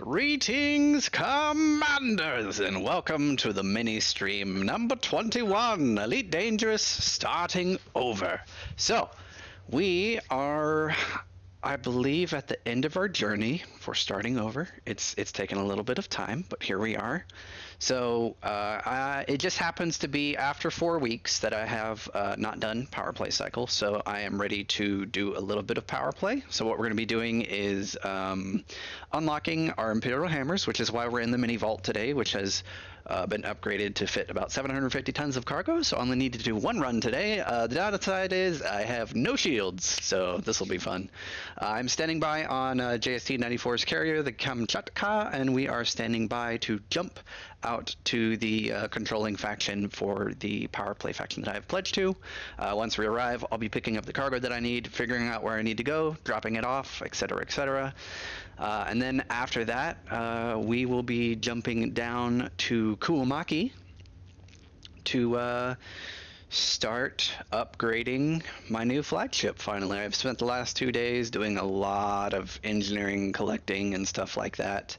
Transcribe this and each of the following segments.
Greetings, Commanders, and welcome to the mini-stream number 21, Elite Dangerous, starting over. So, we are, I believe, at the end of our journey for starting over. It's taken a little bit of time, but here we are. So, it just happens to be after 4 weeks that I have not done Power Play Cycle, so I am ready to do a little bit of Power Play. So what we're going to be doing is unlocking our Imperial hammers, which is why we're in the mini vault today, which has been upgraded to fit about 750 tons of cargo, so I only need to do one run today. The downside is I have no shields, so this will be fun. I'm standing by on JST 94's carrier, the Kamchatka, and we are standing by to jump out to the controlling faction for the power play faction that I have pledged to. Once we arrive, I'll be picking up the cargo that I need, figuring out where I need to go, dropping it off, etc., etc. And then after that, we will be jumping down to Kuomaki to start upgrading my new flagship finally. I've spent the last 2 days doing a lot of engineering, collecting, and stuff like that.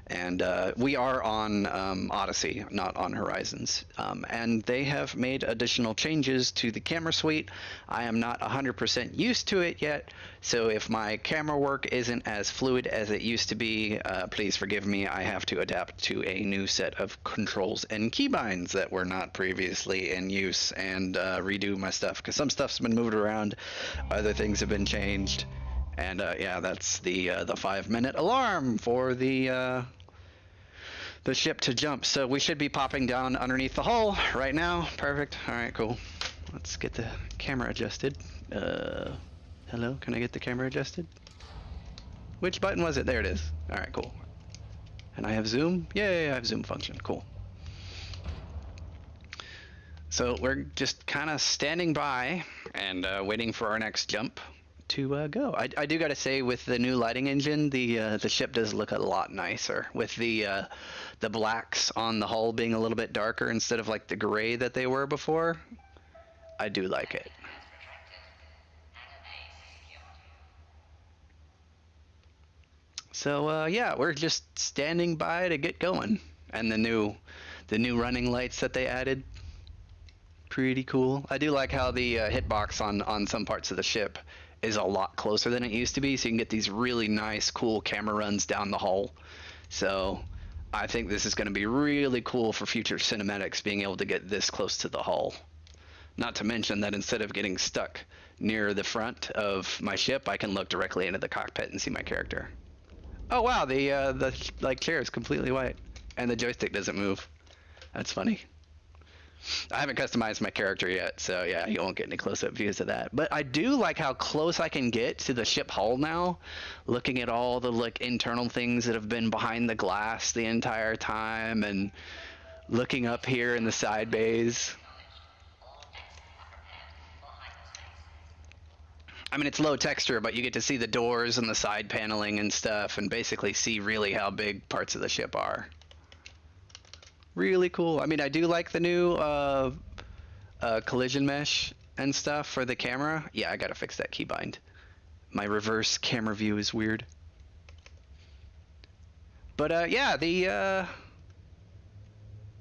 And we are on Odyssey, not on Horizons. And they have made additional changes to the camera suite. I am not 100% used to it yet, so if my camera work isn't as fluid as it used to be, please forgive me. I have to adapt to a new set of controls and keybinds that were not previously in use, and redo my stuff, because some stuff's been moved around, other things have been changed. And yeah, that's the 5-minute alarm for the ship to jump. So we should be popping down underneath the hull right now. Perfect. All right, cool. Let's get the camera adjusted. Hello, can I get the camera adjusted? Which button was it? There it is. All right, cool. And I have zoom? Yay, I have zoom function. Cool. So we're just kind of standing by and waiting for our next jump to go. I do gotta say, with the new lighting engine, the ship does look a lot nicer, with the blacks on the hull being a little bit darker instead of like the gray that they were before. I do like it. So yeah, we're just standing by to get going, and the new running lights that they added, pretty cool. I do like how the hitbox on some parts of the ship is a lot closer than it used to be, so you can get these really nice, cool camera runs down the hull. So I think this is going to be really cool for future cinematics, being able to get this close to the hull. Not to mention that instead of getting stuck near the front of my ship, I can look directly into the cockpit and see my character. Oh wow, the like chair is completely white, and the joystick doesn't move. That's funny. I haven't customized my character yet, so yeah, you won't get any close-up views of that. But I do like how close I can get to the ship hull now, looking at all the like internal things that have been behind the glass the entire time, and looking up here in the side bays. I mean, it's low texture, but you get to see the doors and the side paneling and stuff, and basically see really how big parts of the ship are. Really cool. I mean, I do like the new collision mesh and stuff for the camera. Yeah, I gotta fix that keybind. My reverse camera view is weird. But yeah, the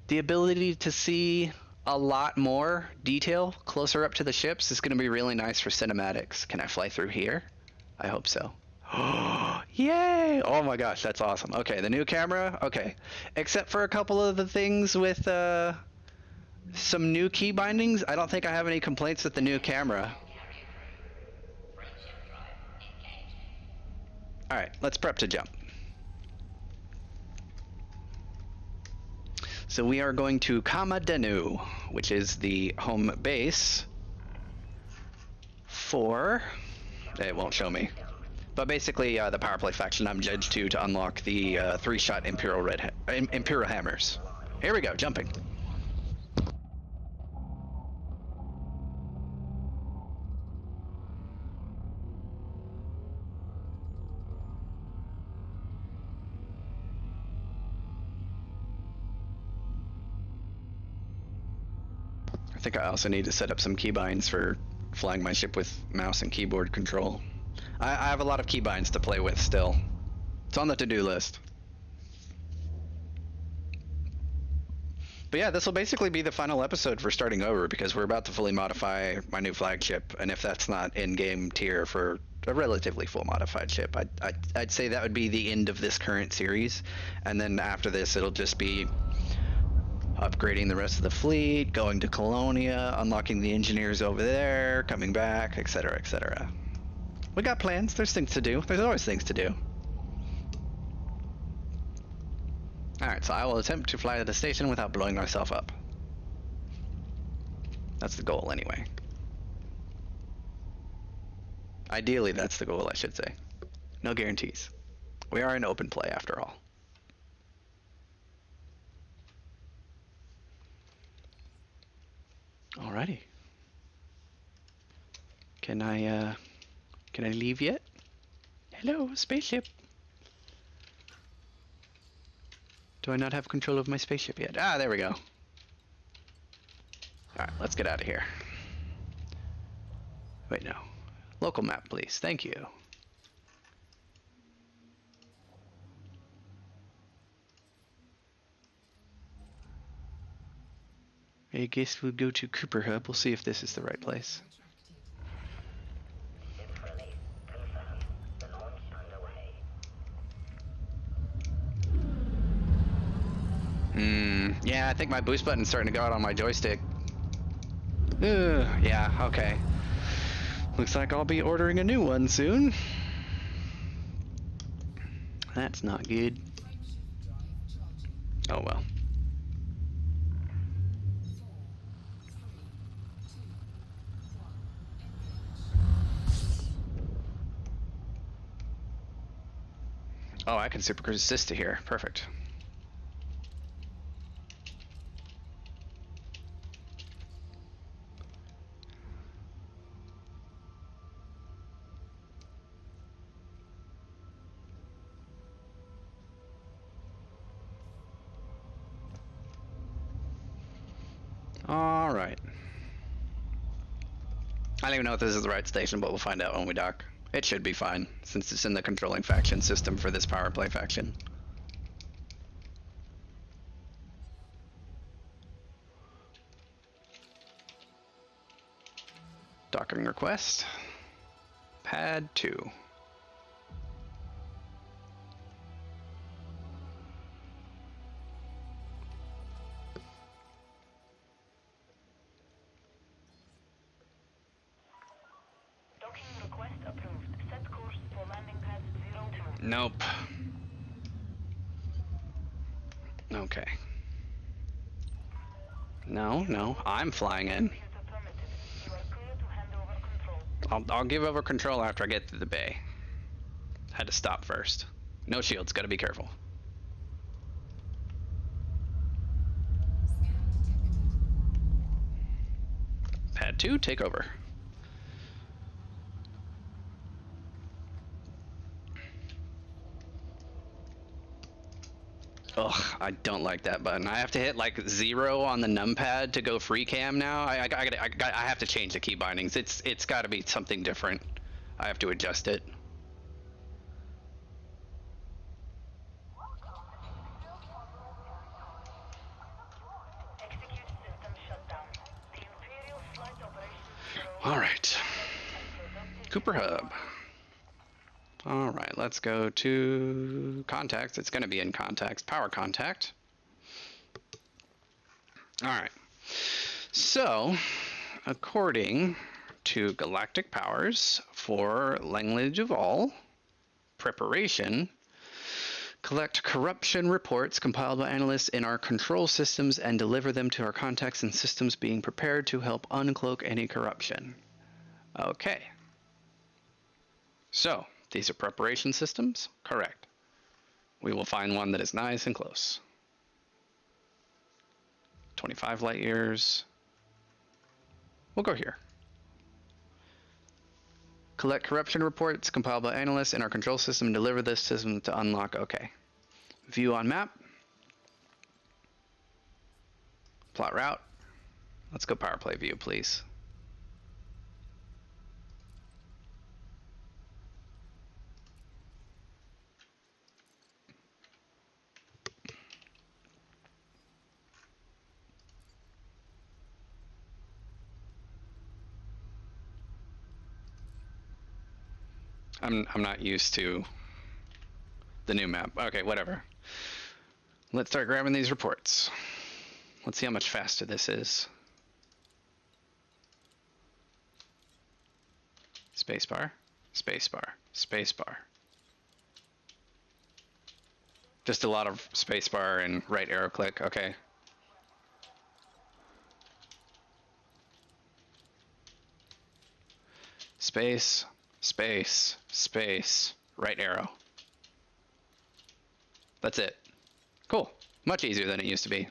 ability to see a lot more detail closer up to the ships is gonna be really nice for cinematics. Can I fly through here? I hope so. Yay! Oh my gosh, that's awesome. Okay, the new camera. Okay, except for a couple of the things with some new key bindings, I don't think I have any complaints with the new camera. All right, let's prep to jump. So we are going to Kamadenu, which is the home base for... It won't show me. But basically, the power play faction I'm judged to unlock the 3-shot Imperial hammers. Here we go, jumping. I think I also need to set up some keybinds for flying my ship with mouse and keyboard control. I have a lot of keybinds to play with still. It's on the to-do list. But yeah, this will basically be the final episode for starting over because we're about to fully modify my new flagship, and if that's not in-game tier for a relatively full modified ship, I'd say that would be the end of this current series, and then after this it'll just be upgrading the rest of the fleet, going to Colonia, unlocking the engineers over there, coming back, etc., etc. We got plans. There's things to do. There's always things to do. Alright, so I will attempt to fly to the station without blowing myself up. That's the goal, anyway. Ideally, that's the goal, I should say. No guarantees. We are in open play, after all. Alrighty. Can I leave yet? Hello, spaceship. Do I not have control of my spaceship yet? Ah, there we go. Alright, let's get out of here. Wait, no. Local map, please. Thank you. I guess we'll go to Cooper Hub. We'll see if this is the right place. Yeah, I think my boost button's starting to go out on my joystick. Yeah, okay. Looks like I'll be ordering a new one soon. That's not good. Oh well. Oh, I can super cruise assist to here. Perfect. All right. I don't even know if this is the right station, but we'll find out when we dock. It should be fine, since it's in the controlling faction system for this power play faction. Docking request. Pad 2. Nope. Okay. No, I'm flying in. I'll give over control after I get to the bay. Had to stop first. No shields, gotta be careful. Pad 2, take over. Ugh, I don't like that button. I have to hit like 0 on the numpad to go free cam now. I have to change the key bindings. It's got to be something different. I have to adjust it. All right. Cooper Hub. All right, let's go to contacts. It's going to be in contacts. Power contact. All right. So, according to Galactic Powers for Language of All, preparation, collect corruption reports compiled by analysts in our control systems and deliver them to our contacts and systems being prepared to help uncloak any corruption. Okay. So, these are preparation systems? Correct. We will find one that is nice and close. 25 light years. We'll go here. Collect corruption reports compiled by analysts in our control system and deliver this system to unlock. Okay. View on map. Plot route. Let's go power play view, please. I'm not used to the new map. Okay, whatever. Let's start grabbing these reports. Let's see how much faster this is. Spacebar, spacebar, spacebar. Just a lot of spacebar and right arrow click, okay. Space, space, space, right arrow. That's it. Cool. Much easier than it used to be.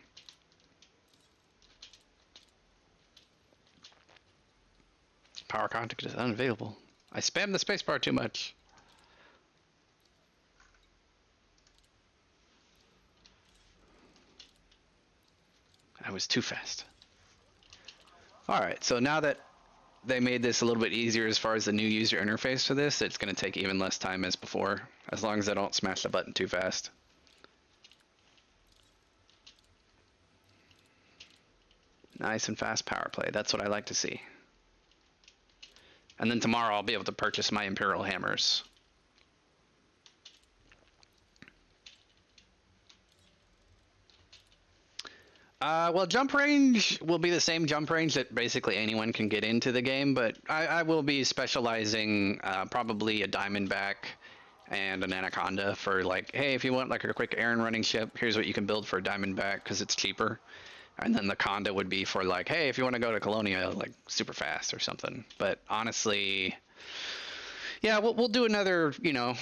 Power contact is unavailable. I spammed the spacebar too much. I was too fast. Alright, so now that they made this a little bit easier as far as the new user interface for this, it's going to take even less time as before, as long as I don't smash the button too fast. Nice and fast power play, that's what I like to see. And then tomorrow I'll be able to purchase my Imperial hammers. Well, jump range will be the same jump range that basically anyone can get into the game, but I will be specializing probably a Diamondback and an Anaconda for like, hey, if you want like a quick errand running ship, here's what you can build for a Diamondback because it's cheaper. And then the Conda would be for like, hey, if you want to go to Colonia like super fast or something. But honestly, yeah, we'll do another, you know,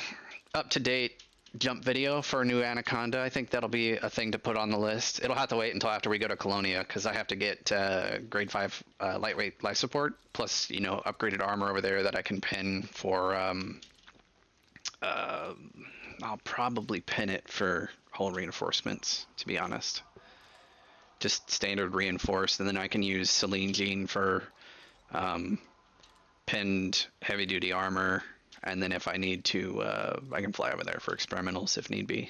up-to-date jump video for a new Anaconda. I think that'll be a thing to put on the list. It'll have to wait until after we go to Colonia because I have to get grade 5 lightweight life support plus, you know, upgraded armor over there that I can pin for. I'll probably pin it for hull reinforcements, to be honest. Just standard reinforced, and then I can use Celine Jean for pinned heavy duty armor. And then if I need to, I can fly over there for experimentals if need be.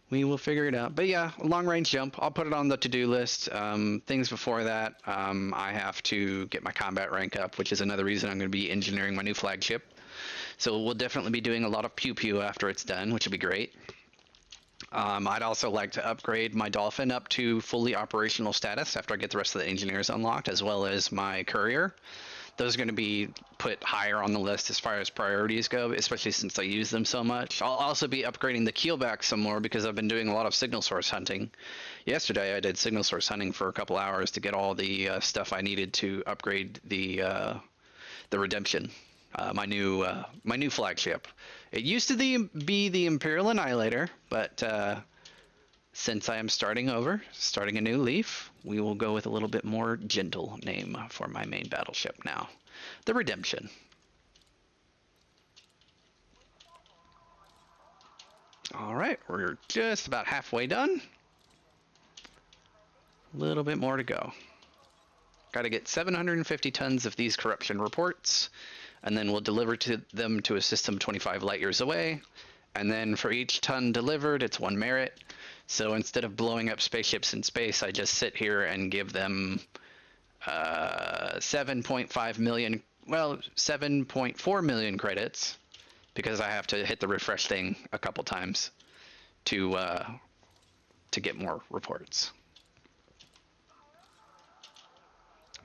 We will figure it out. But yeah, long range jump. I'll put it on the to-do list. Things before that, I have to get my combat rank up, which is another reason I'm going to be engineering my new flagship. So we'll definitely be doing a lot of pew-pew after it's done, which will be great. I'd also like to upgrade my Dolphin up to fully operational status after I get the rest of the engineers unlocked, as well as my courier. Those are going to be put higher on the list as far as priorities go, especially since I use them so much. I'll also be upgrading the keelback some more because I've been doing a lot of signal source hunting. Yesterday I did signal source hunting for a couple hours to get all the stuff I needed to upgrade the Redemption, my new flagship. It used to be the Imperial Annihilator, but since I am starting a new leaf, we will go with a little bit more gentle name for my main battleship now. The Redemption. Alright, we're just about halfway done. A little bit more to go. Got to get 750 tons of these corruption reports, and then we'll deliver them to a system 25 light years away. And then for each ton delivered, it's 1 merit. So instead of blowing up spaceships in space, I just sit here and give them 7.5 million, well, 7.4 million credits, because I have to hit the refresh thing a couple times to get more reports.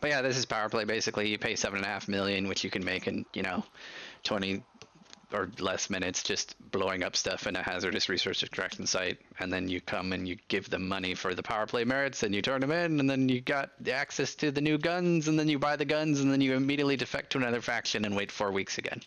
But yeah, this is power play. Basically, you pay 7.5 million, which you can make in, you know, 20 or less minutes just blowing up stuff in a hazardous resource extraction site, and then you come and you give them money for the power play merits, and you turn them in, and then you got the access to the new guns, and then you buy the guns, and then you immediately defect to another faction and wait 4 weeks again.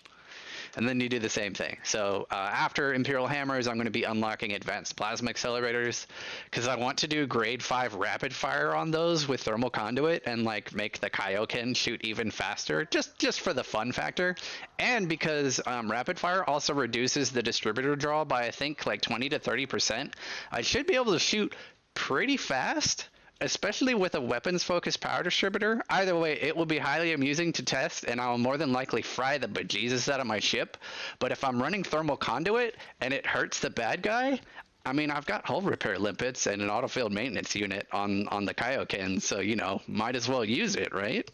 And then you do the same thing. So after Imperial Hammers, I'm going to be unlocking advanced plasma accelerators because I want to do grade 5 rapid fire on those with thermal conduit and like make the Kaioken shoot even faster, just for the fun factor. And because rapid fire also reduces the distributor draw by I think like 20 to 30%, I should be able to shoot pretty fast, especially with a weapons-focused power distributor. Either way, it will be highly amusing to test, and I'll more than likely fry the bejesus out of my ship. But if I'm running thermal conduit and it hurts the bad guy, I mean, I've got hull repair limpets and an autofield maintenance unit on the Kaioken, so, you know, might as well use it, right?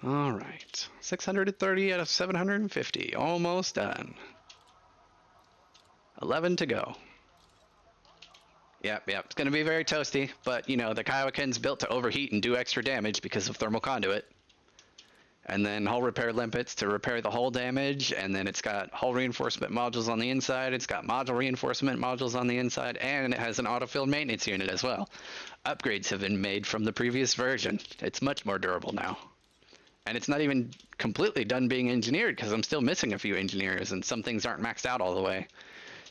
All right. 630 out of 750. Almost done. 11 to go. Yep. It's going to be very toasty, but you know, the Kyowakin's built to overheat and do extra damage because of thermal conduit. And then hull repair limpets to repair the hull damage, and then it's got hull reinforcement modules on the inside, it's got module reinforcement modules on the inside, and it has an autofield maintenance unit as well. Upgrades have been made from the previous version. It's much more durable now. And it's not even completely done being engineered because I'm still missing a few engineers and some things aren't maxed out all the way.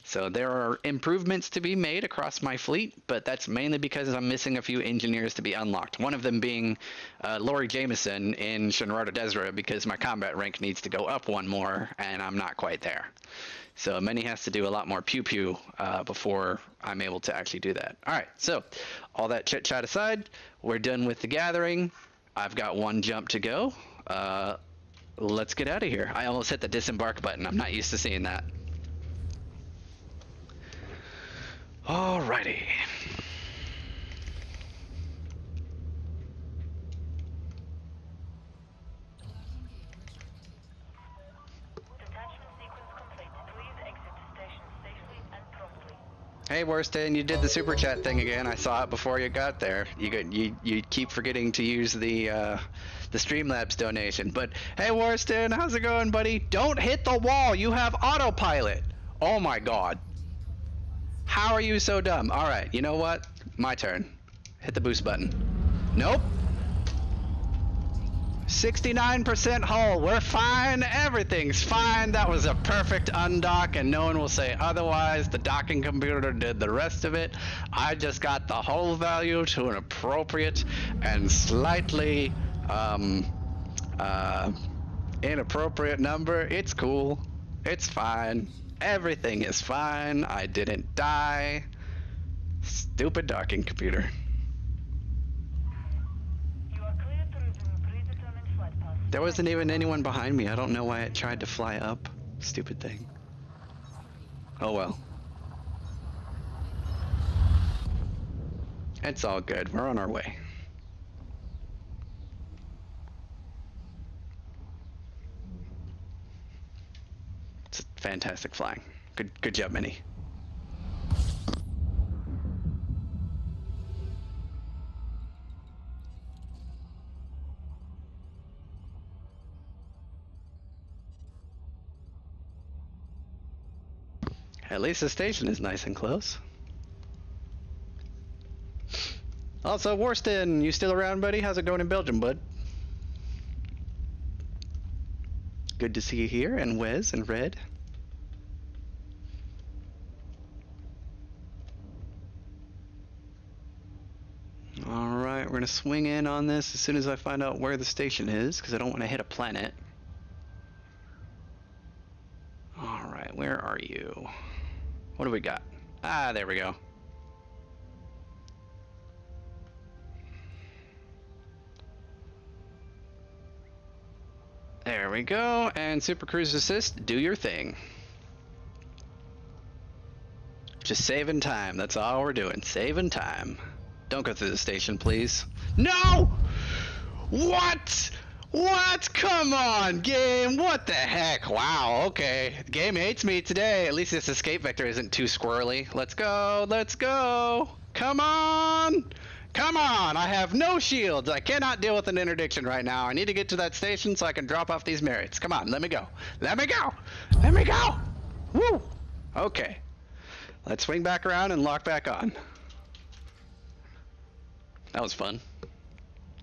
So there are improvements to be made across my fleet, but that's mainly because I'm missing a few engineers to be unlocked. One of them being Laurie Jameson in Shinrardo Desra, because my combat rank needs to go up one more, and I'm not quite there. So Many has to do a lot more pew-pew before I'm able to actually do that. All right, so all that chit-chat aside, we're done with the gathering. I've got one jump to go. Let's get out of here. I almost hit the disembark button. I'm not used to seeing that. Alrighty. Hey Worston, you did the super chat thing again. I saw it before you got there. You keep forgetting to use the Streamlabs donation. But hey Worston, how's it going, buddy? Don't hit the wall. You have autopilot. Oh my god. How are you so dumb? All right, you know what? My turn. Hit the boost button. Nope. 69% hull. We're fine. Everything's fine. That was a perfect undock, and no one will say otherwise. The docking computer did the rest of it. I just got the hull value to an appropriate and slightly inappropriate number. It's cool. It's fine. Everything is fine. I didn't die. Stupid docking computer. There wasn't even anyone behind me. I don't know why it tried to fly up. Stupid thing. Oh well. It's all good. We're on our way. It's fantastic flying. Good job, Minnie. At least the station is nice and close. Also, Worston, you still around, buddy? How's it going in Belgium, bud? Good to see you here, and Wes and Red. Alright, we're gonna swing in on this as soon as I find out where the station is, because I don't want to hit a planet. Alright, where are you? What do we got? Ah, there we go. There we go, and Super Cruise Assist, do your thing. Just saving time, that's all we're doing, saving time. Don't go through the station, please. No! What? What? Come on, game, what the heck? Wow, okay. The game hates me today. At least this escape vector isn't too squirrely. Let's go, let's go. Come on! Come on, I have no shields. I cannot deal with an interdiction right now. I need to get to that station so I can drop off these merits. Come on, let me go. Let me go. Let me go. Woo. Okay. Let's swing back around and lock back on. That was fun.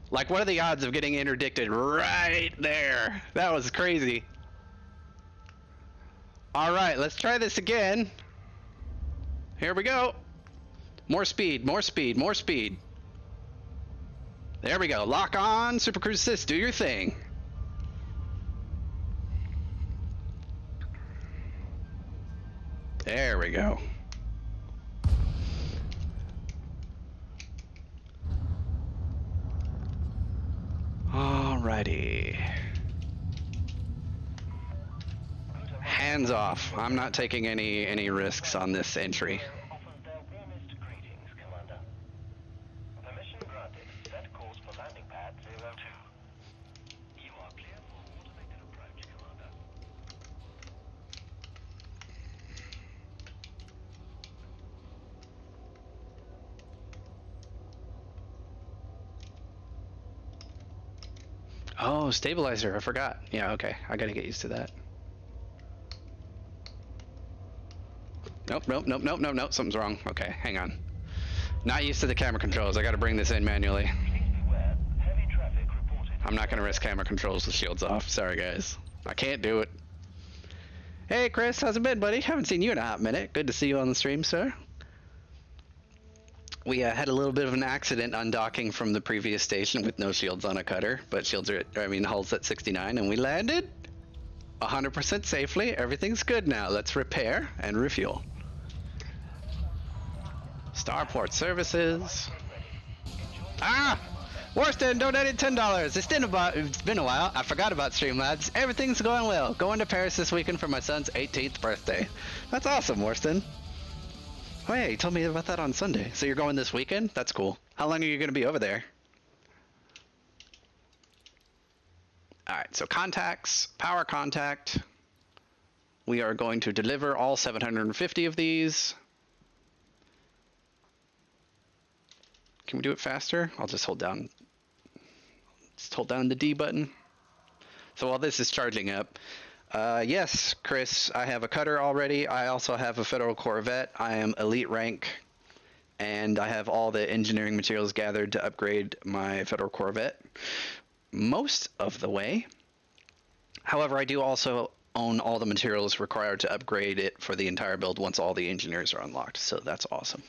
Like, what are the odds of getting interdicted right there? That was crazy. All right, let's try this again. Here we go. More speed, more speed, more speed. There we go. Lock on. Super Cruise Assist, do your thing. There we go. Alrighty. Hands off. I'm not taking any risks on this entry. Oh, stabilizer. I forgot. Yeah, okay. I gotta get used to that. Nope, nope, nope, nope, nope, nope. Something's wrong. Okay, hang on. Not used to the camera controls. I gotta bring this in manually. I'm not gonna risk camera controls with shields off. Sorry, guys. I can't do it. Hey, Chris. How's it been, buddy? Haven't seen you in a hot minute. Good to see you on the stream, sir. We had a little bit of an accident undocking from the previous station with no shields on a cutter, but shields are, hull's at 69, and we landed 100% safely. Everything's good now. Let's repair and refuel. Starport services. Ah! Worston donated $10. It's been a while. I forgot about Streamlabs. Everything's going well. Going to Paris this weekend for my son's 18th birthday. That's awesome, Worston. Oh yeah, you told me about that on Sunday. So you're going this weekend? That's cool. How long are you going to be over there? Alright, so contacts, power contact. We are going to deliver all 750 of these. Can we do it faster? I'll just hold down the D button. So while this is charging up, yes, Chris, I have a cutter already. I also have a Federal Corvette. I am elite rank, and I have all the engineering materials gathered to upgrade my Federal Corvette most of the way. However, I do also own all the materials required to upgrade it for the entire build once all the engineers are unlocked, so that's awesome.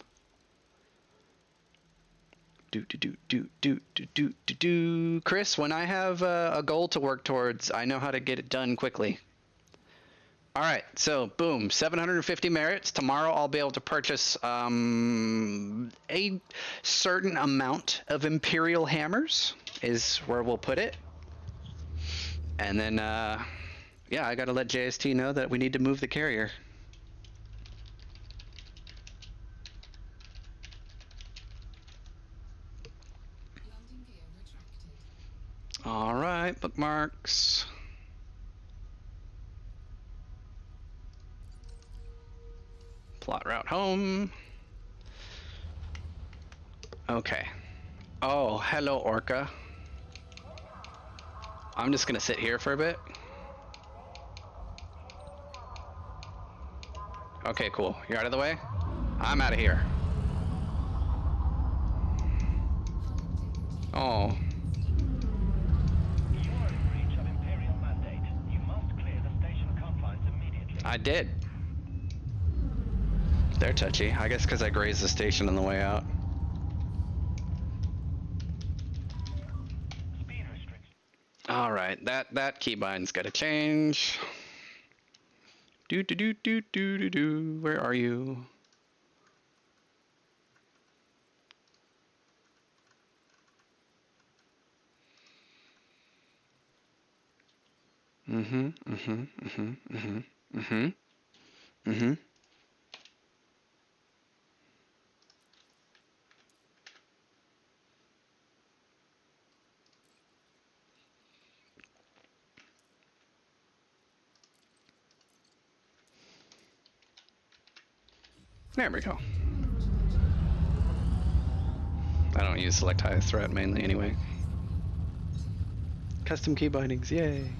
Chris, when I have a goal to work towards, I know how to get it done quickly. All right, so boom, 750 merits. Tomorrow I'll be able to purchase a certain amount of Imperial hammers is where we'll put it. And then, yeah, I got to let JST know that we need to move the carrier. All right, bookmarks. Plot route home. Okay. Oh, hello, Orca. I'm just gonna sit here for a bit. Okay, cool. You're out of the way? I'm out of here. Oh. I did. They're touchy. I guess because I grazed the station on the way out. All right, that keybind's got to change. Where are you? There we go. I don't use select highest threat mainly anyway. Custom key bindings, yay.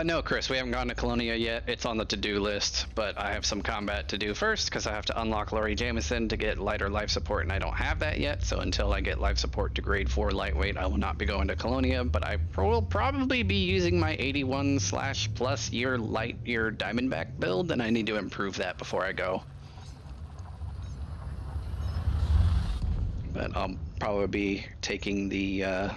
No, Chris, we haven't gone to Colonia yet. It's on the to-do list, but I have some combat to do first because I have to unlock Laurie Jameson to get lighter life support, and I don't have that yet. So until I get life support to grade 4 lightweight, I will not be going to Colonia, but I will probably be using my 81/+ year light year Diamondback build, and I need to improve that before I go. But I'll probably be taking the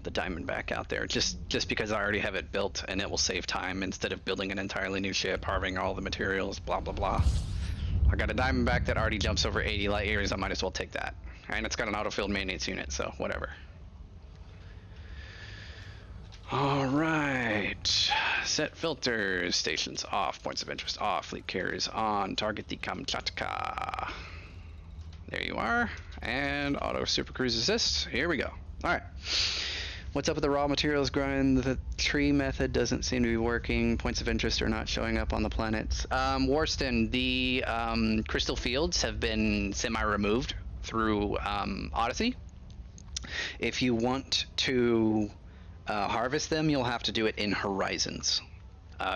Diamondback out there just because I already have it built and it will save time instead of building an entirely new ship, harvesting all the materials, blah blah blah. I got a Diamondback that already jumps over 80 light years. I might as well take that, and it's got an auto-filled maintenance unit, so whatever. All right, set filters, stations off, points of interest off, fleet carriers on, target the Kamchatka. There you are, and auto super cruise assist. Here we go. All right. What's up with the raw materials grind? The tree method doesn't seem to be working. Points of interest are not showing up on the planets. Warston, the crystal fields have been semi-removed through Odyssey. If you want to harvest them, you'll have to do it in Horizons.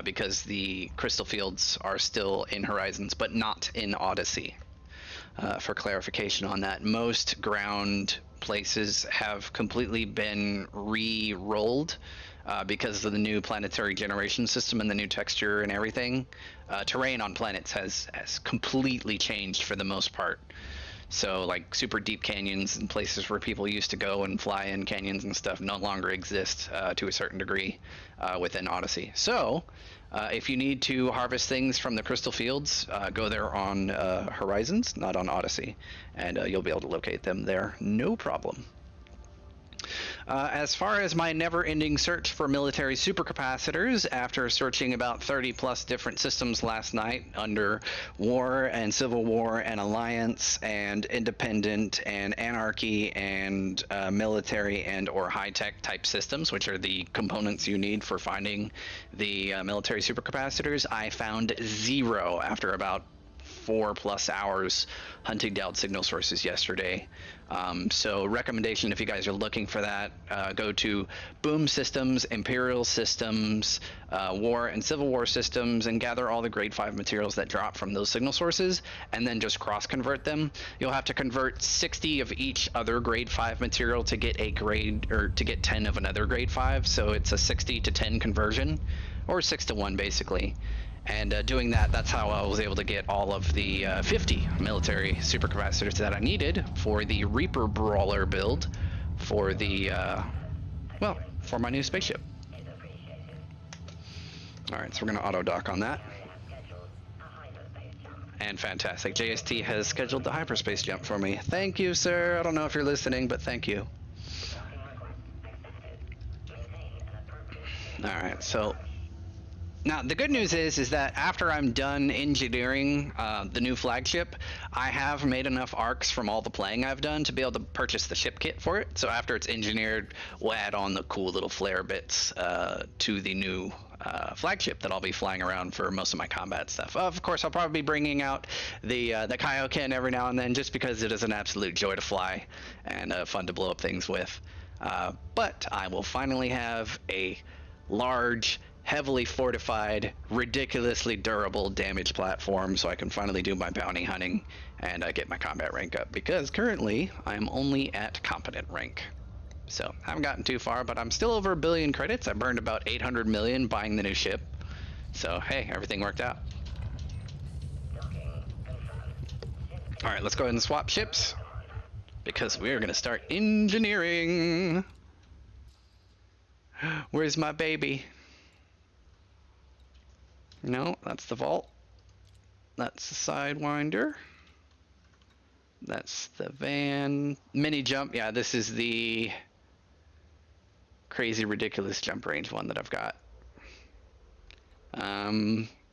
Because the crystal fields are still in Horizons, but not in Odyssey. For clarification on that, most ground places have completely been re-rolled because of the new planetary generation system and the new texture and everything. Terrain on planets has completely changed for the most part. So, like, super deep canyons and places where people used to go and fly in canyons and stuff no longer exist to a certain degree within Odyssey. So, if you need to harvest things from the crystal fields, go there on Horizons, not on Odyssey, and you'll be able to locate them there, no problem. As far as my never-ending search for military supercapacitors, after searching about 30 plus different systems last night under War and Civil War and Alliance and Independent and Anarchy and military and or high-tech type systems, which are the components you need for finding the military supercapacitors, I found 0 after about 4+ hours hunting down signal sources yesterday. So recommendation, if you guys are looking for that, go to Boom Systems, Imperial Systems, War and Civil War Systems, and gather all the grade 5 materials that drop from those signal sources, and then just cross convert them. You'll have to convert 60 of each other grade 5 material to get a grade, or to get 10 of another grade 5. So it's a 60 to 10 conversion, or 6 to 1 basically. And doing that, that's how I was able to get all of the 50 military supercapacitors that I needed for the Reaper Brawler build for the, well, for my new spaceship. Alright, so we're going to auto-dock on that. And fantastic. JST has scheduled the hyperspace jump for me. Thank you, sir. I don't know if you're listening, but thank you. Alright, so now, the good news is that after I'm done engineering the new flagship, I have made enough arcs from all the playing I've done to be able to purchase the ship kit for it. So after it's engineered, we'll add on the cool little flare bits to the new flagship that I'll be flying around for most of my combat stuff. Of course, I'll probably be bringing out the Kaioken every now and then, just because it is an absolute joy to fly and fun to blow up things with. But I will finally have a large, heavily fortified, ridiculously durable damage platform, so I can finally do my bounty hunting and get my combat rank up, because currently I'm only at competent rank. So I haven't gotten too far, but I'm still over 1 billion credits. I burned about 800 million buying the new ship, so hey, everything worked out. Alright, let's go ahead and swap ships, because we're gonna start engineering. Where's my baby? No, that's the vault. That's the Sidewinder. That's the van. Mini jump. Yeah, this is the crazy, ridiculous jump range one that I've got.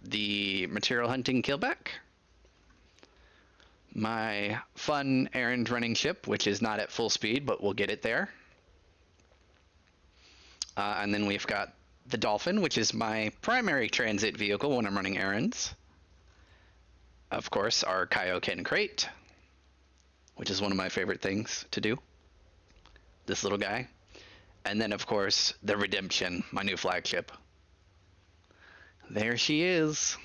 The material hunting killback. My fun errand running ship, which is not at full speed, but we'll get it there. And then we've got the Dolphin, which is my primary transit vehicle when I'm running errands. Of course, our Kaioken crate, which is one of my favorite things to do. This little guy. And then, of course, the Redemption, my new flagship. There she is.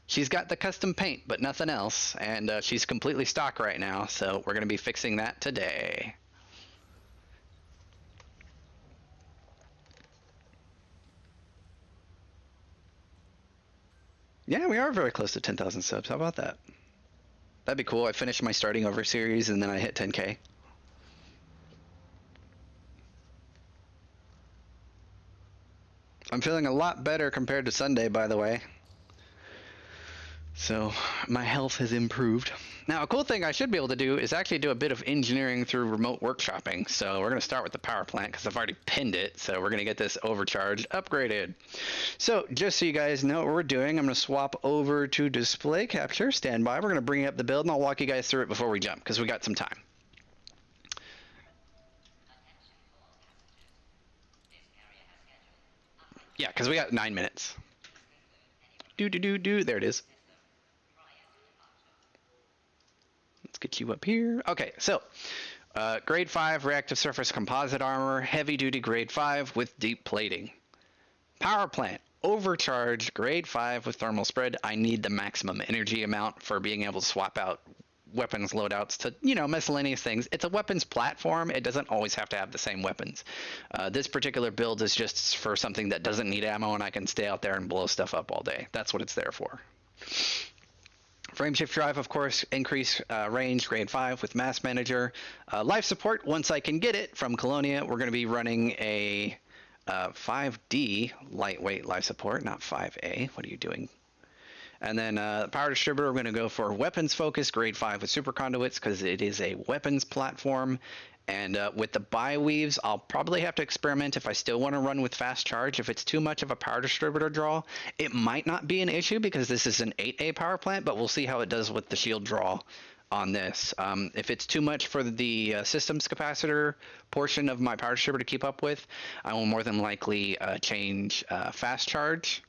She's got the custom paint, but nothing else. And she's completely stock right now, so we're going to be fixing that today. Yeah, we are very close to 10,000 subs. How about that? That'd be cool. I finished my starting over series and then I hit 10K. I'm feeling a lot better compared to Sunday, by the way. So my health has improved. Now, a cool thing I should be able to do is actually do a bit of engineering through remote workshopping. So we're going to start with the power plant because I've already pinned it. So we're going to get this overcharged upgraded. So just so you guys know what we're doing, I'm going to swap over to display capture. Stand by. We're going to bring up the build and I'll walk you guys through it before we jump because we got some time. Yeah, because we got 9 minutes. There it is. Let's get you up here. Okay, so grade 5 reactive surface composite armor, heavy duty grade 5 with deep plating. Power plant, overcharged, grade 5 with thermal spread. I need the maximum energy amount for being able to swap out weapons loadouts to, miscellaneous things. It's a weapons platform. It doesn't always have to have the same weapons. This particular build is just for something that doesn't need ammo and I can stay out there and blow stuff up all day. That's what it's there for. Frameshift drive, of course, increase range, grade 5 with mass manager. Life support, once I can get it from Colonia, we're going to be running a 5D lightweight life support, not 5A. What are you doing? And then power distributor, we're going to go for weapons focus, grade 5 with super conduits because it is a weapons platform. And with the bi-weaves, I'll probably have to experiment if I still want to run with fast charge. If it's too much of a power distributor draw, it might not be an issue because this is an 8A power plant, but we'll see how it does with the shield draw on this. If it's too much for the systems capacitor portion of my power distributor to keep up with, I will more than likely change fast charge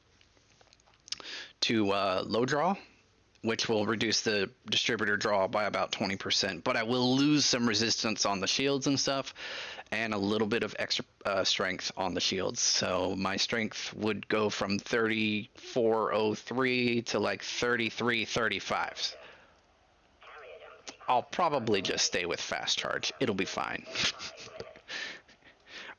to low draw, which will reduce the distributor draw by about 20%, but I will lose some resistance on the shields and stuff, and a little bit of extra strength on the shields. So my strength would go from 3403 to like 3335. I'll probably just stay with fast charge. It'll be fine.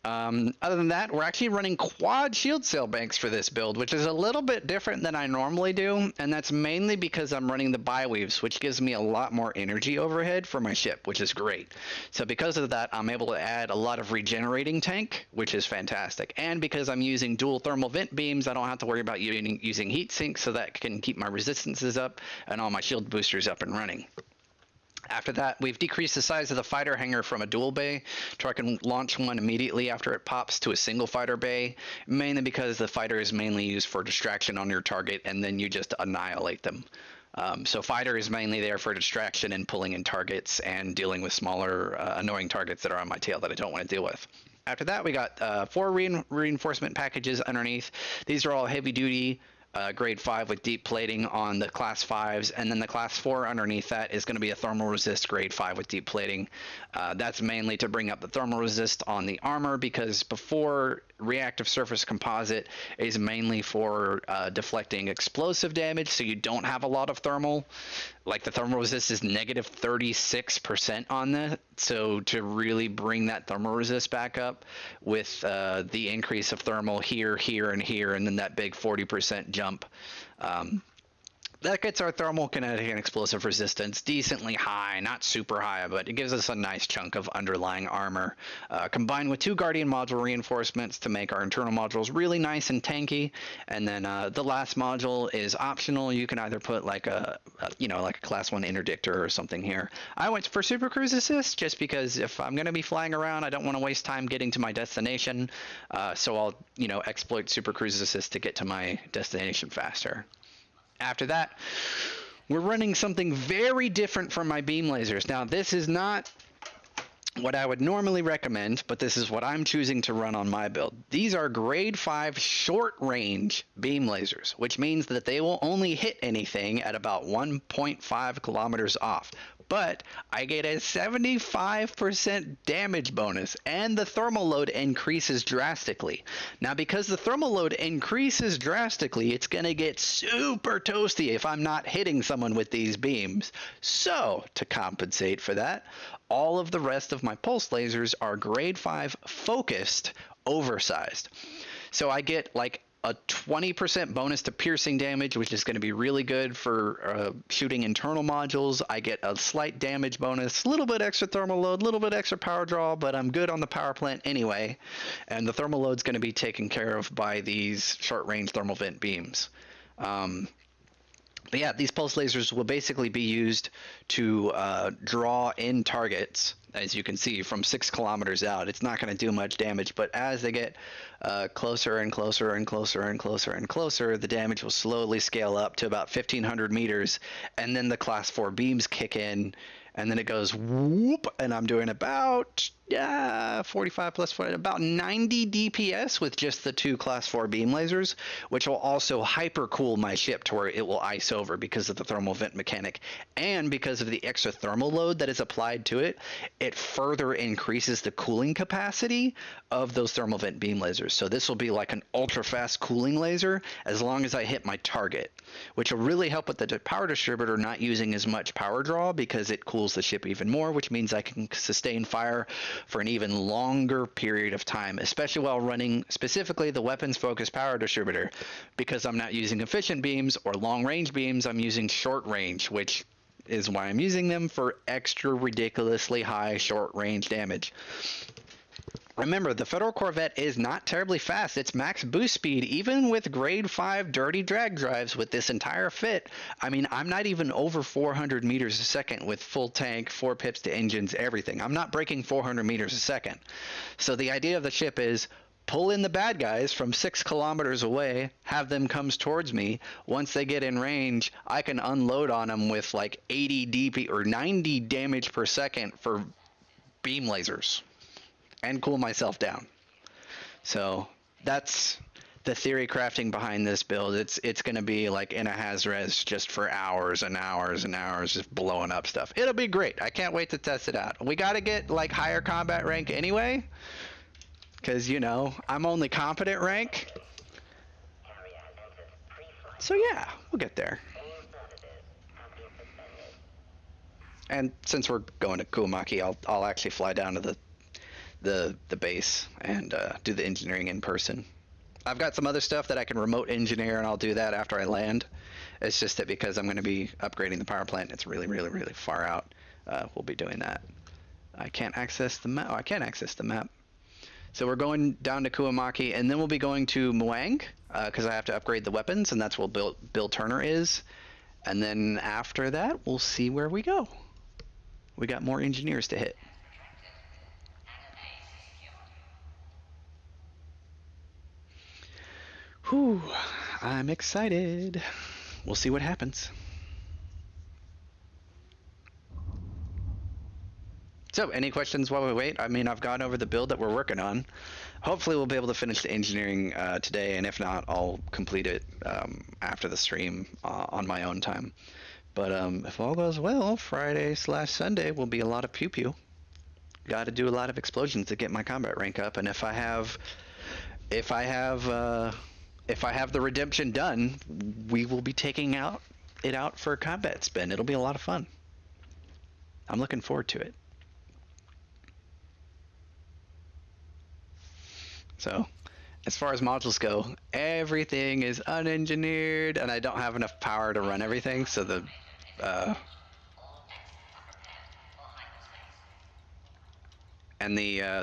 Other than that, we're actually running quad shield cell banks for this build, which is a little bit different than I normally do, and that's mainly because I'm running the bi-weaves, which gives me a lot more energy overhead for my ship, which is great. So because of that, I'm able to add a lot of regenerating tank, which is fantastic. And because I'm using dual thermal vent beams, I don't have to worry about using heat sinks, so that can keep my resistances up and all my shield boosters up and running. After that, we've decreased the size of the fighter hangar from a dual bay so I can launch one immediately after it pops to a single fighter bay, mainly because the fighter is mainly used for distraction on your target and then you just annihilate them. So fighter is mainly there for distraction and pulling in targets and dealing with smaller annoying targets that are on my tail that I don't want to deal with. After that, we got 4 reinforcement packages underneath. These are all heavy duty. Grade 5 with deep plating on the class 5s, and then the class 4 underneath that is going to be a thermal resist grade 5 with deep plating. That's mainly to bring up the thermal resist on the armor, because before reactive surface composite is mainly for deflecting explosive damage, so you don't have a lot of thermal. Like the thermal resist is negative 36% on that, so to really bring that thermal resist back up with the increase of thermal here, here, and here, and then that big 40% jump, that gets our thermal, kinetic, and explosive resistance decently high, not super high, but it gives us a nice chunk of underlying armor, combined with 2 Guardian module reinforcements to make our internal modules really nice and tanky. And then the last module is optional. You can either put like a class 1 interdictor or something here. I went for Super Cruise Assist just because if I'm going to be flying around, I don't want to waste time getting to my destination, so I'll exploit Super Cruise Assist to get to my destination faster. After that, we're running something very different from my beam lasers. Now, this is not what I would normally recommend, but this is what I'm choosing to run on my build. These are grade 5 short range beam lasers, which means that they will only hit anything at about 1.5 kilometers off. But I get a 75% damage bonus, and the thermal load increases drastically. Now, because the thermal load increases drastically, it's going to get super toasty if I'm not hitting someone with these beams. So, to compensate for that, all of the rest of my pulse lasers are grade 5 focused, oversized. So I get like a 20% bonus to piercing damage, which is going to be really good for shooting internal modules. I get a slight damage bonus, a little bit extra thermal load, a little bit extra power draw, but I'm good on the power plant anyway. And the thermal load's going to be taken care of by these short-range thermal vent beams. But yeah, these pulse lasers will basically be used to draw in targets, as you can see, from 6 kilometers out. It's not going to do much damage, but as they get closer and closer and closer and closer and closer, the damage will slowly scale up to about 1,500 meters, and then the class 4 beams kick in, and then it goes whoop, and I'm doing about 45 plus 40, about 90 DPS with just the 2 class 4 beam lasers, which will also hyper cool my ship to where it will ice over because of the thermal vent mechanic, and because of the extra thermal load that is applied to it, it further increases the cooling capacity of those thermal vent beam lasers. So this will be like an ultra fast cooling laser as long as I hit my target, which will really help with the power distributor not using as much power draw because it cools the ship even more, which means I can sustain fire for an even longer period of time, especially while running specifically the weapons focused power distributor. Because I'm not using efficient beams or long range beams, I'm using short range, which is why I'm using them for extra ridiculously high short range damage. Remember, the Federal Corvette is not terribly fast. Its max boost speed, even with grade 5 dirty drag drives with this entire fit, I mean, I'm not even over 400 meters a second with full tank, 4 pips to engines, everything. I'm not breaking 400 meters a second. So the idea of the ship is pull in the bad guys from 6 kilometers away, have them come towards me. Once they get in range, I can unload on them with like 80 DP or 90 damage per second for beam lasers and cool myself down. So that's the theory crafting behind this build. It's going to be like in a Haz-Res just for hours and hours and hours just blowing up stuff. It'll be great. I can't wait to test it out. We got to get like higher combat rank anyway, because, you know, I'm only competent rank. So yeah, we'll get there. And since we're going to Kuomaki, I'll actually fly down to the base and do the engineering in person. I've got some other stuff that I can remote engineer, and I'll do that after I land. It's just that because I'm going to be upgrading the power plant, it's really, really, really far out. We'll be doing that. I can't access the map. Oh, I can access the map. So we're going down to Kuomaki, and then we'll be going to Muang because I have to upgrade the weapons, and that's where Bill Turner is. And then after that, we'll see where we go. We got more engineers to hit. Whew, I'm excited. We'll see what happens. So, any questions while we wait? I mean, I've gone over the build that we're working on. Hopefully we'll be able to finish the engineering today, and if not, I'll complete it after the stream on my own time. But if all goes well, Friday/Sunday will be a lot of pew-pew. Got to do a lot of explosions to get my combat rank up, and if I have the redemption done, we will be taking it out for a combat spin. It'll be a lot of fun. I'm looking forward to it. So, as far as modules go, everything is unengineered, and I don't have enough power to run everything, so the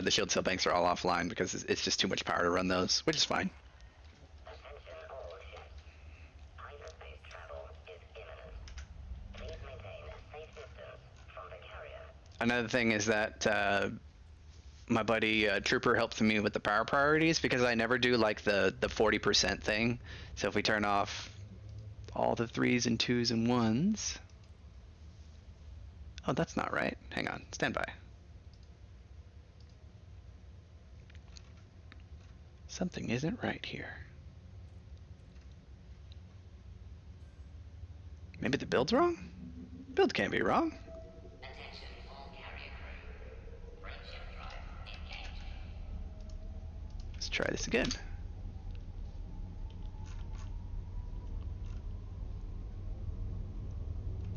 shield cell banks are all offline because it's just too much power to run those, which is fine. Another thing is that my buddy Trooper helps me with the power priorities because I never do like the 40% thing. So if we turn off all the 3s and 2s and 1s. Oh, that's not right. Hang on. Stand by. Something isn't right here. Maybe the build's wrong? Build can't be wrong. Let's try this again.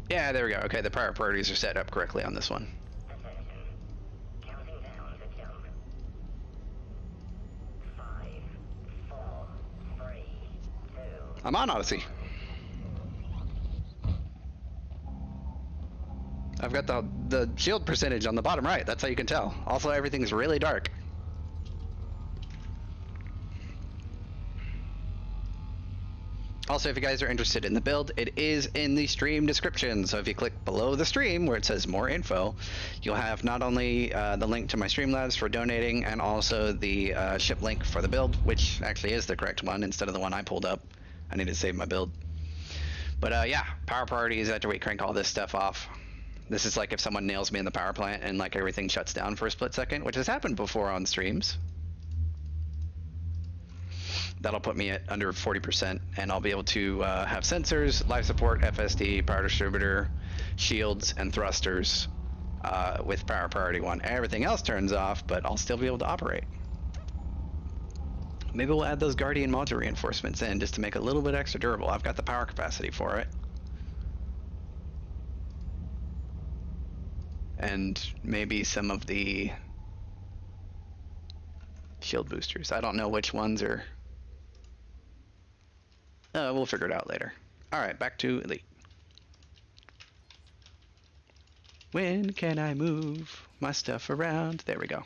Yeah, there we go. Okay, the power priorities are set up correctly on this one. I'm on Odyssey. I've got the shield percentage on the bottom right. That's how you can tell. Also, everything's really dark. Also, if you guys are interested in the build, it is in the stream description. So if you click below the stream where it says more info, you'll have not only the link to my Streamlabs for donating and also the ship link for the build, which actually is the correct one instead of the one I pulled up. I need to save my build. But yeah, power priorities after we crank all this stuff off. This is like if someone nails me in the power plant and like everything shuts down for a split second, which has happened before on streams. That'll put me at under 40%, and I'll be able to have sensors, life support, FSD, power distributor, shields, and thrusters with power priority 1. Everything else turns off, but I'll still be able to operate. Maybe we'll add those Guardian module reinforcements in just to make it a little bit extra durable. I've got the power capacity for it. And maybe some of the shield boosters. I don't know which ones are... we'll figure it out later. Alright, back to Elite. When can I move my stuff around? There we go.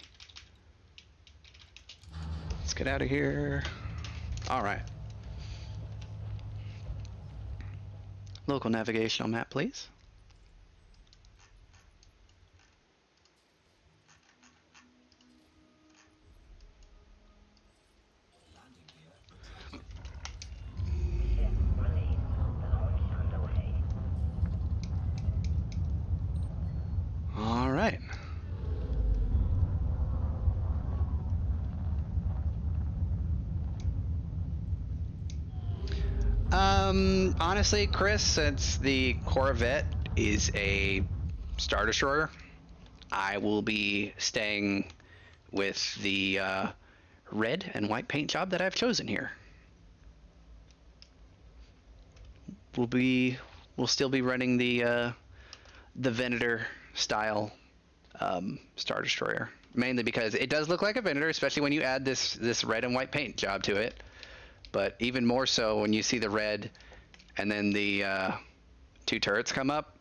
Let's get out of here. Alright. Local navigational map, please. All right. Honestly, Chris, since the Corvette is a Star Destroyer, I will be staying with the red and white paint job that I've chosen here. We'll still be running the Venator style Star Destroyer, mainly because it does look like a Venator, especially when you add this red and white paint job to it. But even more so when you see the red and then the two turrets come up,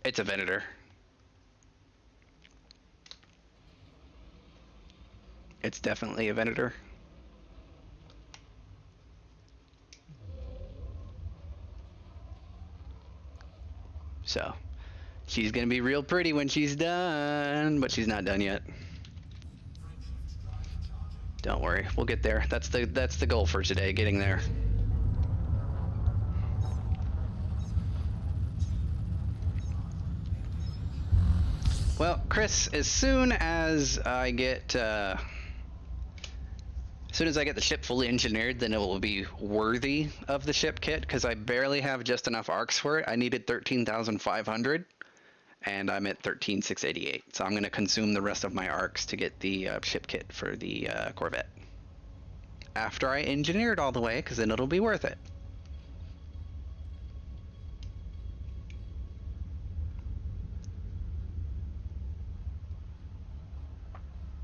it's a Venator. It's definitely a Venator. So she's gonna be real pretty when she's done, but she's not done yet. Don't worry, we'll get there. That's the goal for today, getting there. Well, Chris, as soon as I get the ship fully engineered, then it will be worthy of the ship kit, because I barely have just enough arcs for it. I needed 13,500, and I'm at 13,688. So I'm going to consume the rest of my arcs to get the ship kit for the Corvette. After I engineer it all the way, because then it'll be worth it.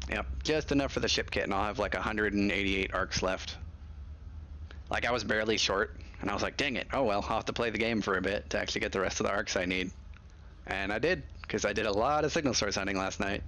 Yep, just enough for the ship kit, and I'll have like 188 arcs left. Like, I was barely short, and I was like, dang it, oh well, I'll have to play the game for a bit to actually get the rest of the arcs I need. And I did, because I did a lot of signal source hunting last night.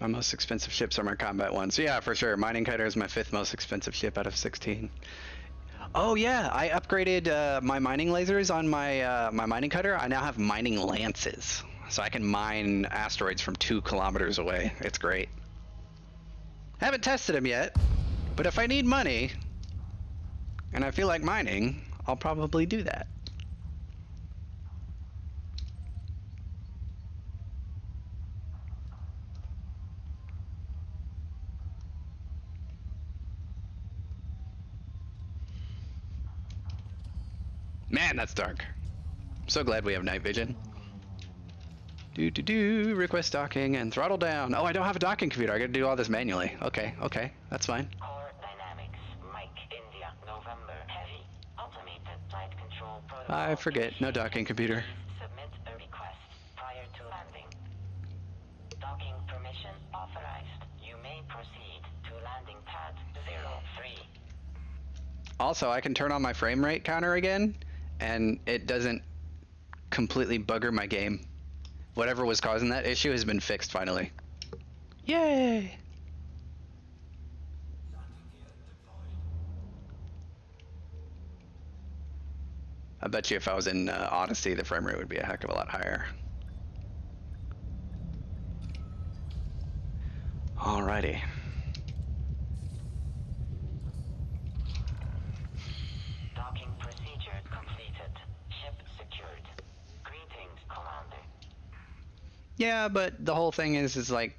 My most expensive ships are my combat ones. So yeah, for sure. Mining Cutter is my 5th most expensive ship out of 16. Oh yeah, I upgraded my mining lasers on my my Mining Cutter. I now have mining lances, so I can mine asteroids from 2 kilometers away. It's great. Haven't tested them yet, but if I need money and I feel like mining, I'll probably do that. Man, that's dark. I'm so glad we have night vision. Request docking and throttle down. Oh, I don't have a docking computer. I gotta do all this manually. Okay, that's fine. Core dynamics, Mike, India, November, heavy, automated flight control protocol. I forget, no docking computer. Submit a request prior to landing. Docking permission authorized. You may proceed to landing pad 03. Also, I can turn on my frame rate counter again, and it doesn't completely bugger my game. Whatever was causing that issue has been fixed finally. Yay! I bet you if I was in Odyssey, the frame rate would be a heck of a lot higher. Alrighty. Docking procedure completed. Ship secured. Greetings, Commander. Yeah, but the whole thing is like,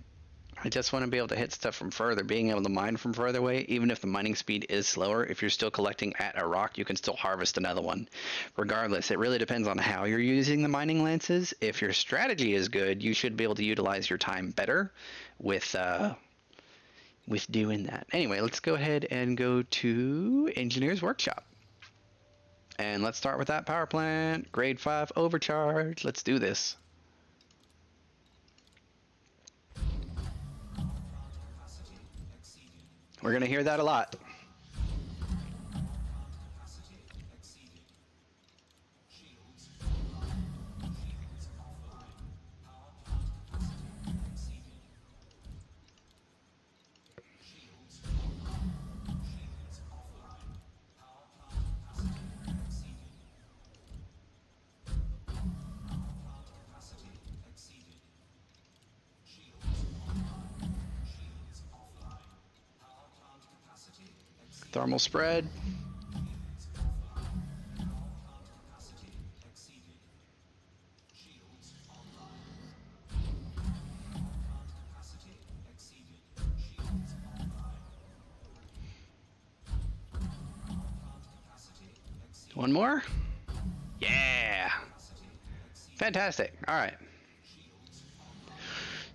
I just want to be able to hit stuff from further. Being able to mine from further away, even if the mining speed is slower, if you're still collecting at a rock, you can still harvest another one. Regardless, it really depends on how you're using the mining lances. If your strategy is good, you should be able to utilize your time better with doing that. Anyway, let's go ahead and go to Engineer's Workshop. And let's start with that power plant. Grade 5 overcharge. Let's do this. We're going to hear that a lot. Thermal spread. One more? Yeah. Fantastic. All right.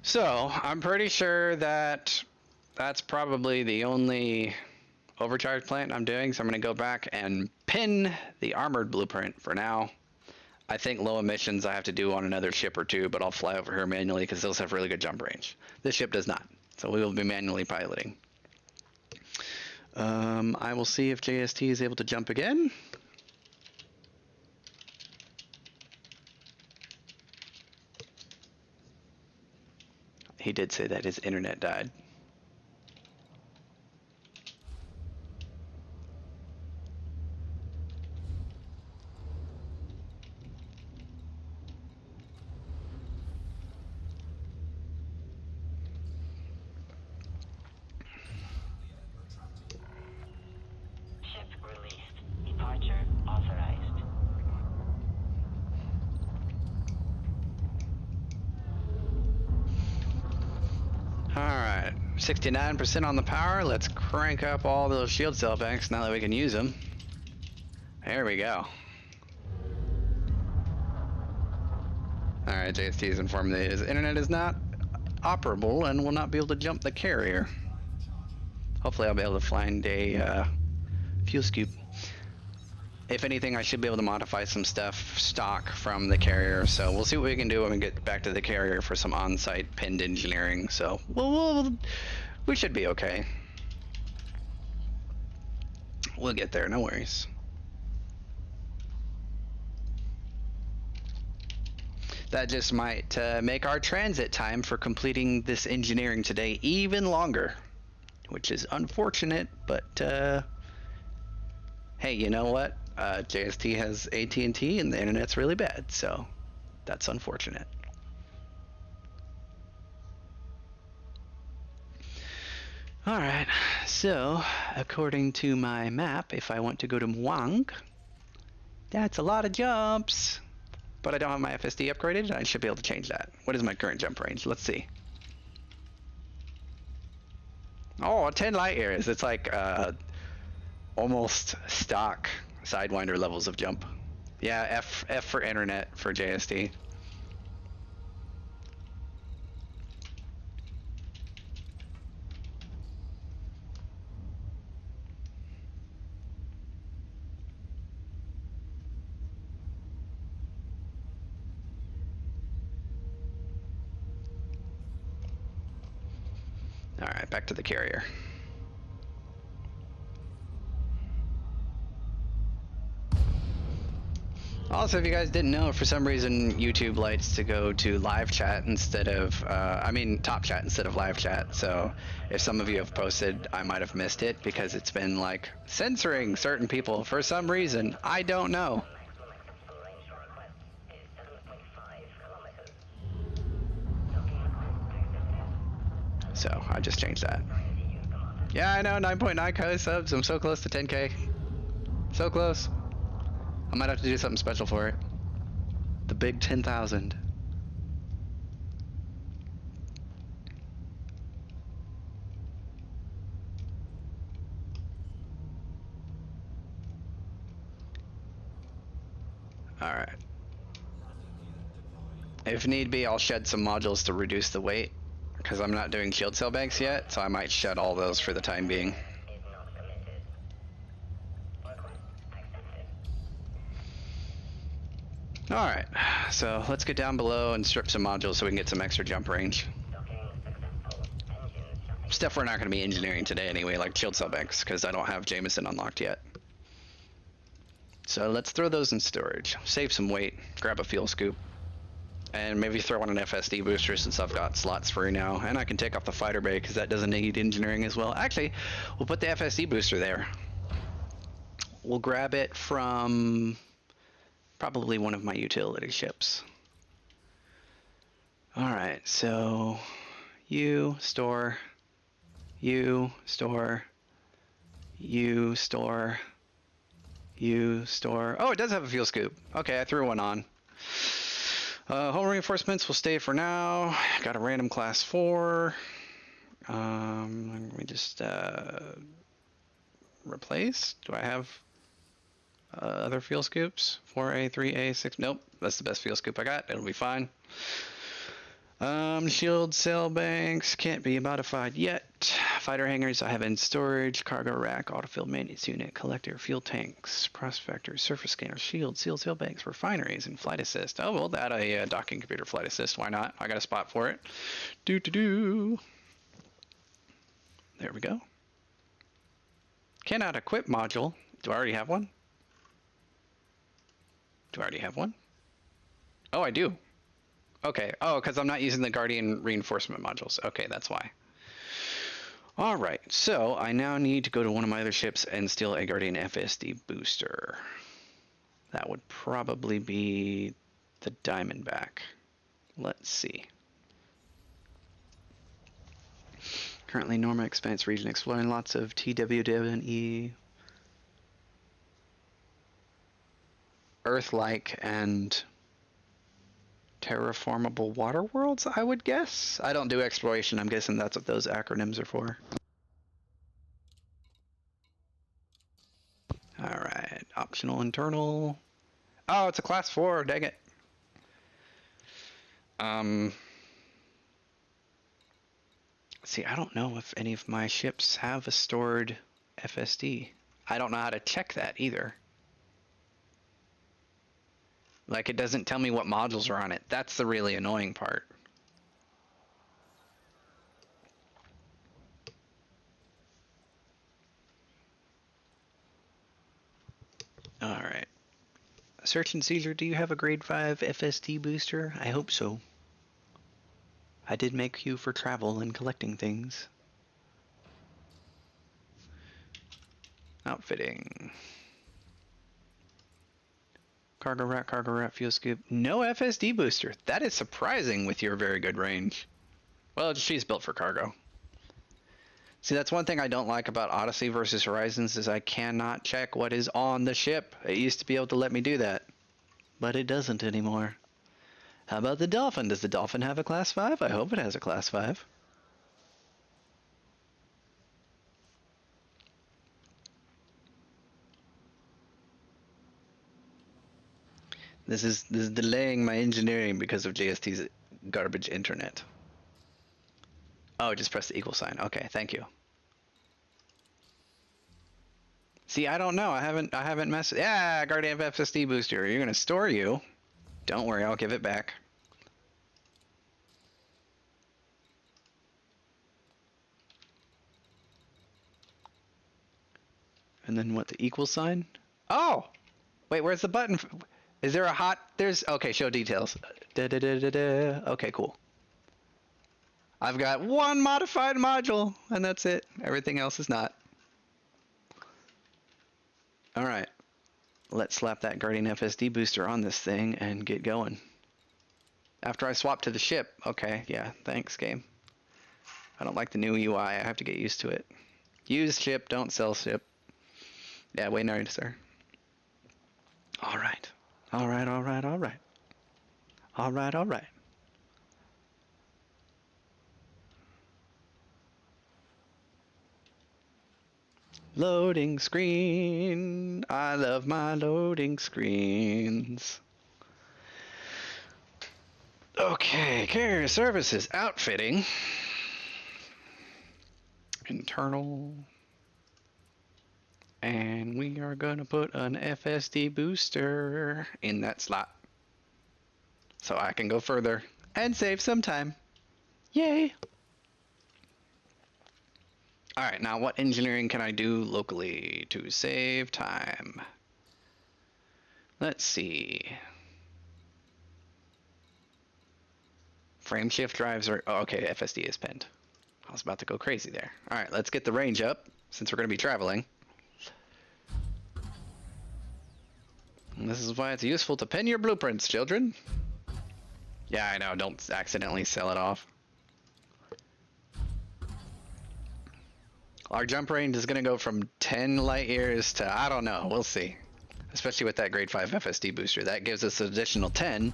So I'm pretty sure that that's probably the only overcharge plant I'm doing. So I'm going to go back and pin the armored blueprint for now. I think low emissions I have to do on another ship or two, but I'll fly over here manually because those have really good jump range. This ship does not. So we will be manually piloting. I will see if JST is able to jump again. He did say that his internet died. Ship released. Departure authorized. Alright, 69% on the power. Let's crank up all those shield cell banks now that we can use them. There we go. Alright, JST is informed that his internet is not operable and will not be able to jump the carrier. Hopefully I'll be able to find a fuel scoop. If anything, I should be able to modify some stuff stock from the carrier, so we'll see what we can do when we get back to the carrier for some on-site pinned engineering. So we should be okay. We'll get there, no worries. That just might make our transit time for completing this engineering today even longer, which is unfortunate, but hey, you know what? JST has AT&T and the internet's really bad, so that's unfortunate. Alright, so according to my map, if I want to go to Muang, that's a lot of jumps. But I don't have my FSD upgraded. I should be able to change that. What is my current jump range? Let's see. Oh, 10 light years. It's like almost stock Sidewinder levels of jump. Yeah, F for internet for JST. All right, back to the carrier. Also, if you guys didn't know, for some reason YouTube likes to go to live chat instead of, top chat instead of live chat. So if some of you have posted, I might have missed it because it's been like censoring certain people for some reason. I don't know. So I just changed that. Yeah, I know, 9.9k subs. I'm so close to 10k. So close. I might have to do something special for it. The big 10,000. Alright. If need be, I'll shed some modules to reduce the weight, because I'm not doing shield cell banks yet, so I might shed all those for the time being. Alright, so let's get down below and strip some modules so we can get some extra jump range. Stuff we're not going to be engineering today anyway, like shield cell banks, because I don't have Jameson unlocked yet. So let's throw those in storage, save some weight, grab a fuel scoop, and maybe throw on an FSD booster since I've got slots free now. And I can take off the fighter bay because that doesn't need engineering as well. Actually, we'll put the FSD booster there. We'll grab it from probably one of my utility ships. Alright, so you store, you store, you store, you store. Oh, it does have a fuel scoop. Okay, I threw one on. Hull reinforcements will stay for now. Got a random class 4. Let me just replace. Do I have other fuel scoops? 4A, 3A, 6. Nope, that's the best fuel scoop I got. It'll be fine. Shield cell banks can't be modified yet. Fighter hangars I have in storage. Cargo rack, autofill maintenance unit, collector, fuel tanks, prospector, surface scanner, shield, seal cell banks, refineries, and flight assist. Oh, we'll add a docking computer flight assist. Why not? I got a spot for it. Do. There we go. Cannot equip module. Do I already have one? Do I already have one? Oh, I do. Okay. Oh, because I'm not using the Guardian reinforcement modules. Okay, that's why. All right. So I now need to go to one of my other ships and steal a Guardian FSD booster. That would probably be the Diamondback. Let's see. Currently, Norma Expanse region exploring lots of TWW&E, Earth-like, and terraformable water worlds, I would guess. I don't do exploration. I'm guessing that's what those acronyms are for. Alright, optional internal. Oh, it's a class 4, dang it. See, I don't know if any of my ships have a stored FSD. I don't know how to check that either. Like, it doesn't tell me what modules are on it. That's the really annoying part. Alright. Search and seizure, do you have a grade 5 FSD booster? I hope so. I did make you for travel and collecting things. Outfitting. Cargo rat, fuel scoop. No FSD booster. That is surprising with your very good range. Well, she's built for cargo. See, that's one thing I don't like about Odyssey versus Horizons is I cannot check what is on the ship. It used to be able to let me do that, but it doesn't anymore. How about the Dolphin? Does the Dolphin have a class 5? I hope it has a class 5. This is delaying my engineering because of JST's garbage internet. Oh, just press the equal sign. Okay, thank you. See, I don't know. I haven't messed. Yeah, Guardian FSD booster. You're gonna store you. Don't worry, I'll give it back. And then what? The equal sign? Oh, wait. Where's the button? Is there a hot? There's. Okay, show details. Okay, cool. I've got one modified module, and that's it. Everything else is not. All right. Let's slap that Guardian FSD booster on this thing and get going. After I swap to the ship. Okay, yeah, thanks, game. I don't like the new UI. I have to get used to it. Use ship, don't sell ship. Yeah, wait, no, sir. All right. All right, all right, all right. All right, all right. Loading screen. I love my loading screens. Okay, carrier services, outfitting. Internal. And we are going to put an FSD booster in that slot. So I can go further and save some time. Yay! Alright, now what engineering can I do locally to save time? Let's see. Frame shift drives are... Oh, okay, FSD is pinned. I was about to go crazy there. Alright, let's get the range up, since we're going to be traveling. And this is why it's useful to pin your blueprints, children. Yeah, I know, don't accidentally sell it off. Our jump range is going to go from 10 light years to, I don't know, we'll see. Especially with that grade 5 FSD booster. That gives us an additional 10.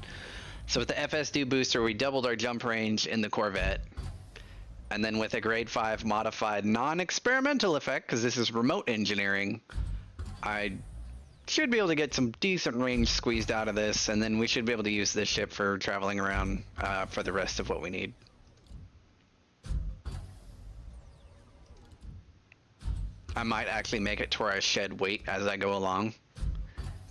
So with the FSD booster, we doubled our jump range in the Corvette. And then with a grade 5 modified non-experimental effect, because this is remote engineering, I should be able to get some decent range squeezed out of this, and then we should be able to use this ship for traveling around for the rest of what we need. I might actually make it to where I shed weight as I go along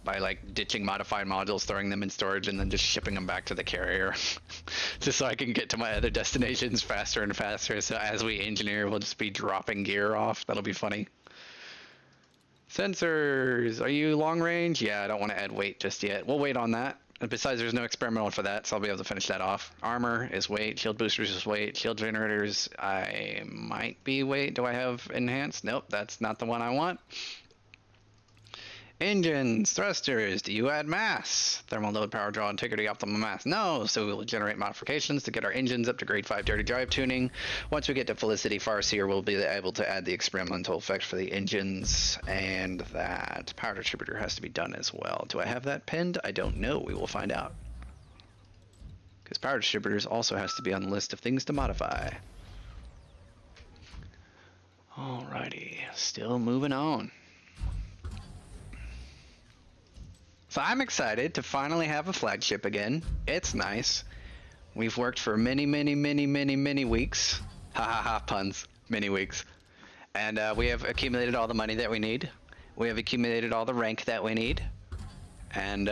by like ditching modified modules, throwing them in storage, and then just shipping them back to the carrier just so I can get to my other destinations faster and faster. So as we engineer, we'll just be dropping gear off. That'll be funny. Sensors, are you long range? Yeah, I don't want to add weight just yet. We'll wait on that. And besides, there's no experimental for that, so I'll be able to finish that off. Armor is weight, shield boosters is weight, shield generators, I might be weight. Do I have enhanced? Nope, that's not the one I want. Engines, thrusters, do you add mass? Thermal load, power draw, integrity, optimal mass. No, so we will generate modifications to get our engines up to grade 5 dirty drive tuning. Once we get to Felicity Farseer, we'll be able to add the experimental effect for the engines, and that power distributor has to be done as well. Do I have that pinned? I don't know. We will find out. Because power distributors also has to be on the list of things to modify. Alrighty, still moving on. So I'm excited to finally have a flagship again. It's nice. We've worked for many weeks. Ha ha ha, puns. Many weeks. And we have accumulated all the money that we need. We have accumulated all the rank that we need. And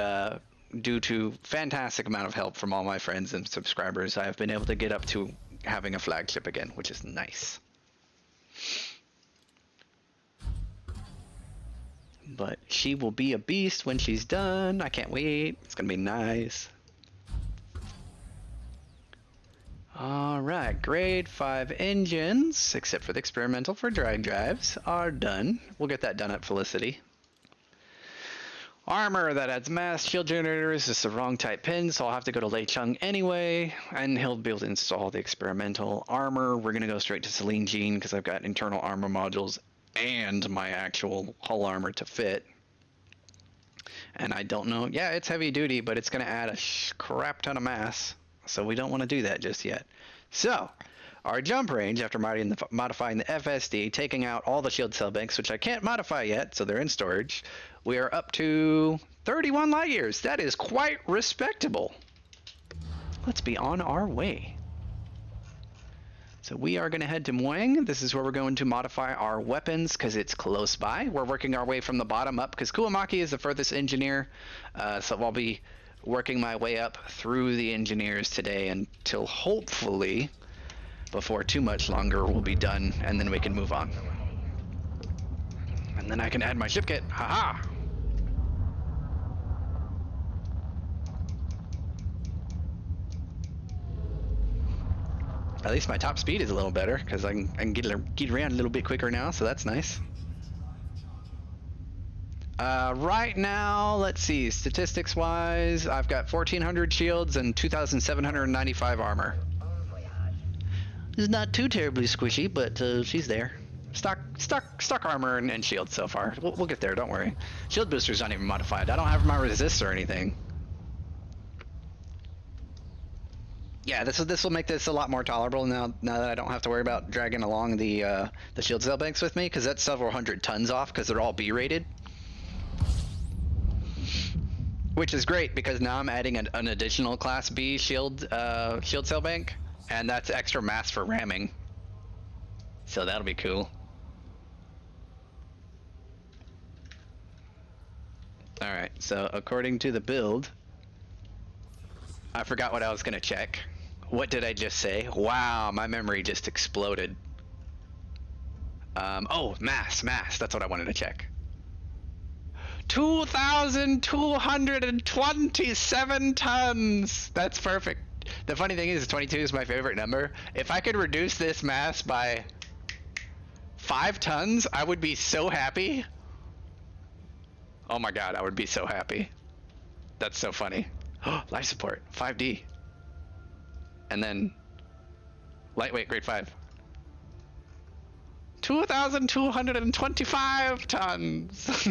due to fantastic amount of help from all my friends and subscribers, I have been able to get up to having a flagship again, which is nice. But she will be a beast when she's done. I can't wait. It's gonna be nice. Alright, grade 5 engines, except for the experimental for drag drives, are done. We'll get that done at Felicity. Armor, that adds mass. Shield generators is the wrong type pin, so I'll have to go to Lei Chung anyway, and he'll be able to install the experimental. Armor, we're gonna go straight to Celine Jean because I've got internal armor modules and my actual hull armor to fit. And I don't know, yeah, it's heavy duty, but it's going to add a crap ton of mass, so we don't want to do that just yet. So our jump range, after modifying the FSD, taking out all the shield cell banks, which I can't modify yet, so they're in storage, we are up to 31 light years. That is quite respectable. Let's be on our way. So we are going to head to Muang. This is where we're going to modify our weapons because it's close by. We're working our way from the bottom up because Kuwamaki is the furthest engineer. So I'll be working my way up through the engineers today until hopefully before too much longer we'll be done and then we can move on. And then I can add my ship kit. Haha! At least my top speed is a little better because I can get around a little bit quicker now, so that's nice. Right now, let's see, statistics-wise, I've got 1,400 shields and 2,795 armor. It's not too terribly squishy, but she's there. Stock armor and shield so far. We'll get there, don't worry. Shield booster's not even modified. I don't have my resist or anything. Yeah, this will make this a lot more tolerable now that I don't have to worry about dragging along the shield cell banks with me, because that's several hundred tons off because they're all B rated. Which is great because now I'm adding an additional class B shield cell bank, and that's extra mass for ramming. So that'll be cool. All right, so according to the build, I forgot what I was gonna check. What did I just say? Wow, my memory just exploded. Oh, mass, that's what I wanted to check. 2,227 tons! That's perfect. The funny thing is 22 is my favorite number. If I could reduce this mass by 5 tons, I would be so happy. Oh my god, I would be so happy. That's so funny. Life support, 5D. And then lightweight grade 5. 2,225 tons.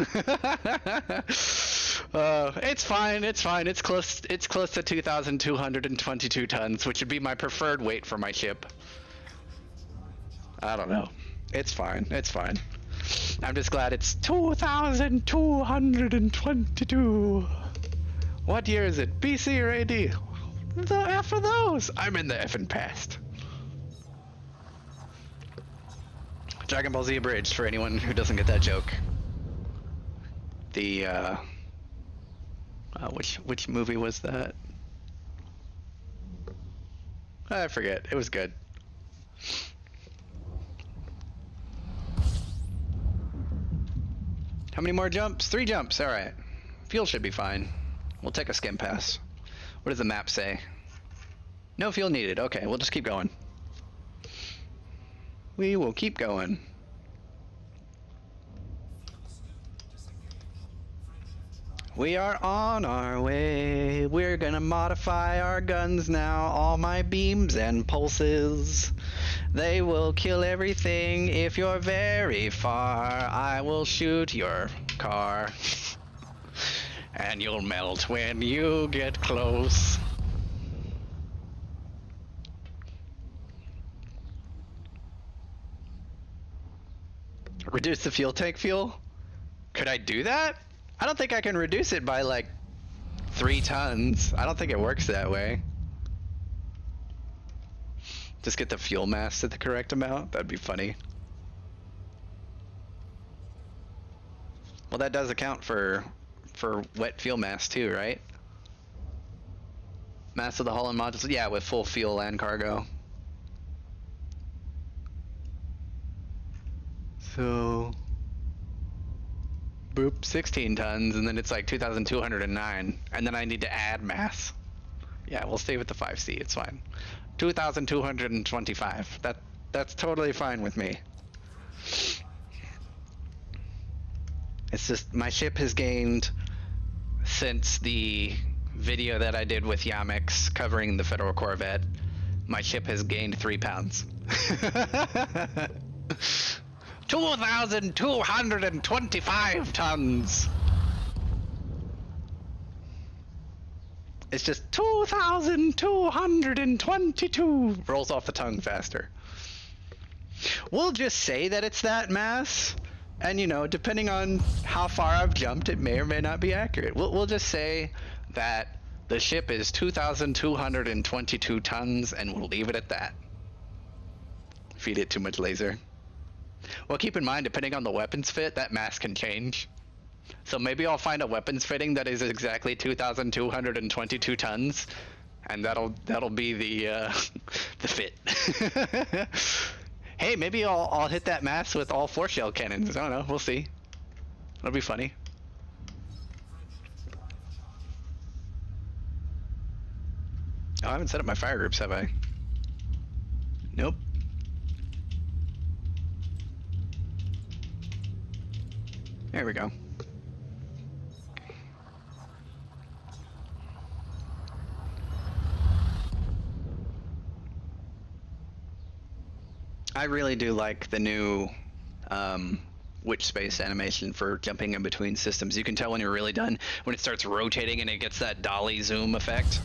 It's fine. It's close to 2,222 tons, which would be my preferred weight for my ship. I don't know. It's fine. I'm just glad it's 2,222. What year is it? BC or AD? The F of those. I'm in the effing past. Dragon Ball Z abridged for anyone who doesn't get that joke. The which movie was that? I forget. It was good. How many more jumps? 3 jumps. All right. Fuel should be fine. We'll take a skim pass. What does the map say? No fuel needed. Okay, we'll just keep going. We will keep going. We are on our way. We're gonna modify our guns now. All my beams and pulses. They will kill everything if you're very far. I will shoot your car. And you'll melt when you get close. Reduce the fuel tank fuel? Could I do that? I don't think I can reduce it by like 3 tons. I don't think it works that way. Just get the fuel mass at the correct amount? That'd be funny. Well, that does account for wet fuel mass too, right? Mass of the hull and modules, yeah, with full fuel and cargo. So, boop, 16 tons, and then it's like 2,209, and then I need to add mass. Yeah, we'll stay with the 5C, it's fine. 2,225, that's totally fine with me. It's just, my ship has gained, since the video that I did with Yamix covering the Federal Corvette, my ship has gained 3 pounds. 2,225 tons! It's just 2,222! Rolls off the tongue faster. We'll just say that it's that mass, and you know, depending on how far I've jumped, it may or may not be accurate. We'll just say that the ship is 2,222 tons, and we'll leave it at that. Feed it too much laser. Well, keep in mind, depending on the weapons fit, that mass can change. So maybe I'll find a weapons fitting that is exactly 2,222 tons, and that'll be the the fit. Hey, maybe I'll hit that mass with all 4 shell cannons. I don't know. We'll see. It'll be funny. Oh, I haven't set up my fire groups, have I? Nope. There we go. I really do like the new witch space animation for jumping in between systems. You can tell when you're really done when it starts rotating and it gets that dolly zoom effect.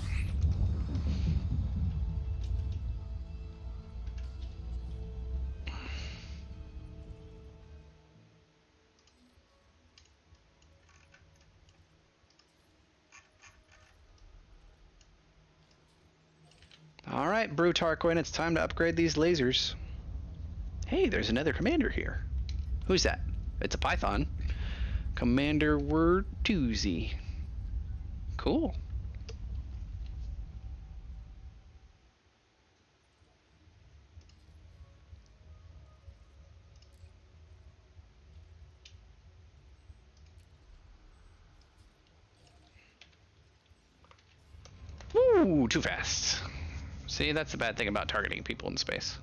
All right, Brew Tarquin, it's time to upgrade these lasers. Hey, there's another commander here. Who's that? It's a Python. Commander Wertuzzi. Cool. Woo, too fast. See, that's the bad thing about targeting people in space.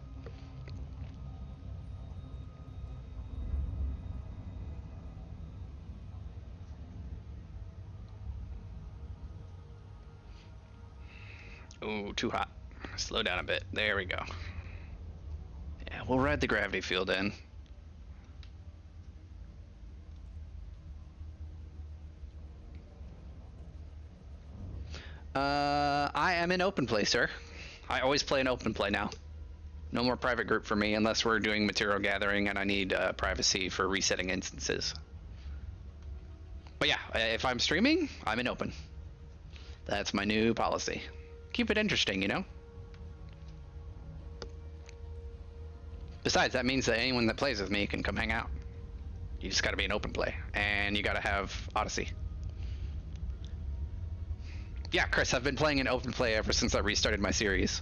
Ooh, too hot. Slow down a bit. There we go. Yeah, we'll ride the gravity field in. I am in open play, sir. I always play in open play now. No more private group for me unless we're doing material gathering and I need privacy for resetting instances. But yeah, if I'm streaming, I'm in open. That's my new policy. Keep it interesting, you know? Besides, that means that anyone that plays with me can come hang out. You just gotta be in open play, and you gotta have Odyssey. Yeah, Chris, I've been playing in open play ever since I restarted my series.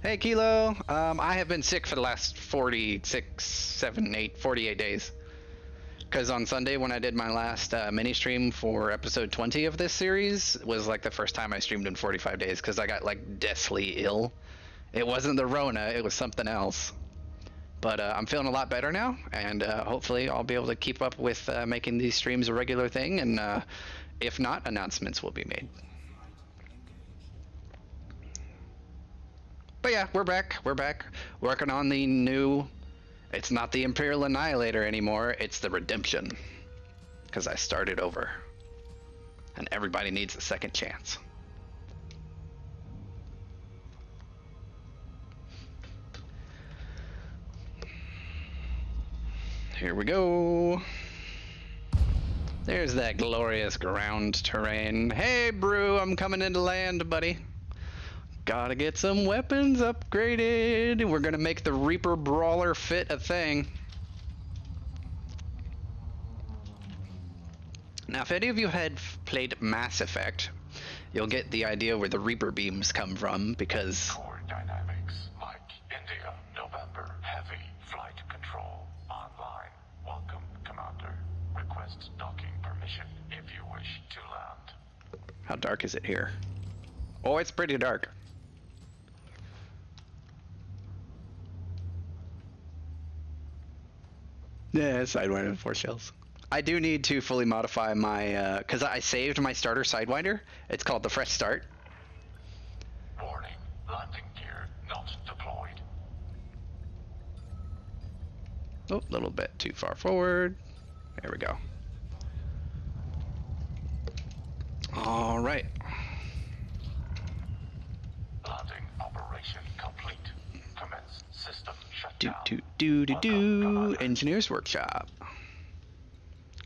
Hey, Kilo. I have been sick for the last 46, 7, 8, 48 days. Because on Sunday, when I did my last mini stream for episode 20 of this series, was like the first time I streamed in 45 days because I got like deathly ill. It wasn't the Rona, it was something else. But I'm feeling a lot better now, and hopefully I'll be able to keep up with making these streams a regular thing, and if not, announcements will be made. But yeah, we're back. We're back working on the new... It's not the Imperial Annihilator anymore, it's the Redemption. Because I started over. And everybody needs a second chance. Here we go. There's that glorious ground terrain. Hey, Brew, I'm coming into land, buddy. Gotta get some weapons upgraded. We're gonna make the Reaper Brawler fit a thing. Now, if any of you had played Mass Effect, you'll get the idea where the Reaper beams come from, because... Core dynamics, like India, November, heavy flight control, online. Welcome, Commander. Request docking permission if you wish to land. How dark is it here? Oh, it's pretty dark. Yeah, Sidewinder and 4 shells. I do need to fully modify my, because I saved my starter Sidewinder. It's called the Fresh Start. Warning, landing gear not deployed. Oh, a little bit too far forward. There we go. All right. Landing operation complete. Commence system Do, shutdown. do. Engineer's Workshop.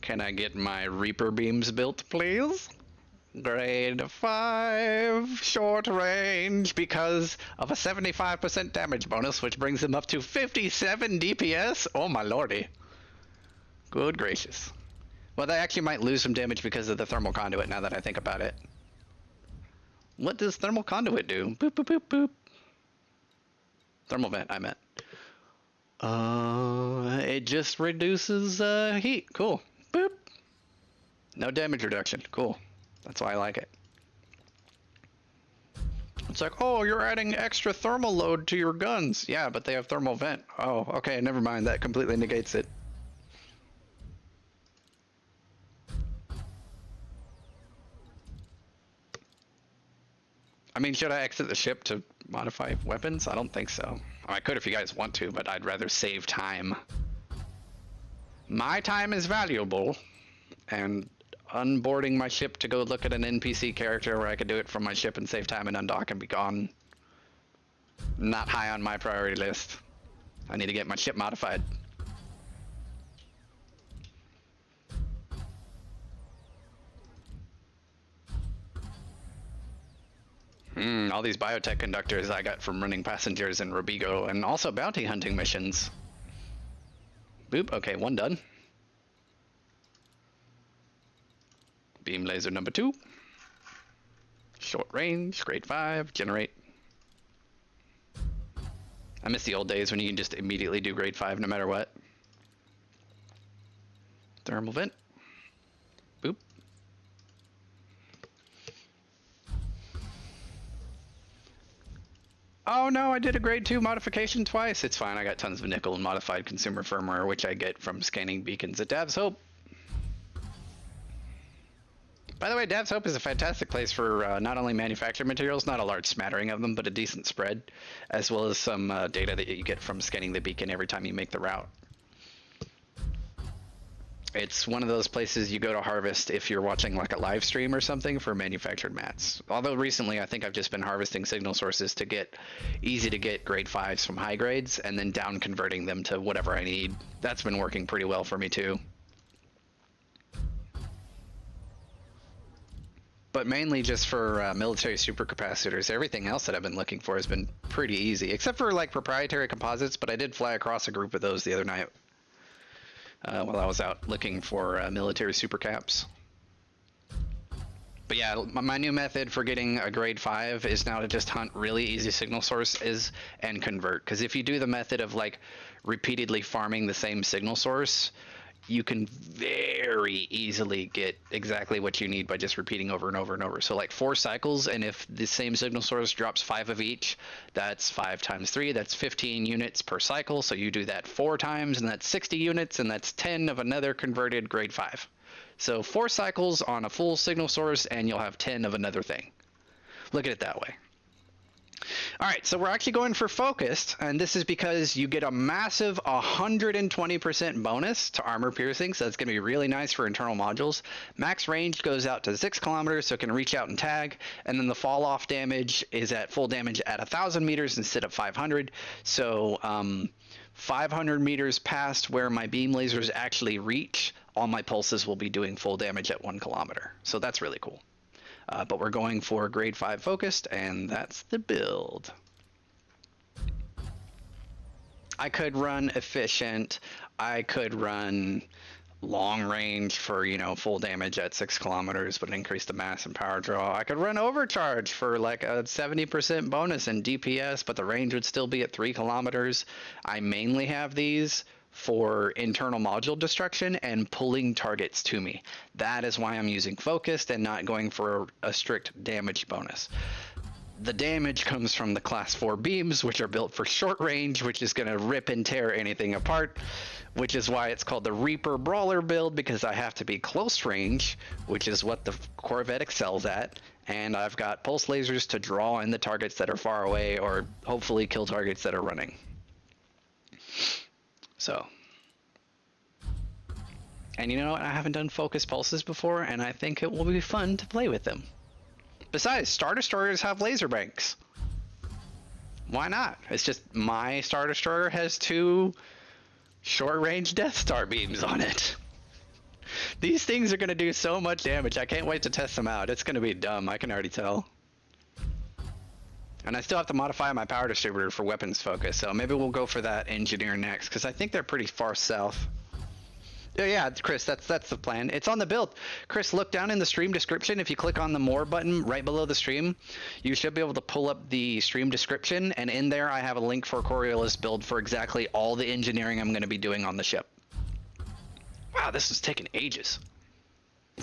Can I get my Reaper beams built, please? Grade 5, short range, because of a 75% damage bonus, which brings them up to 57 DPS. Oh my lordy. Good gracious. Well, they actually might lose some damage because of the thermal conduit, now that I think about it. What does thermal conduit do? Boop, boop, boop, boop. Thermal vent, I meant. It just reduces heat. Cool. Boop. No damage reduction. Cool. That's why I like it. It's like, oh, you're adding extra thermal load to your guns. Yeah, but they have thermal vent. Oh, okay, never mind. That completely negates it. I mean, should I exit the ship to modify weapons? I don't think so. Oh, I could if you guys want to, but I'd rather save time. My time is valuable, and unboarding my ship to go look at an NPC character where I could do it from my ship and save time and undock and be gone. Not high on my priority list. I need to get my ship modified. All these biotech conductors I got from running passengers in Robigo and also bounty hunting missions. Boop, okay, one done. Beam laser number 2. Short range, grade 5, generate. I miss the old days when you can just immediately do grade 5 no matter what. Thermal vent. Boop. Oh no, I did a grade 2 modification twice. It's fine, I got tons of nickel and modified consumer firmware, which I get from scanning beacons at Dav's Hope. By the way, Dav's Hope is a fantastic place for not only manufactured materials, not a large smattering of them, but a decent spread, as well as some data that you get from scanning the beacon every time you make the route. It's one of those places you go to harvest if you're watching like a live stream or something for manufactured mats. Although recently I think I've just been harvesting signal sources to get easy to get grade 5s from high grades and then down converting them to whatever I need. That's been working pretty well for me too. But mainly just for military supercapacitors. Everything else that I've been looking for has been pretty easy, except for like proprietary composites, but I did fly across a group of those the other night while I was out looking for military supercaps. But yeah, my new method for getting a grade 5 is now to just hunt really easy signal sources and convert. Because if you do the method of like repeatedly farming the same signal source, you can very easily get exactly what you need by just repeating over and over and over. So like 4 cycles, and if the same signal source drops 5 of each, that's 5 times 3, that's 15 units per cycle. So you do that 4 times, and that's 60 units, and that's 10 of another converted grade 5. So 4 cycles on a full signal source, and you'll have 10 of another thing. Look at it that way. All right, so we're actually going for focused, and this is because you get a massive 120% bonus to armor piercing, so that's going to be really nice for internal modules. Max range goes out to 6 kilometers, so it can reach out and tag, and then the fall off damage is at full damage at 1,000 meters instead of 500. So 500 meters past where my beam lasers actually reach, all my pulses will be doing full damage at 1 kilometer. So that's really cool. But we're going for grade 5 focused, and that's the build. I could run efficient. I could run long range for, you know, full damage at 6 kilometers, but increase the mass and power draw. I could run overcharge for like a 70% bonus in DPS, but the range would still be at 3 kilometers. I mainly have these for internal module destruction and pulling targets to me. That is why I'm using focused and not going for a strict damage bonus. The damage comes from the class 4 beams, which are built for short range, which is going to rip and tear anything apart, which is why it's called the Reaper Brawler build, because I have to be close range, which is what the Corvette excels at, and I've got pulse lasers to draw in the targets that are far away or hopefully kill targets that are running. So, and you know what? I haven't done focus pulses before, and I think it will be fun to play with them. Besides, Star Destroyers have laser banks. Why not? It's just my Star Destroyer has 2 short-range Death Star beams on it. These things are going to do so much damage. I can't wait to test them out. It's going to be dumb. I can already tell. And I still have to modify my power distributor for weapons focus, so maybe we'll go for that engineer next, because I think they're pretty far south. Yeah, Chris, that's the plan. It's on the build. Chris, look down in the stream description. If you click on the more button right below the stream, you should be able to pull up the stream description, and in there I have a link for a Coriolis build for exactly all the engineering I'm going to be doing on the ship. Wow, this is taking ages.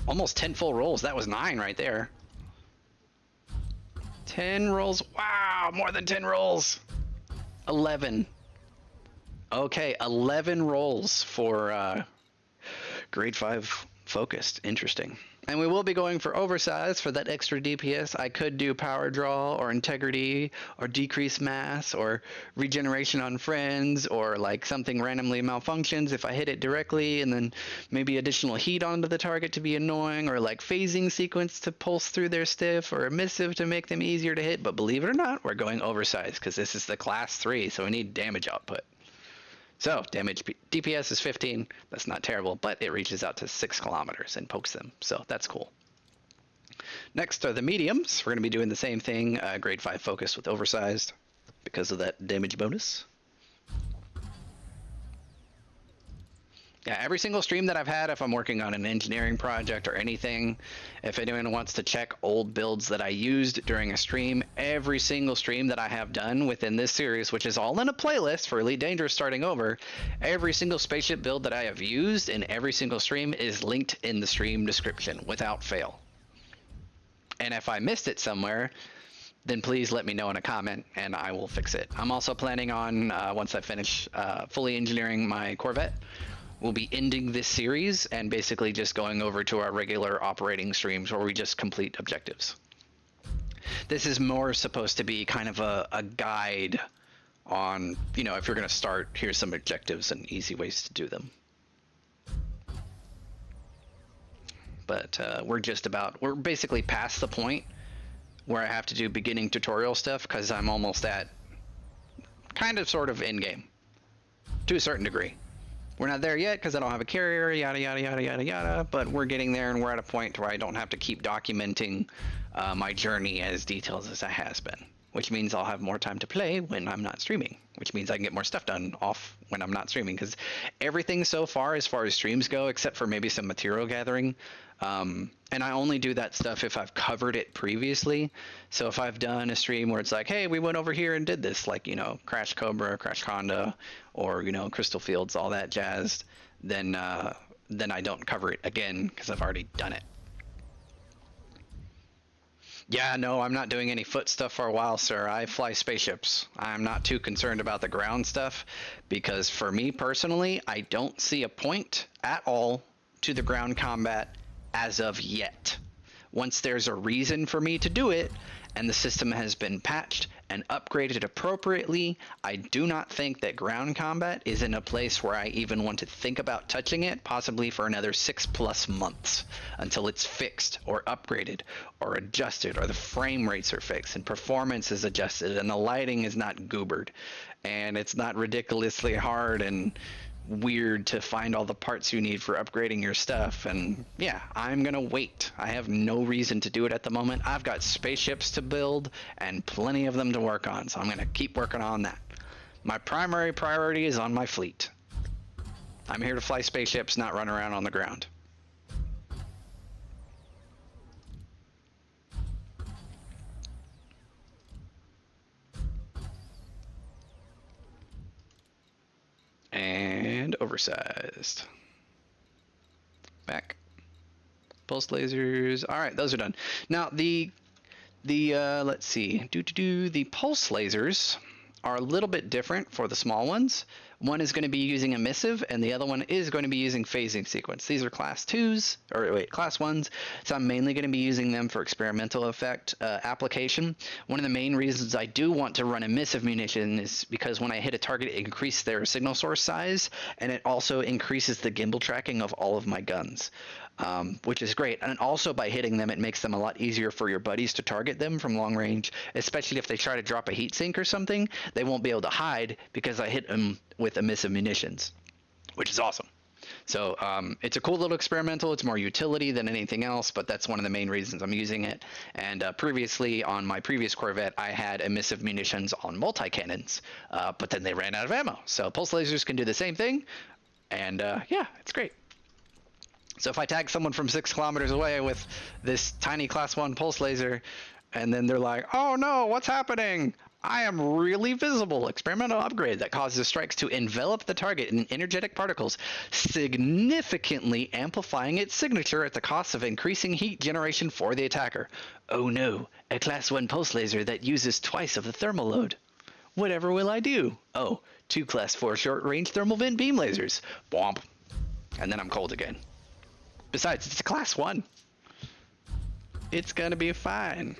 Almost 10 full rolls. That was 9 right there. 10 rolls. Wow, more than 10 rolls. 11. Okay, 11 rolls for grade 5 focused. Interesting. And we will be going for oversize for that extra DPS. I could do power draw or integrity or decrease mass or regeneration on friends or like something randomly malfunctions if I hit it directly, and then maybe additional heat onto the target to be annoying, or like phasing sequence to pulse through their stiff, or emissive to make them easier to hit. But believe it or not, we're going oversize because this is the class 3, so we need damage output. So damage DPS is 15. That's not terrible, but it reaches out to 6 kilometers and pokes them. So that's cool. Next are the mediums. We're going to be doing the same thing, grade 5 focus with oversized because of that damage bonus. Yeah, every single stream that I've had, if I'm working on an engineering project or anything, if anyone wants to check old builds that I used during a stream, every single stream that I have done within this series, which is all in a playlist for Elite Dangerous starting over, every single spaceship build that I have used in every single stream is linked in the stream description without fail. And if I missed it somewhere, then please let me know in a comment and I will fix it. I'm also planning on, once I finish fully engineering my Corvette, we'll be ending this series and basically just going over to our regular operating streams where we just complete objectives. This is more supposed to be kind of a guide on, you know, if you're going to start, here's some objectives and easy ways to do them. But we're basically past the point where I have to do beginning tutorial stuff because I'm almost at kind of sort of end game to a certain degree. We're not there yet because I don't have a carrier, yada, yada, yada, yada, yada, but we're getting there, and we're at a point where I don't have to keep documenting my journey as detailed as I has been, which means I'll have more time to play when I'm not streaming, which means I can get more stuff done off when I'm not streaming, because everything so far as streams go, except for maybe some material gathering, and I only do that stuff if I've covered it previously. So if I've done a stream where it's like, hey, we went over here and did this, like, you know, Crash Cobra, Crash Honda, or, you know, Crystal Fields, all that jazz, then I don't cover it again because I've already done it. Yeah, no, I'm not doing any foot stuff for a while, sir. I fly spaceships. I'm not too concerned about the ground stuff because for me personally, I don't see a point at all to the ground combat as of yet. Once there's a reason for me to do it and the system has been patched and upgraded appropriately, I do not think that ground combat is in a place where I even want to think about touching it, possibly for another 6+ months until it's fixed or upgraded or adjusted, or the frame rates are fixed and performance is adjusted and the lighting is not goobered and it's not ridiculously hard and weird to find all the parts you need for upgrading your stuff. And yeah, I'm gonna wait. I have no reason to do it at the moment. I've got spaceships to build and plenty of them to work on, so I'm gonna keep working on that. My primary priority is on my fleet. I'm here to fly spaceships, not run around on the ground. And oversized. Back. Pulse lasers. All right, those are done. Now the let's see. The pulse lasers are a little bit different for the small ones. One is going to be using emissive, and the other one is going to be using phasing sequence. These are class 2s, or wait, class 1s, so I'm mainly going to be using them for experimental effect application. One of the main reasons I do want to run emissive munition is because when I hit a target, it increases their signal source size, and it also increases the gimbal tracking of all of my guns. Which is great. And also by hitting them, it makes them a lot easier for your buddies to target them from long range, especially if they try to drop a heat sink or something. They won't be able to hide because I hit them with emissive munitions, which is awesome. So it's a cool little experimental. It's more utility than anything else, but that's one of the main reasons I'm using it. And previously on my previous Corvette, I had emissive munitions on multi-cannons, but then they ran out of ammo. So pulse lasers can do the same thing, and yeah, it's great. So if I tag someone from 6 kilometers away with this tiny class 1 pulse laser, and then they're like, oh no, what's happening? I am really visible. Experimental upgrade that causes strikes to envelop the target in energetic particles, significantly amplifying its signature at the cost of increasing heat generation for the attacker. Oh no, a class 1 pulse laser that uses twice of the thermal load. Whatever will I do? Oh, 2 class 4 short-range thermal vent beam lasers. Bomb. And then I'm cold again. Besides, it's a class 1. It's gonna be fine.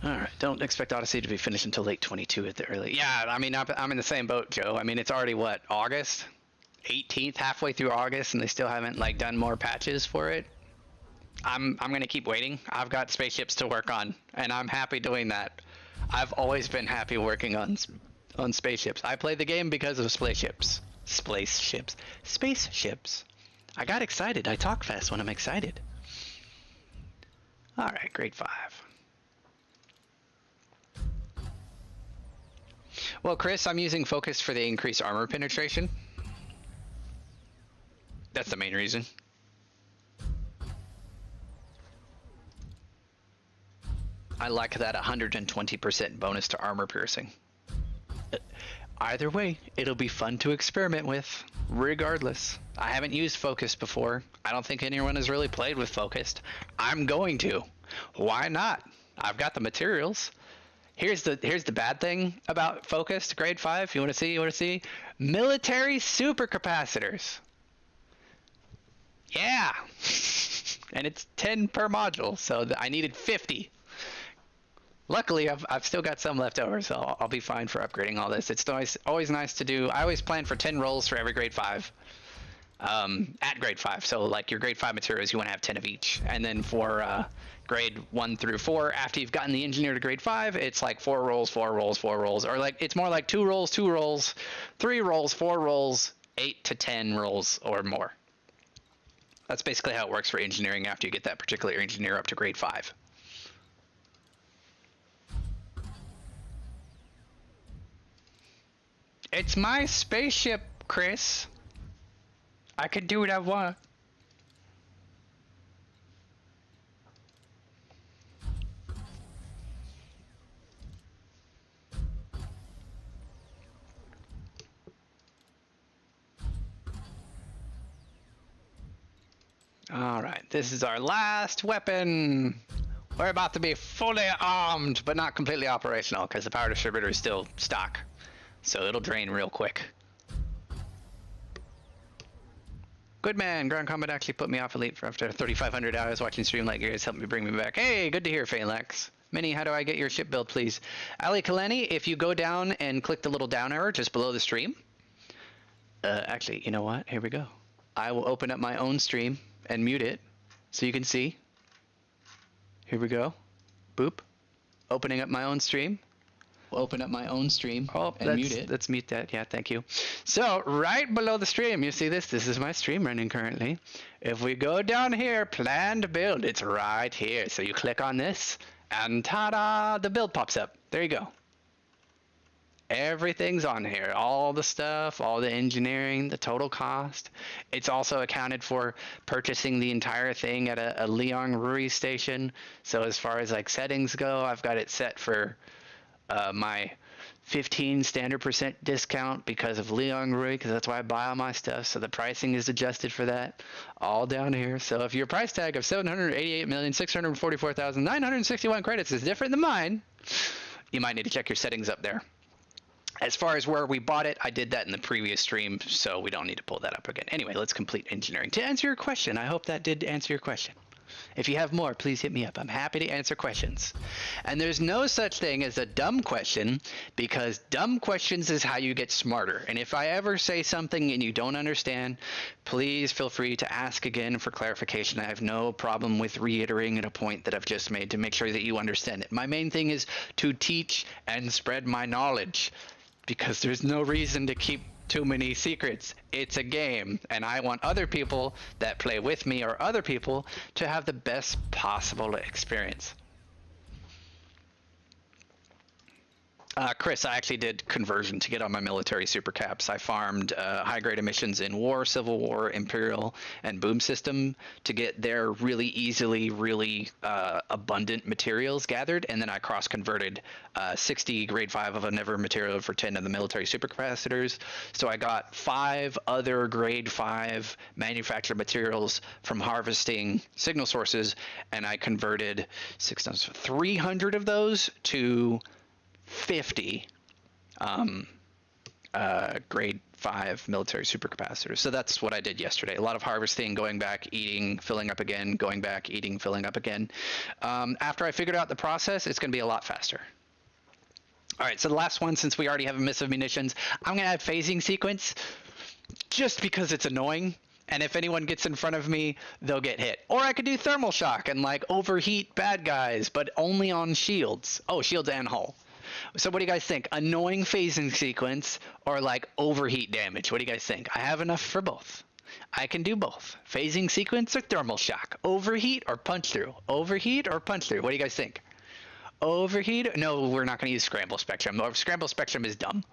All right, don't expect Odyssey to be finished until late 22 at the early. Yeah, I mean, I'm in the same boat, Joe. I mean, it's already what, August 18th, halfway through August, and they still haven't like done more patches for it. I'm gonna keep waiting. I've got spaceships to work on, and I'm happy doing that. I've always been happy working on spaceships. I play the game because of spaceships. Spaceships. I got excited. I talk fast when I'm excited. All right, grade 5. Well, Chris, I'm using focus for the increased armor penetration. That's the main reason. I like that 120% bonus to armor piercing. Either way, it'll be fun to experiment with, regardless. I haven't used focus before. I don't think anyone has really played with focused. I'm going to. Why not? I've got the materials. Here's the bad thing about focused grade 5. You want to see? Military supercapacitors. Yeah. And it's 10 per module, so I needed 50. Luckily, I've still got some left over, so I'll be fine for upgrading all this. It's always nice to do. I always plan for 10 rolls for every grade 5. At grade 5, so like your grade 5 materials, you want to have 10 of each. And then for grade 1 through 4, after you've gotten the engineer to grade 5, it's like 4 rolls, 4 rolls, 4 rolls, or like it's more like 2 rolls, 2 rolls, 3 rolls, 4 rolls, 8 to 10 rolls or more. That's basically how it works for engineering after you get that particular engineer up to grade 5. It's my spaceship, Chris. I can do what I want. All right, this is our last weapon. We're about to be fully armed, but not completely operational because the power distributor is still stock. So it'll drain real quick. Good man, ground combat actually put me off elite for after 3,500 hours watching stream like yours helped me bring me back. Hey, good to hear, Phalanx. Minnie, how do I get your ship build, please? Ali Kaleni, if you go down and click the little down arrow just below the stream. Actually, you know what? Here we go. I will open up my own stream and mute it so you can see. Here we go. Boop. Opening up my own stream. Open up my own stream and mute it. Let's mute that. Yeah, thank you. So right below the stream, you see this. This is my stream running currently. If we go down here, planned build, it's right here. So you click on this and ta-da, the build pops up. There you go. Everything's on here. All the stuff, all the engineering, the total cost. It's also accounted for purchasing the entire thing at a Liang Rui station. So as far as like settings go, I've got it set for my 15 standard % discount because of Liang Rui, because that's why I buy all my stuff. So the pricing is adjusted for that, all down here. So if your price tag of 788,644,961 credits is different than mine, you might need to check your settings up there. As far as where we bought it, I did that in the previous stream, so we don't need to pull that up again. Anyway, let's complete engineering. To answer your question, I hope that did answer your question. If you have more, please hit me up. I'm happy to answer questions. And there's no such thing as a dumb question, because dumb questions is how you get smarter. And if I ever say something and you don't understand, please feel free to ask again for clarification. I have no problem with reiterating a point that I've just made to make sure that you understand it. My main thing is to teach and spread my knowledge, because there's no reason to keep too many secrets. It's a game, and I want other people that play with me or other people to have the best possible experience. Chris, I actually did conversion to get on my military supercaps. I farmed high-grade emissions in War, Civil War, Imperial, and Boom System to get their really easily, really abundant materials gathered, and then I cross-converted 60 grade 5 of a never material for 10 of the military supercapacitors. So I got 5 other grade 5 manufactured materials from harvesting signal sources, and I converted 300 of those to 50 grade 5 military supercapacitors. So that's what I did yesterday. A lot of harvesting, going back, eating, filling up again, going back, eating, filling up again. After I figured out the process, it's going to be a lot faster. All right, so the last one, since we already have a miss of munitions, I'm going to add phasing sequence just because it's annoying. And if anyone gets in front of me, they'll get hit. Or I could do thermal shock and like overheat bad guys, but only on shields. Oh, shields and hull. So what do you guys think? Annoying phasing sequence or like overheat damage? What do you guys think? I have enough for both. I can do both. Phasing sequence or thermal shock? Overheat or punch through? Overheat or punch through? What do you guys think? Overheat? No, we're not going to use scramble spectrum. Scramble spectrum is dumb.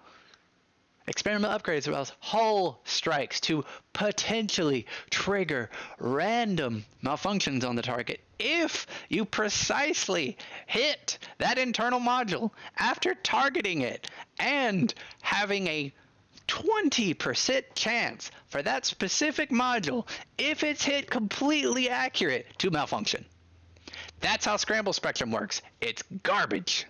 Experimental upgrades allows hull strikes to potentially trigger random malfunctions on the target if you precisely hit that internal module after targeting it and having a 20% chance for that specific module, if it's hit completely accurate, to malfunction. That's how scramble spectrum works. It's garbage.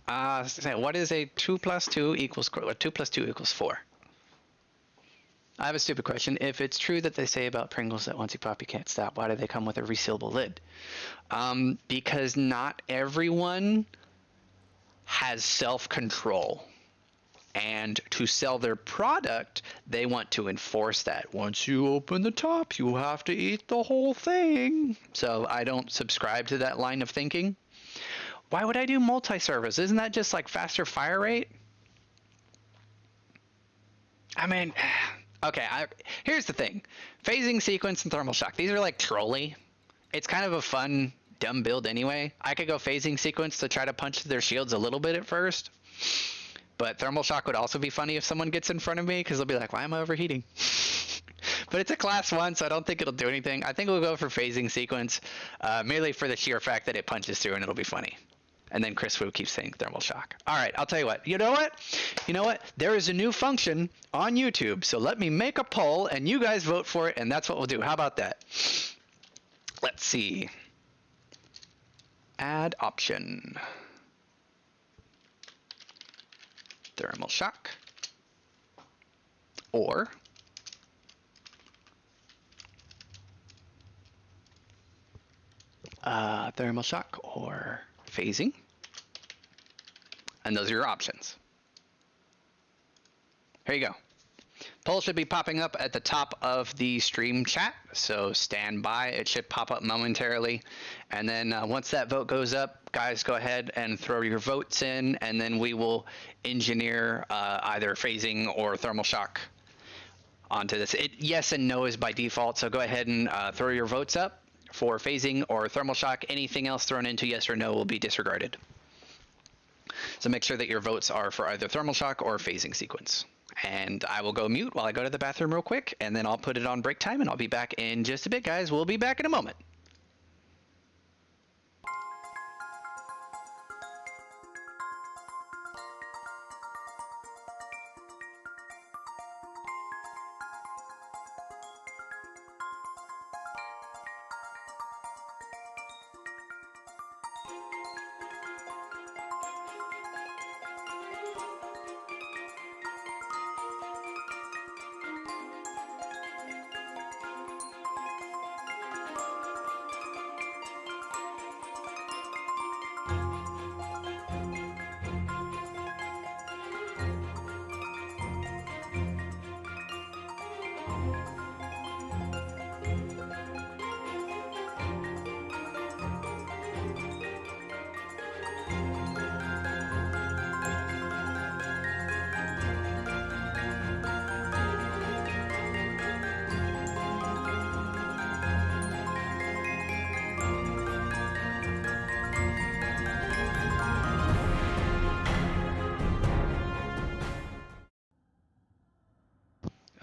What is a 2 plus 2 equals 2 plus 2 equals 4? I have a stupid question. If it's true that they say about Pringles that once you pop you can't stop, why do they come with a resealable lid? Because not everyone has self-control. And to sell their product, they want to enforce that. Once you open the top, you have to eat the whole thing. So I don't subscribe to that line of thinking. Why would I do multi-service? Isn't that just like faster fire rate? I mean, okay, here's the thing. Phasing sequence and thermal shock. These are like trolly. It's kind of a fun, dumb build anyway. I could go phasing sequence to try to punch their shields a little bit at first. But thermal shock would also be funny if someone gets in front of me, because they'll be like, why am I overheating? But it's a class 1, so I don't think it'll do anything. I think we'll go for phasing sequence, merely for the sheer fact that it punches through and it'll be funny. And then Chris Wu keeps saying thermal shock. All right, I'll tell you what. You know what? You know what? There is a new function on YouTube, so let me make a poll, and you guys vote for it, and that's what we'll do. How about that? Let's see. Add option. Thermal shock. Or thermal shock or phasing. And those are your options. Here you go. Poll should be popping up at the top of the stream chat, so stand by. It should pop up momentarily. And then once that vote goes up, guys, go ahead and throw your votes in, and then we will engineer either phasing or thermal shock onto this. Yes and no is by default, so go ahead and throw your votes up for phasing or thermal shock. Anything else thrown into yes or no will be disregarded. So make sure that your votes are for either thermal shock or phasing sequence. And I will go mute while I go to the bathroom real quick, and then I'll put it on break time, and I'll be back in just a bit, guys. We'll be back in a moment.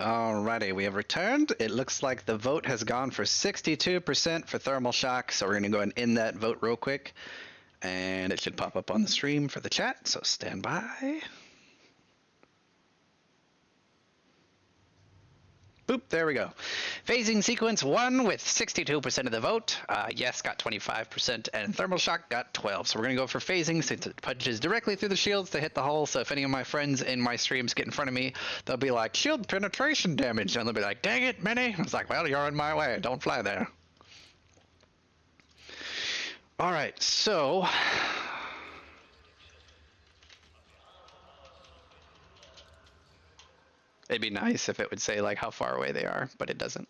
Alrighty, we have returned. It looks like the vote has gone for 62% for thermal shock, so we're going to go and end that vote real quick. And it should pop up on the stream for the chat, so stand by. Boop, there we go. Phasing sequence 1 with 62% of the vote. Yes got 25%, and thermal shock got 12. So we're going to go for phasing since it punches directly through the shields to hit the hull. So if any of my friends in my streams get in front of me, they'll be like, shield penetration damage. And they'll be like, dang it, Minnie. I was like, well, you're in my way. Don't fly there. All right, so... It'd be nice if it would say like how far away they are, but it doesn't.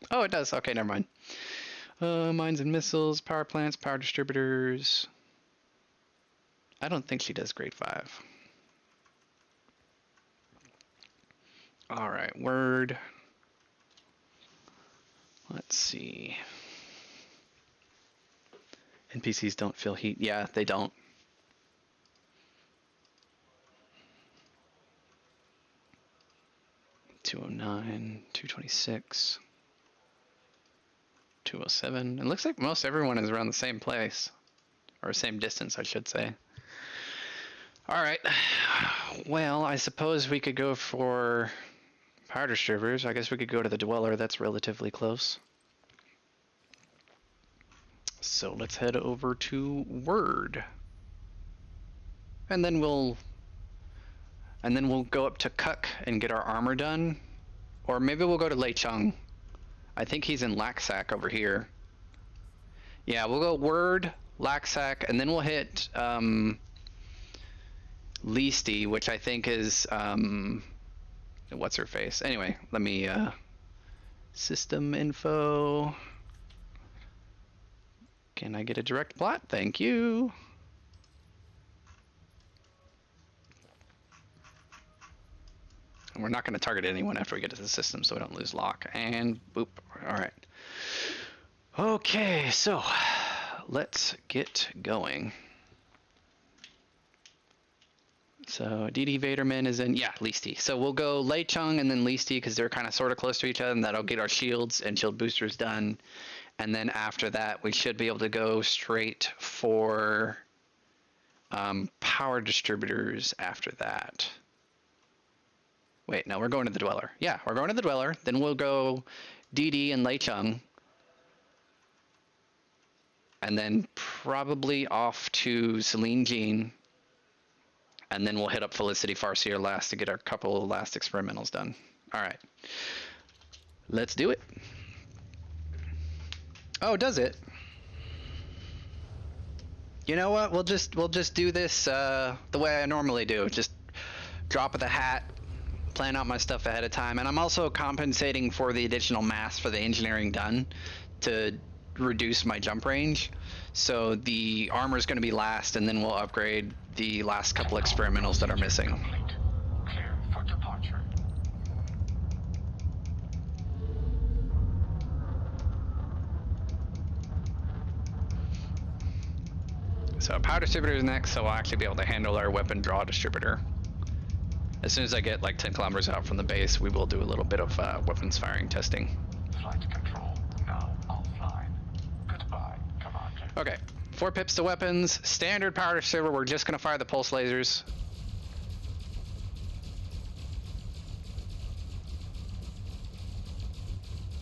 Oh, it does. Okay, never mind. Mines and missiles, power plants, power distributors. I don't think she does grade 5. All right, word. Let's see. NPCs don't feel heat. Yeah, they don't. $209, $226, $207. It looks like most everyone is around the same place, or same distance, I should say. All right. Well, I suppose we could go for power distributors. I guess we could go to the Dweller. That's relatively close. So let's head over to Word, and then we'll go up to Kuk and get our armor done. Or maybe we'll go to Lei Chung. I think he's in Laksak over here. Yeah, we'll go Word, Laksak, and then we'll hit Leasty, which I think is what's her face? Anyway, let me system info. Can I get a direct plot? Thank you. And we're not going to target anyone after we get to the system so we don't lose lock. And boop. All right. Okay, so let's get going. So DD Vaderman is in, yeah, Leasty. So we'll go Lei Chung and then Leasty because they're kind of sort of close to each other, and that'll get our shields and shield boosters done. And then after that, we should be able to go straight for power distributors after that. Wait, no, we're going to the Dweller. Yeah, we're going to the Dweller. Then we'll go DD and Lei Chung. And then probably off to Celine Jean. And then we'll hit up Felicity Farseer last to get our couple of last experimentals done. All right. Let's do it. Oh, does it? You know what? We'll just do this the way I normally do. Just drop of the hat. Plan out my stuff ahead of time, and I'm also compensating for the additional mass for the engineering done to reduce my jump range. So the armor is going to be last, and then we'll upgrade the last couple experimentals that are missing. Complete. Clear for departure. So power distributor is next, so we'll actually be able to handle our weapon draw distributor. As soon as I get like 10 kilometers out from the base, we will do a little bit of weapons firing testing. Flight control now offline. Goodbye, Commander. Okay, 4 pips to weapons. Standard power distributor, we're just gonna fire the pulse lasers.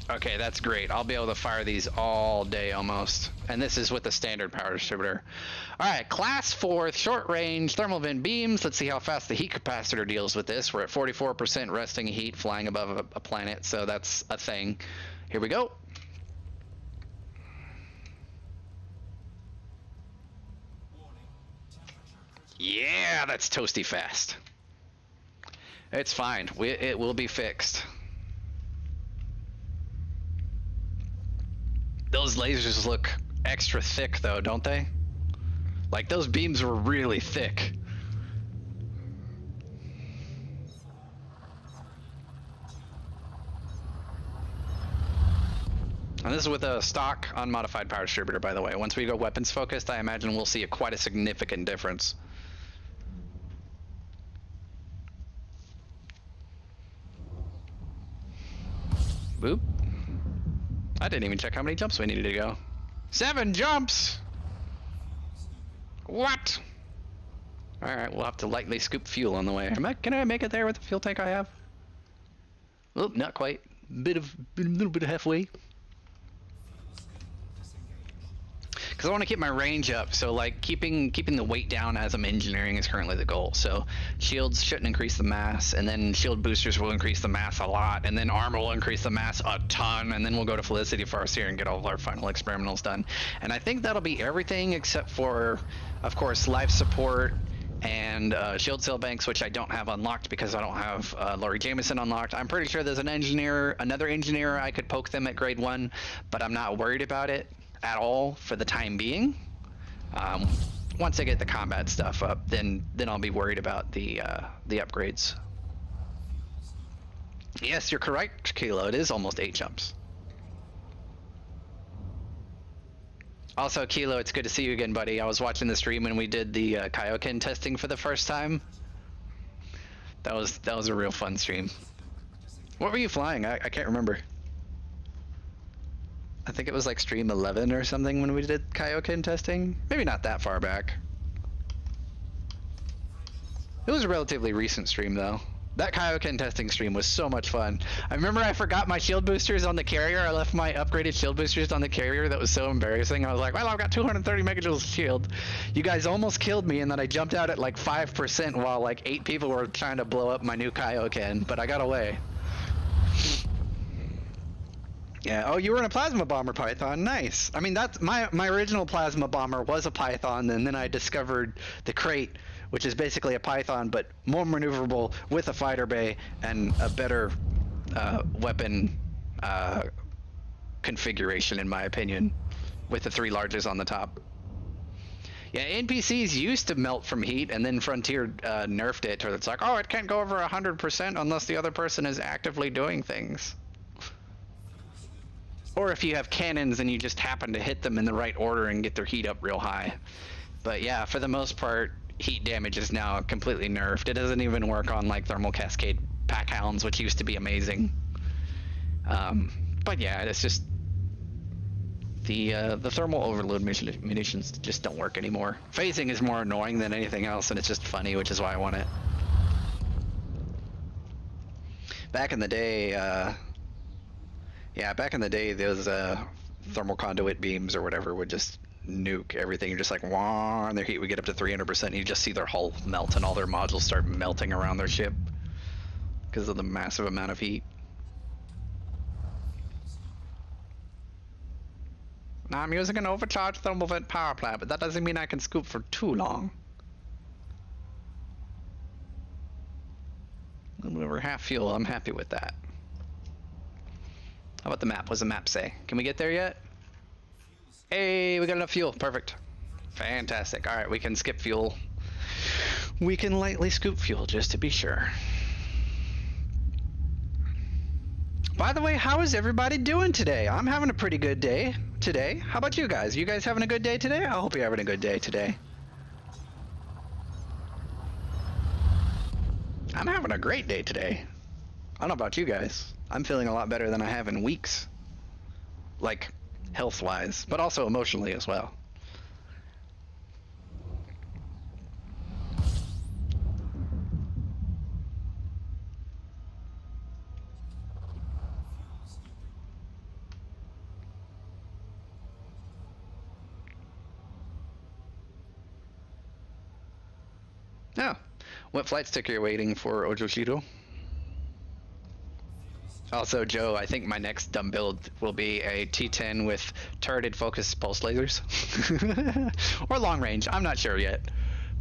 Okay, that's great. I'll be able to fire these all day almost. And this is with the standard power distributor. All right, class 4, short range thermal vent beams. Let's see how fast the heat capacitor deals with this. We're at 44% resting heat flying above a planet, so that's a thing. Here we go. Yeah, that's toasty fast. It's fine. It will be fixed. Those lasers look extra thick though, don't they? Like those beams were really thick. And this is with a stock unmodified power distributor, by the way. Once we go weapons focused, I imagine we'll see quite a significant difference. Boop. I didn't even check how many jumps we needed to go. 7 jumps! What? Alright, we'll have to lightly scoop fuel on the way. Can I make it there with the fuel tank I have? Oop, not quite. a little bit of halfway. Because I want to keep my range up, so like keeping the weight down as I'm engineering is currently the goal. So shields shouldn't increase the mass, and then shield boosters will increase the mass a lot, and then armor will increase the mass a ton, and then we'll go to Felicity Farseer and get all of our final experimentals done. And I think that'll be everything except for, of course, life support and shield cell banks, which I don't have unlocked because I don't have Laurie Jameson unlocked. I'm pretty sure there's another engineer I could poke them at grade 1, but I'm not worried about it at all for the time being. Once I get the combat stuff up, then I'll be worried about the upgrades. Yes, you're correct, Kilo. It is almost 8 jumps. Also, Kilo, it's good to see you again, buddy. I was watching the stream when we did the Kaioken testing for the first time. That was a real fun stream. What were you flying? I can't remember. I think it was like stream 11 or something when we did Kaioken testing. Maybe not that far back. It was a relatively recent stream though. That Kaioken testing stream was so much fun. I remember I forgot my shield boosters on the carrier. I left my upgraded shield boosters on the carrier. That was so embarrassing. I was like, well, I've got 230 megajoules shield. You guys almost killed me, and then I jumped out at like 5% while like 8 people were trying to blow up my new Kaioken, but I got away. Yeah. Oh, you were in a plasma bomber Python. Nice. I mean, that's my original plasma bomber was a Python, and then I discovered the crate, which is basically a Python but more maneuverable with a fighter bay and a better weapon configuration, in my opinion, with the 3 larges on the top. Yeah, NPCs used to melt from heat, and then Frontier nerfed it, or it's like, oh, it can't go over 100% unless the other person is actively doing things. Or if you have cannons and you just happen to hit them in the right order and get their heat up real high. But yeah, for the most part, heat damage is now completely nerfed. It doesn't even work on like thermal cascade pack hounds, which used to be amazing. But yeah, it's just the thermal overload munitions just don't work anymore. Phasing is more annoying than anything else, and it's just funny, which is why I want it. Back in the day, yeah, back in the day, those thermal conduit beams or whatever would just nuke everything. You're just like, wah, and their heat would get up to 300%, and you just see their hull melt, and all their modules start melting around their ship because of the massive amount of heat. Now I'm using an overcharged thermal vent power plant, but that doesn't mean I can scoop for too long. A little over half fuel, I'm happy with that. How about the map? What does the map say? Can we get there yet? Hey, we got enough fuel. Perfect. Fantastic. All right, we can skip fuel. We can lightly scoop fuel just to be sure. By the way, how is everybody doing today? I'm having a pretty good day today. How about you guys? You guys having a good day today? I hope you're having a good day today. I'm having a great day today. I don't know about you guys. I'm feeling a lot better than I have in weeks. Like, health-wise, but also emotionally as well. Oh, what flight stick are you waiting for, Ojoshiro? Also, Joe, I think my next dumb build will be a T10 with turreted focus pulse lasers. Or long range, I'm not sure yet.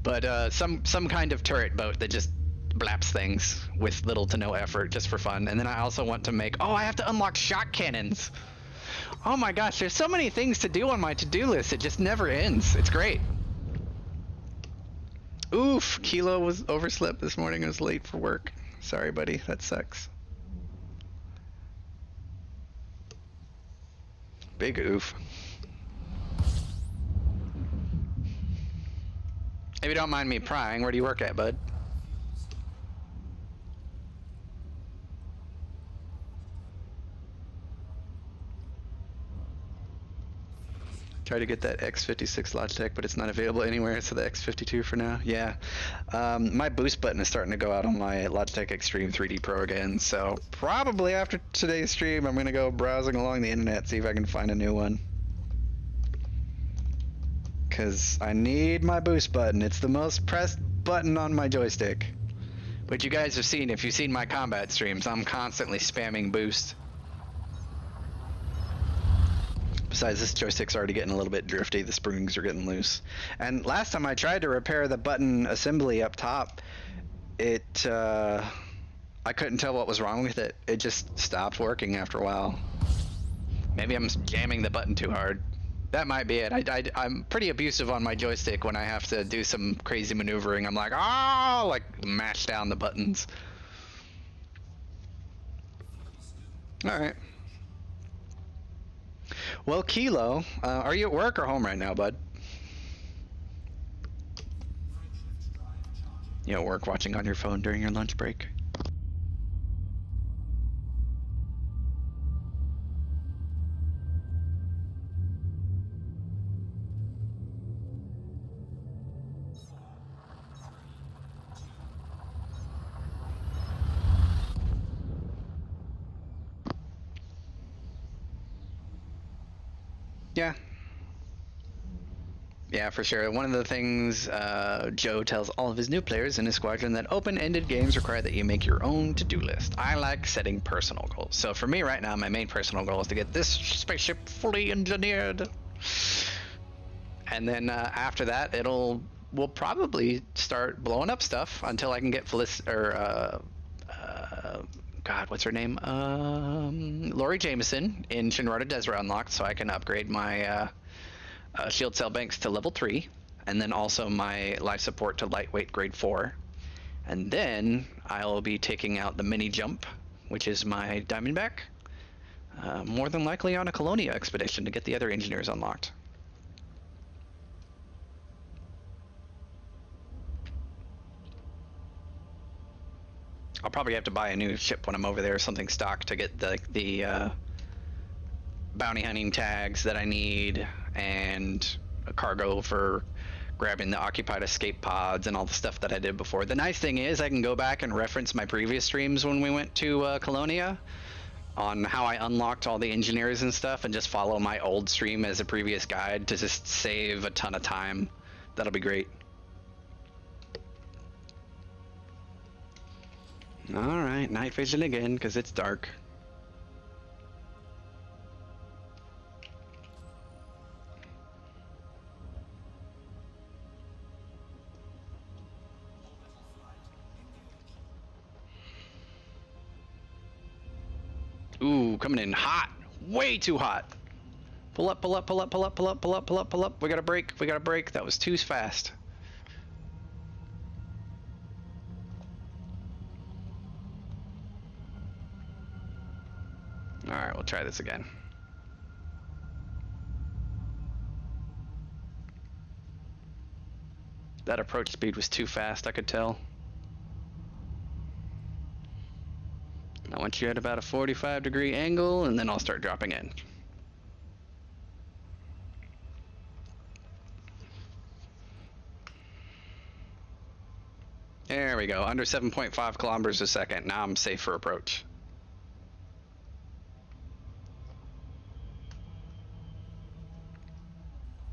But some kind of turret boat that just blaps things with little to no effort just for fun. And then I also want to make... Oh, I have to unlock shock cannons! Oh my gosh, there's so many things to do on my to-do list, it just never ends. It's great. Oof, Kilo was overslept this morning and was late for work. Sorry, buddy, that sucks. Big oof. If you don't mind me prying, where do you work at, bud? Try to get that X56 Logitech, but it's not available anywhere, so the X52 for now. Yeah. My boost button is starting to go out on my Logitech Extreme 3D Pro again, so probably after today's stream, I'm going to go browsing along the internet, see if I can find a new one. Because I need my boost button. It's the most pressed button on my joystick. Which you guys have seen if you've seen my combat streams. I'm constantly spamming boost. Besides, this joystick's already getting a little bit drifty. The springs are getting loose. And last time I tried to repair the button assembly up top, I couldn't tell what was wrong with it. It just stopped working after a while. Maybe I'm jamming the button too hard. That might be it. I'm pretty abusive on my joystick when I have to do some crazy maneuvering. I'm like, oh, like mash down the buttons. All right. Well, Kilo, are you at work or home right now, bud? You at work watching on your phone during your lunch break? Yeah. Yeah, for sure. One of the things Joe tells all of his new players in his squadron that open-ended games require that you make your own to-do list. I like setting personal goals. So for me right now, my main personal goal is to get this spaceship fully engineered. And then after that, we'll probably start blowing up stuff until I can get God, what's her name? Lori Jameson in Shinrarta Desra unlocked, so I can upgrade my shield cell banks to level 3, and then also my life support to lightweight grade 4. And then I'll be taking out the mini jump, which is my Diamondback, more than likely on a Colonia expedition to get the other engineers unlocked. I'll probably have to buy a new ship when I'm over there, something stock, to get the bounty hunting tags that I need, and a cargo for grabbing the occupied escape pods and all the stuff that I did before. The nice thing is I can go back and reference my previous streams when we went to Colonia on how I unlocked all the engineers and stuff, and just follow my old stream as a previous guide to just save a ton of time. That'll be great. Alright, night vision again, because it's dark. Ooh, coming in hot. Way too hot. Pull up, pull up, pull up, pull up, pull up, pull up, pull up, pull up. We gotta break, we gotta break. That was too fast. Alright, we'll try this again. That approach speed was too fast, I could tell. I want you at about a 45-degree angle, and then I'll start dropping in. There we go, under 7.5 kilometers a second. Now I'm safe for approach.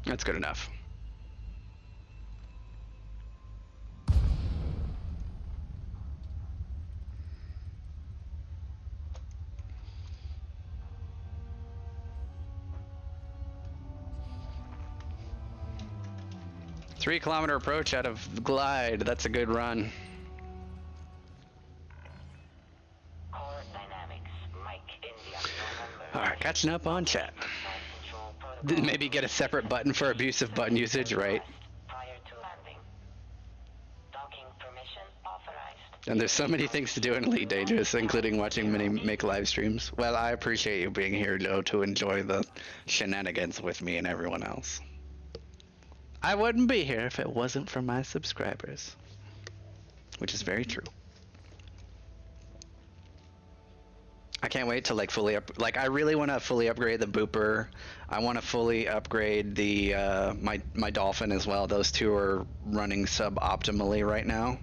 That's good enough. Three-kilometer approach out of glide. That's a good run. Core dynamics, Mike, India, November. All right, catching up on chat. Maybe get a separate button for abusive button usage, right? Prior to landing. Docking permission authorized. And there's so many things to do in Elite Dangerous, including watching many make live streams. Well, I appreciate you being here, Joe, to enjoy the shenanigans with me and everyone else. I wouldn't be here if it wasn't for my subscribers, which is very true. I can't wait to like fully I really want to fully upgrade the Booper. I want to fully upgrade the my Dolphin as well. Those two are running suboptimally right now.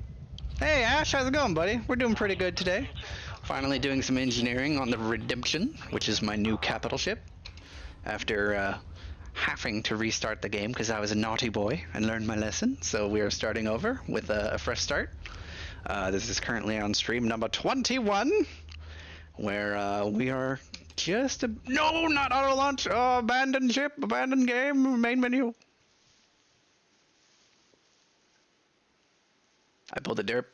Hey Ash, how's it going, buddy? We're doing pretty good today. Finally doing some engineering on the Redemption, which is my new capital ship. After having to restart the game because I was a naughty boy and learned my lesson. So we are starting over with a fresh start. This is currently on stream number 21, where we are just no, not auto launch. Oh, abandoned ship, abandoned game, main menu. I pulled the derp.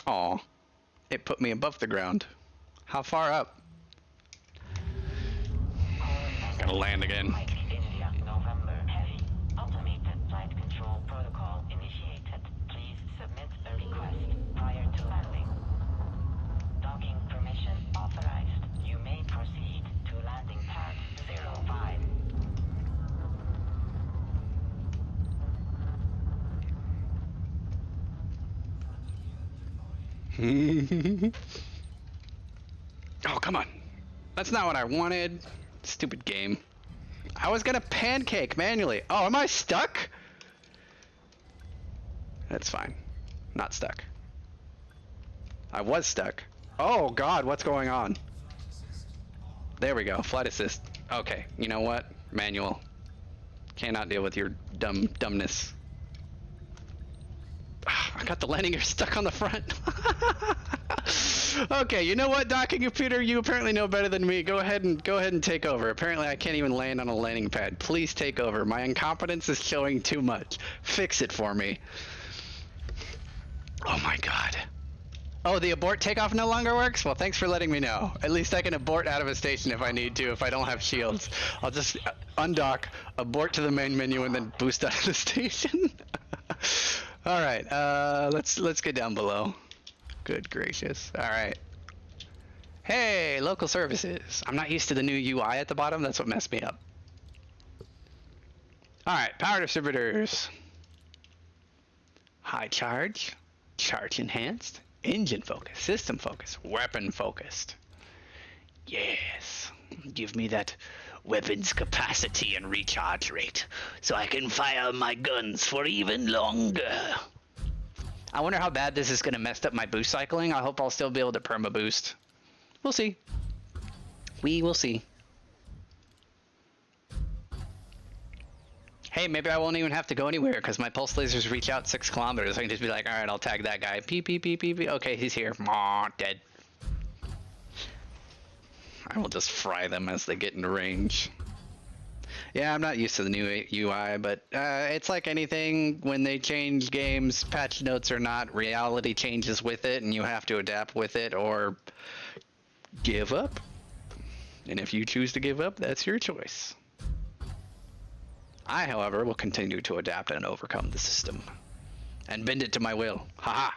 Aw, it put me above the ground. How far up? Gotta land again. India, November, heavy. Automated flight control protocol initiated. Please submit a request prior to landing. Docking permission authorized. You may proceed to landing pad 05. Oh, come on. That's not what I wanted. Stupid game. I was gonna pancake manually. Oh, am I stuck? That's fine. Not stuck. I was stuck. Oh god, what's going on? There we go. Flight assist. Okay, you know what? Manual. Cannot deal with your dumbness. I got the landing gear stuck on the front. Okay, you know what, docking computer? You apparently know better than me. Go ahead and take over. Apparently, I can't even land on a landing pad. Please take over. My incompetence is showing too much. Fix it for me. Oh my god. Oh, the abort takeoff no longer works? Well, thanks for letting me know. At least I can abort out of a station if I need to, if I don't have shields. I'll just undock, abort to the main menu, and then boost out of the station. All right, let's get down below. Good gracious. All right. Hey, local services. I'm not used to the new UI at the bottom. That's what messed me up. All right, power distributors. High charge, charge enhanced, engine focus, system focus, weapon focused. Yes, give me that weapons capacity and recharge rate so I can fire my guns for even longer. I wonder how bad this is going to mess up my boost cycling. I hope I'll still be able to perma boost. We'll see. We will see. Hey, maybe I won't even have to go anywhere because my pulse lasers reach out 6 kilometers. I can just be like, all right, I'll tag that guy. Beep, beep, beep, beep, beep. Okay, he's here. Dead. I will just fry them as they get into range. Yeah, I'm not used to the new UI, but it's like anything. When they change games, patch notes or not, reality changes with it, and you have to adapt with it or give up. And if you choose to give up, that's your choice. I, however, will continue to adapt and overcome the system. And bend it to my will. Haha!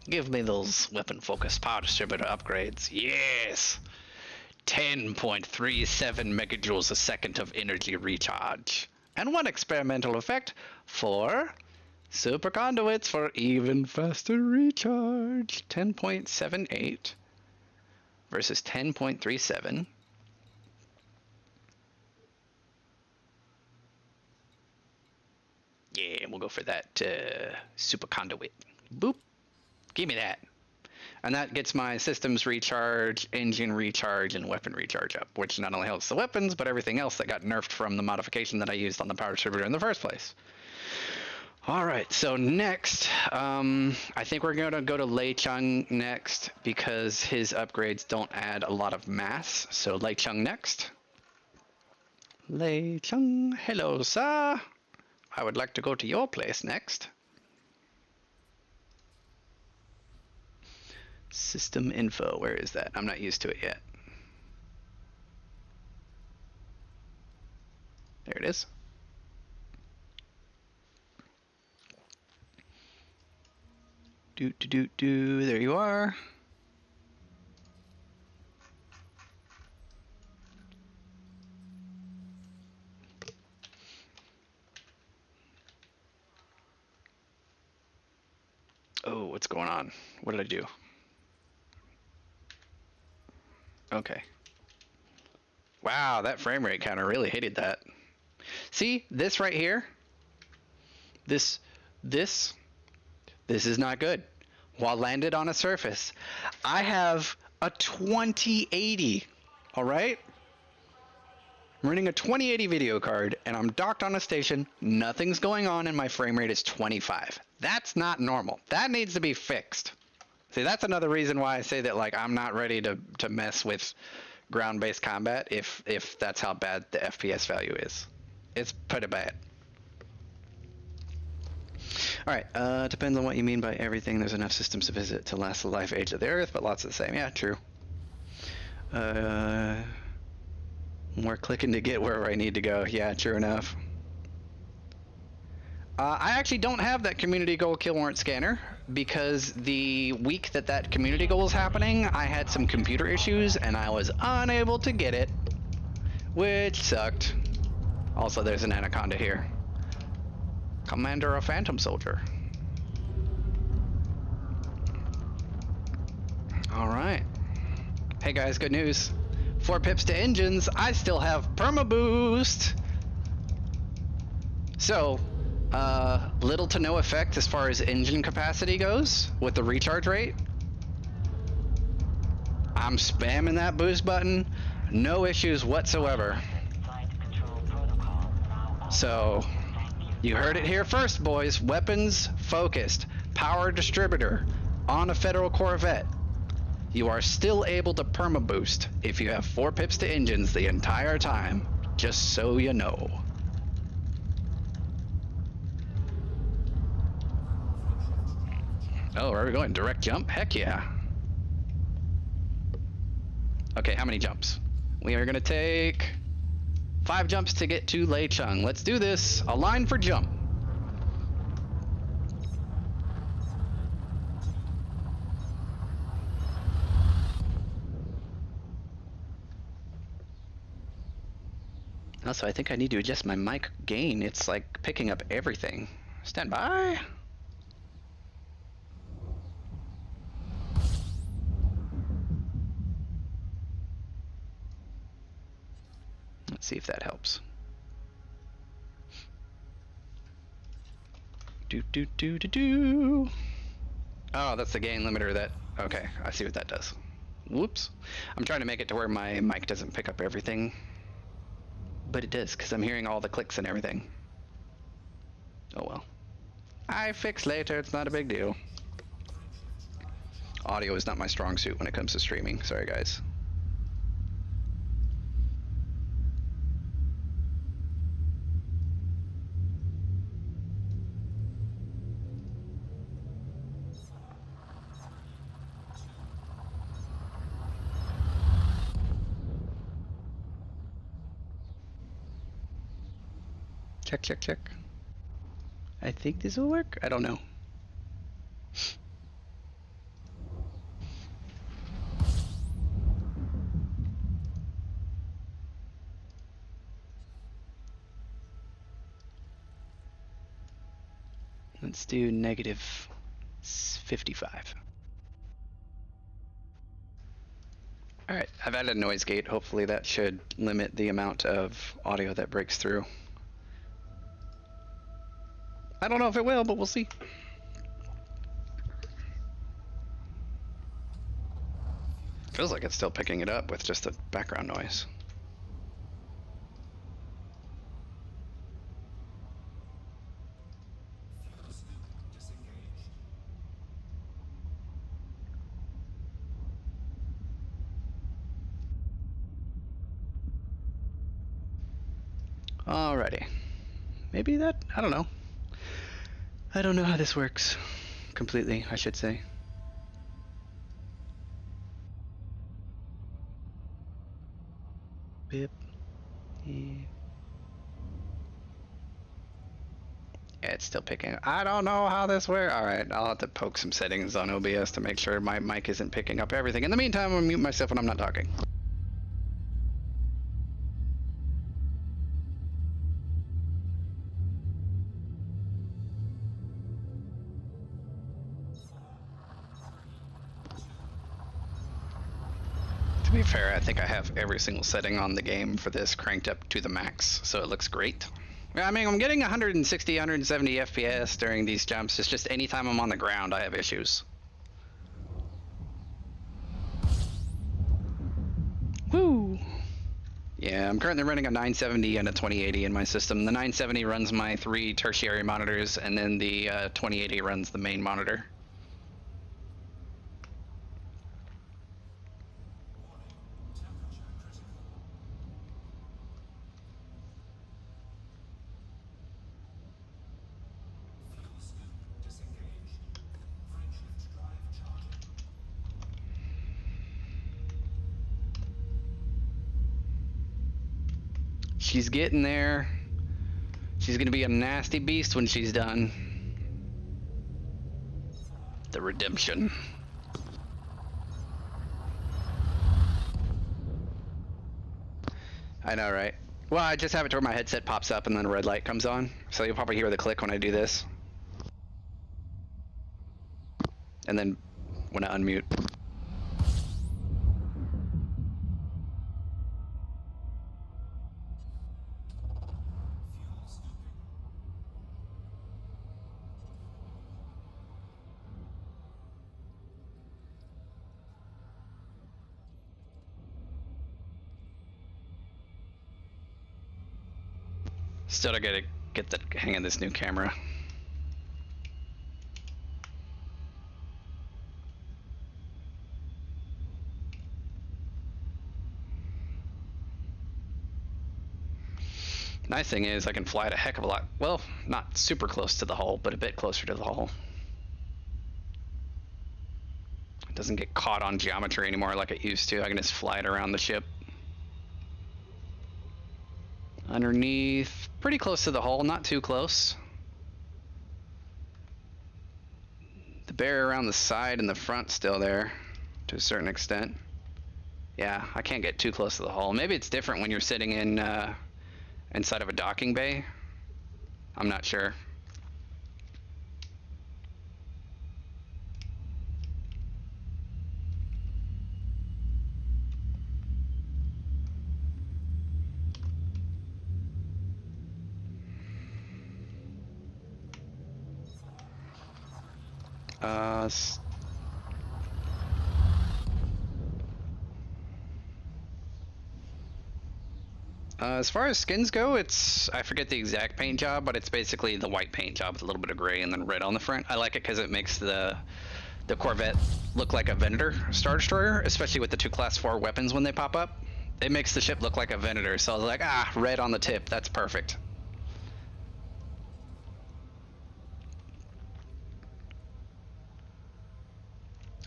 Give me those weapon-focused power distributor upgrades. Yes! 10.37 megajoules a second of energy recharge. And one experimental effect for super conduits for even faster recharge. 10.78 versus 10.37. Yeah, we'll go for that super conduit. Boop. Give me that. And that gets my systems recharge, engine recharge, and weapon recharge up, which not only helps the weapons, but everything else that got nerfed from the modification that I used on the power distributor in the first place. All right, so next, I think we're going to go to Lei Chung next because his upgrades don't add a lot of mass. So Lei Chung next. Lei Chung, hello, sir. I would like to go to your place next. System info, where is that? I'm not used to it yet. There it is. There you are. what's going on. What did I do? Okay. Wow, that frame rate counter really hated that. See, this right here? This is not good. While landed on a surface, I have a 2080, all right? I'm running a 2080 video card, and I'm docked on a station, nothing's going on, and my frame rate is 25. That's not normal. That needs to be fixed. See, that's another reason why I say that, like, I'm not ready to mess with ground-based combat if that's how bad the FPS value is. It's pretty bad. Alright, depends on what you mean by everything. There's enough systems to visit to last the life age of the Earth, but lots of the same. Yeah, true. More clicking to get where I need to go. Yeah, true enough. I actually don't have that community goal kill warrant scanner because the week that community goal was happening, I had some computer issues and I was unable to get it, which sucked. Also, there's an anaconda here. Commander, a phantom soldier. All right. Hey guys, good news. 4 pips to engines. I still have perma boost. So, little to no effect as far as engine capacity goes with the recharge rate. I'm spamming that boost button. No issues whatsoever. So, you heard it here first, boys. Weapons focused. Power distributor on a Federal Corvette. You are still able to perma boost if you have 4 pips to engines the entire time. Just so you know. Oh, where are we going? Direct jump? Heck yeah. Okay, how many jumps? We are gonna take 5 jumps to get to Lei Chung. Let's do this. A line for jump. Also, I think I need to adjust my mic gain. It's like picking up everything. Stand by. Let's see if that helps. Do. Oh, that's the gain limiter that... Okay, I see what that does. Whoops. I'm trying to make it to where my mic doesn't pick up everything. But it does, because I'm hearing all the clicks and everything. Oh well. I fix later, it's not a big deal. Audio is not my strong suit when it comes to streaming. Sorry, guys. Check. I think this will work. I don't know. Let's do negative 55. Alright, I've added a noise gate. Hopefully that should limit the amount of audio that breaks through. I don't know if it will, but we'll see. Feels like it's still picking it up with just the background noise. Alrighty. Maybe that, I don't know. I don't know how this works completely, I should say. Bip. Yeah, it's still picking. I don't know how this works. Alright, I'll have to poke some settings on OBS to make sure my mic isn't picking up everything. In the meantime, I'm gonna mute myself when I'm not talking. be fair, I think I have every single setting on the game for this cranked up to the max, so it looks great. I mean, I'm getting 160, 170 FPS during these jumps. It's just anytime I'm on the ground, I have issues. Woo! Yeah, I'm currently running a 970 and a 2080 in my system. The 970 runs my 3 tertiary monitors, and then the 2080 runs the main monitor. She's getting there. She's gonna be a nasty beast when she's done. The redemption. I know, right? Well, I just have it to where my headset pops up and then a red light comes on. So you'll probably hear the click when I do this. And then when I unmute. Still gotta get the hang of this new camera. Nice thing is I can fly it a heck of a lot. Well, not super close to the hull, but a bit closer to the hull. It doesn't get caught on geometry anymore like it used to. I can just fly it around the ship. Underneath, pretty close to the hull, not too close. The barrier around the side and the front still there to a certain extent. Yeah, I can't get too close to the hull. Maybe it's different when you're sitting in inside of a docking bay. I'm not sure. As far as skins go, I forget the exact paint job, but it's basically the white paint job with a little bit of gray and then red on the front. I like it because it makes the Corvette look like a Venator Star Destroyer, especially with the 2 Class 4 weapons when they pop up. It makes the ship look like a Venator, so I was like, red on the tip, that's perfect.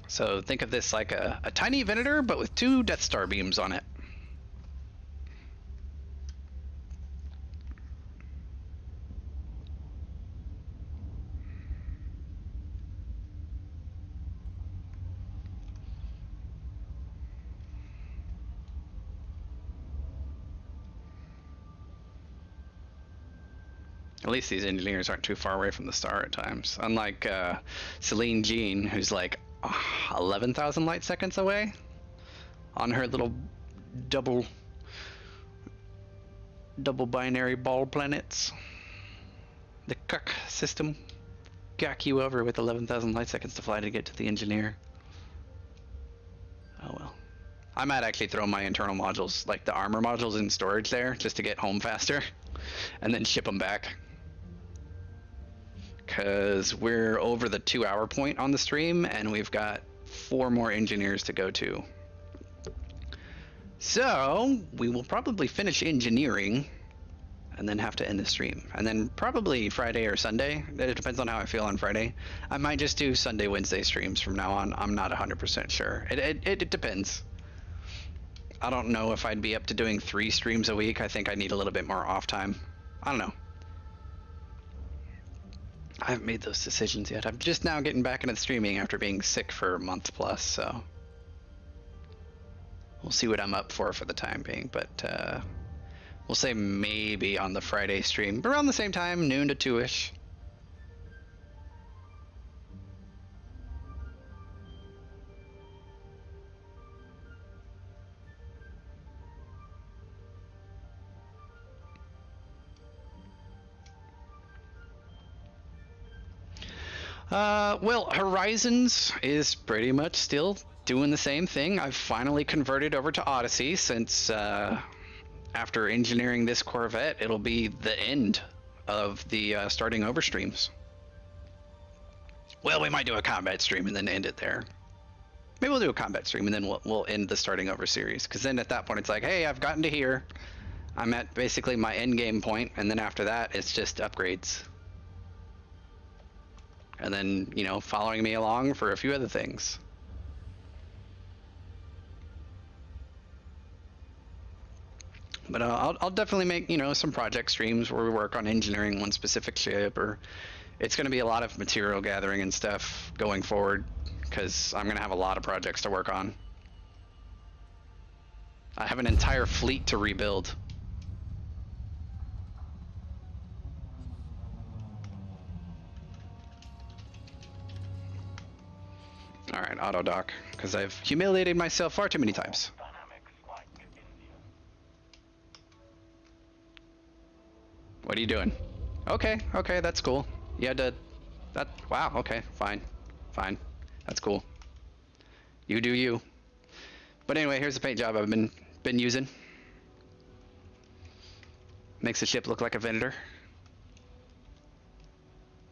So think of this like a tiny Venator, but with 2 Death Star beams on it. At least these engineers aren't too far away from the star at times. Unlike Celine Jean, who's like 11,000 light seconds away on her little double binary ball planets. The Cuck system got you over with 11,000 light seconds to fly to get to the engineer. Oh well. I might actually throw my internal modules, like the armor modules, in storage there just to get home faster and then ship them back. Because we're over the 2-hour point on the stream and we've got 4 more engineers to go to. So we will probably finish engineering and then have to end the stream. And then probably Friday or Sunday. It depends on how I feel on Friday. I might just do Sunday, Wednesday streams from now on. I'm not 100% sure. It depends. I don't know if I'd be up to doing 3 streams a week. I think I need a little bit more off time. I don't know. I haven't made those decisions yet. I'm just now getting back into streaming after being sick for a month plus, so we'll see what I'm up for the time being. But we'll say maybe on the Friday stream, around the same time, noon to 2-ish. Well, Horizons is pretty much still doing the same thing. I've finally converted over to Odyssey since, after engineering this Corvette, it'll be the end of the starting over streams. Well, we might do a combat stream and then end it there. Maybe we'll do a combat stream and then we'll end the starting over series. Because then at that point it's like, hey, I've gotten to here. I'm at basically my end game point, and then after that it's just upgrades. And then, you know, following me along for a few other things. But I'll definitely make, you know, some project streams where we work on engineering one specific ship, or it's going to be a lot of material gathering and stuff going forward, because I'm going to have a lot of projects to work on. I have an entire fleet to rebuild. Alright, auto dock, because I've humiliated myself far too many times. What are you doing? Okay, okay, that's cool. You had to... Wow, okay, fine. Fine. That's cool. You do you. But anyway, here's the paint job I've been using. Makes the ship look like a Venator.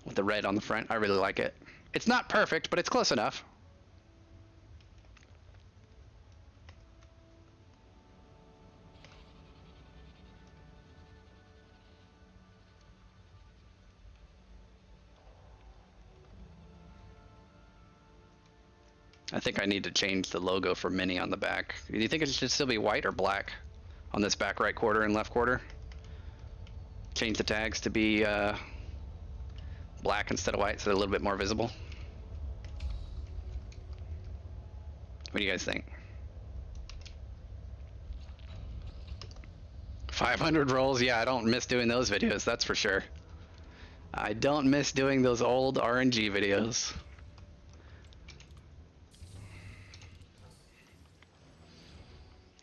With the red on the front. I really like it. It's not perfect, but it's close enough. I think I need to change the logo for Mini on the back. Do you think it should still be white or black on this back right quarter and left quarter? Change the tags to be black instead of white so they're a little bit more visible. What do you guys think? 500 rolls? Yeah, I don't miss doing those videos, that's for sure. I don't miss doing those old RNG videos.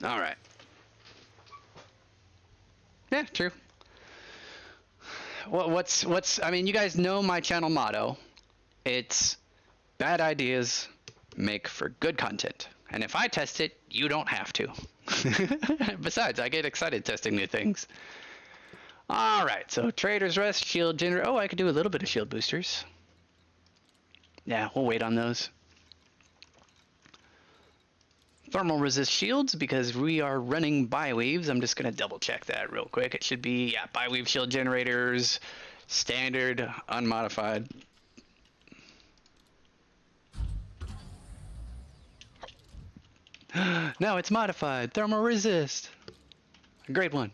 All right. Yeah, true. I mean, you guys know my channel motto. It's bad ideas make for good content. And if I test it, you don't have to. Besides, I get excited testing new things. All right, so Trader's Rest, shield generator. Oh, I could do a little bit of shield boosters. Yeah, we'll wait on those. Thermal resist shields, because we are running bi-weaves. I'm just going to double check that real quick. It should be, yeah, bi-weave shield generators, standard, unmodified. No, it's modified. Thermal resist. A great one.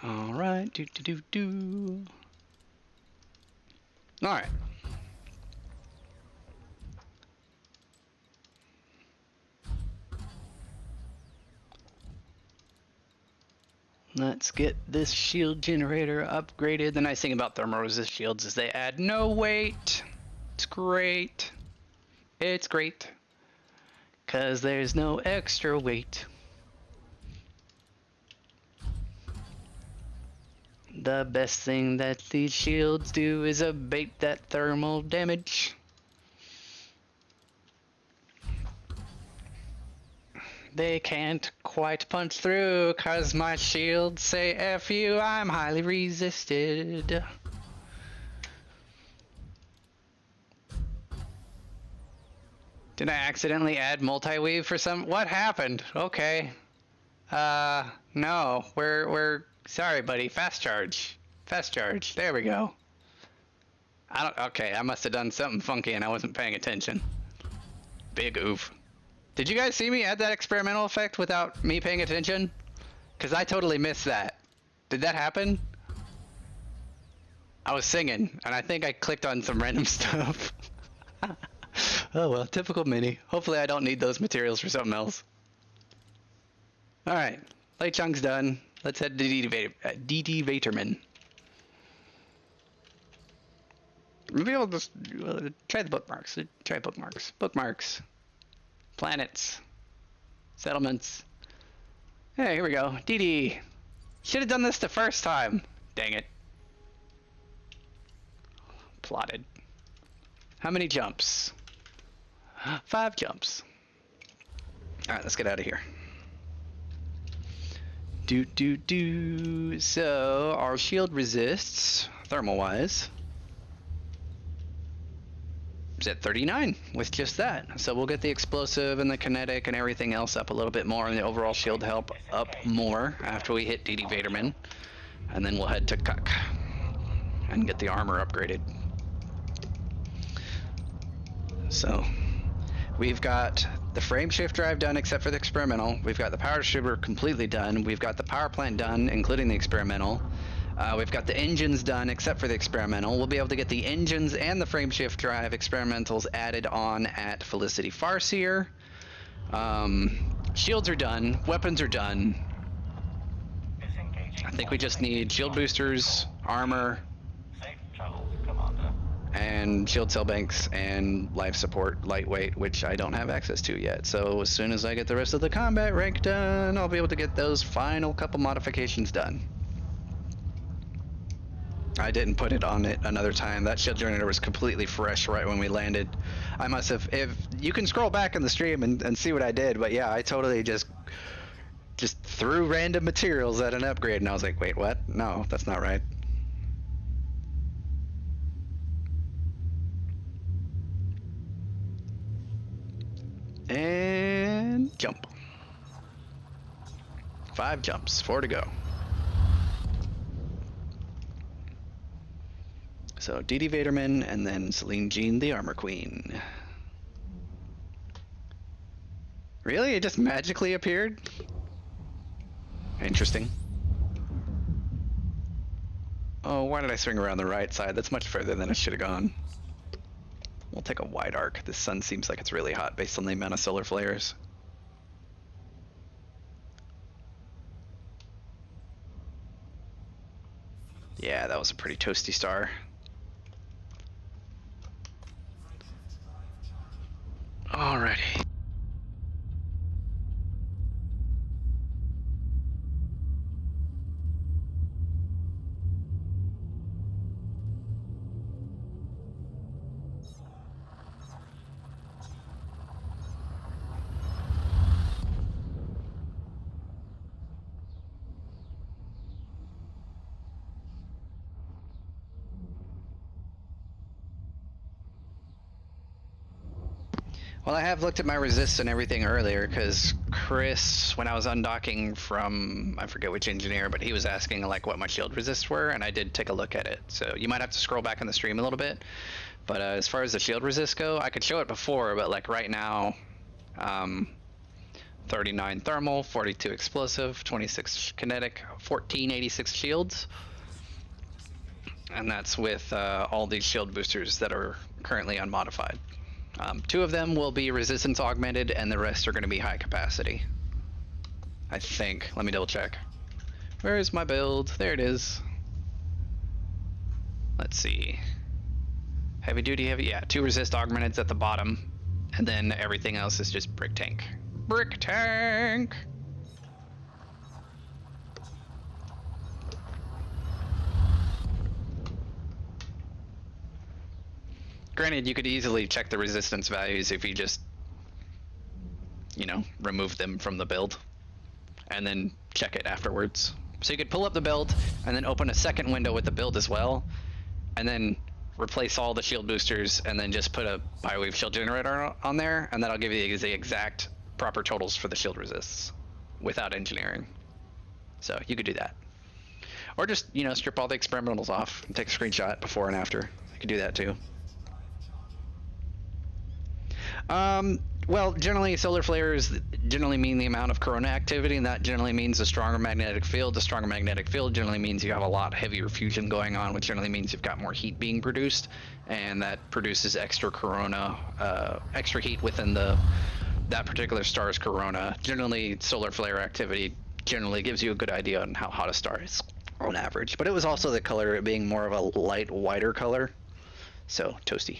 All right. All right. Let's get this shield generator upgraded. The nice thing about thermal resist shields is they add no weight. It's great. It's great. Because there's no extra weight. The best thing that these shields do is abate that thermal damage. They can't quite punch through, cause my shields say F you, I'm highly resisted. Did I accidentally add multi-weave for some? What happened? Okay. No, we're sorry, buddy. Fast charge. Fast charge. There we go. Okay, I must have done something funky and I wasn't paying attention. Big oof. Did you guys see me add that experimental effect without me paying attention? Because I totally missed that. Did that happen? I was singing, and I think I clicked on some random stuff. Oh well, typical Mini. Hopefully I don't need those materials for something else. Alright, Late Chung's done. Let's head to DD Vaterman. Maybe I'll just try the bookmarks. Try bookmarks. Bookmarks. Planets. Settlements. Hey, here we go. DD. Should have done this the first time. Dang it. plotted. How many jumps? 5 jumps. Alright, let's get out of here. So, our shield resists, thermal-wise, is at 39 with just that. So we'll get the explosive and the kinetic and everything else up a little bit more, and the overall shield help up more after we hit DD Vaderman. And then we'll head to Cuck and get the armor upgraded. So we've got the frame shift drive done except for the experimental. We've got the power distributor completely done. We've got the power plant done, including the experimental. We've got the engines done except for the experimental. We'll be able to get the engines and the frame shift drive experimentals added on at Felicity Farseer. Shields are done. Weapons are done. I think we just need shield boosters, armor, and shield cell banks and life support lightweight, which I don't have access to yet. So as soon as I get the rest of the combat rank done, I'll be able to get those final couple modifications done. I didn't put it on it another time. That shield generator was completely fresh right when we landed. I must have, if you can scroll back in the stream and see what I did, but yeah, I totally just threw random materials at an upgrade, and I was like, wait, what? No, that's not right. And jump. 5 jumps, 4 to go. So DD Vaderman and then Celine Jean, the Armor Queen. Really? It just magically appeared? Interesting. Oh, why did I swing around the right side? That's much further than it should have gone. We'll take a wide arc. This sun seems like it's really hot based on the amount of solar flares. Yeah, that was a pretty toasty star. Alrighty. Well, I have looked at my resists and everything earlier, because Chris, when I was undocking from, I forget which engineer, but he was asking like what my shield resists were, and I did take a look at it. So you might have to scroll back in the stream a little bit. But as far as the shield resists go, I could show it before, but like right now, 39 thermal, 42 explosive, 26 kinetic, 1486 shields. And that's with all these shield boosters that are currently unmodified. 2 of them will be resistance augmented, and the rest are going to be high capacity. I think. Let me double check. Where is my build? There it is. Let's see. Heavy duty, heavy. Yeah, 2 resist augmenteds at the bottom, and then everything else is just brick tank. Brick tank! Granted, you could easily check the resistance values if you just, you know, remove them from the build and then check it afterwards. So you could pull up the build and then open a second window with the build as well, and then replace all the shield boosters and then just put a biowave shield generator on there, and that'll give you the exact proper totals for the shield resists without engineering. So you could do that. Or just, you know, strip all the experimentals off and take a screenshot before and after. You could do that too. Well, generally solar flares generally mean the amount of corona activity, and that generally means a stronger magnetic field. A stronger magnetic field generally means you have a lot heavier fusion going on, which generally means you've got more heat being produced, and that produces extra corona, extra heat within that particular star's corona. Generally, solar flare activity generally gives you a good idea on how hot a star is on average, but it was also the color, it being more of a light, whiter color, so toasty.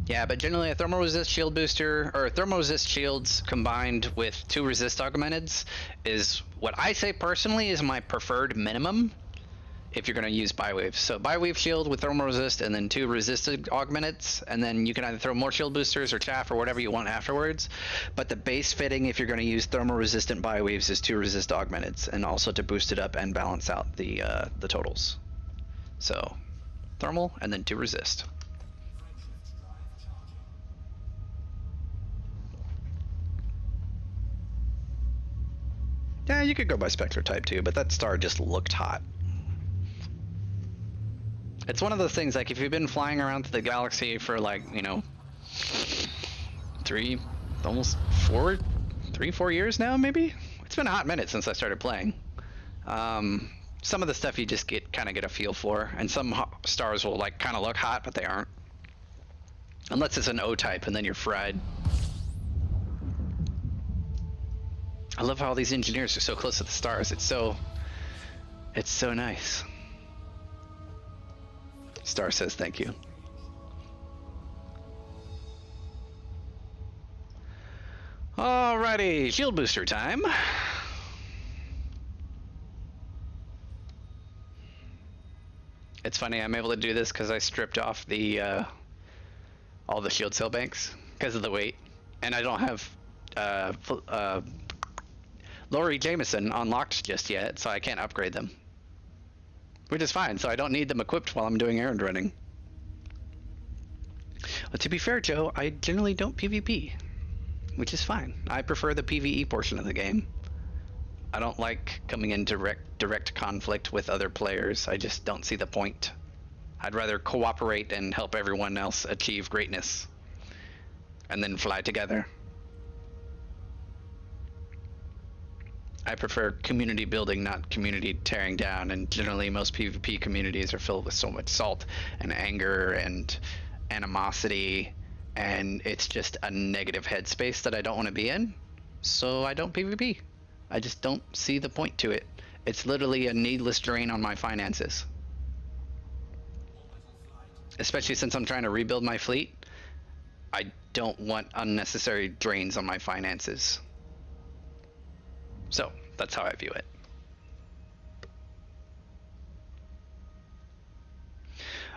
Yeah, but generally a thermal resist shield booster, or thermal resist shields combined with 2 resist augmenteds is what I say personally is my preferred minimum. if you're going to use Biweave. So Biweave shield with thermal resist and then 2 resisted augments, and then you can either throw more shield boosters or chaff or whatever you want afterwards. But the base fitting, if you're going to use thermal resistant Biweaves, is 2 resist augments, and also to boost it up and balance out the totals. So thermal and then 2 resist. Yeah, you could go by Spectre type too, but that star just looked hot. It's one of those things, like, if you've been flying around the galaxy for, like, you know, 3, 4 years now, maybe? It's been a hot minute since I started playing. Some of the stuff you just kind of get a feel for, and some stars will, like, kind of look hot, but they aren't. Unless it's an O-type, and then you're fried. I love how all these engineers are so close to the stars. It's so nice. Star says thank you. Alrighty, shield booster time. It's funny, I'm able to do this because I stripped off the all the shield cell banks because of the weight, and I don't have Laurie Jameson unlocked just yet, so I can't upgrade them. Which is fine, so I don't need them equipped while I'm doing errand running. But to be fair, Joe, I generally don't PvP, which is fine. I prefer the PvE portion of the game. I don't like coming in direct conflict with other players. I just don't see the point. I'd rather cooperate and help everyone else achieve greatness, and then fly together. I prefer community building, not community tearing down, and generally most PvP communities are filled with so much salt and anger and animosity, and it's just a negative headspace that I don't want to be in, so I don't PvP. I just don't see the point to it. It's literally a needless drain on my finances. Especially since I'm trying to rebuild my fleet, I don't want unnecessary drains on my finances. So, that's how I view it.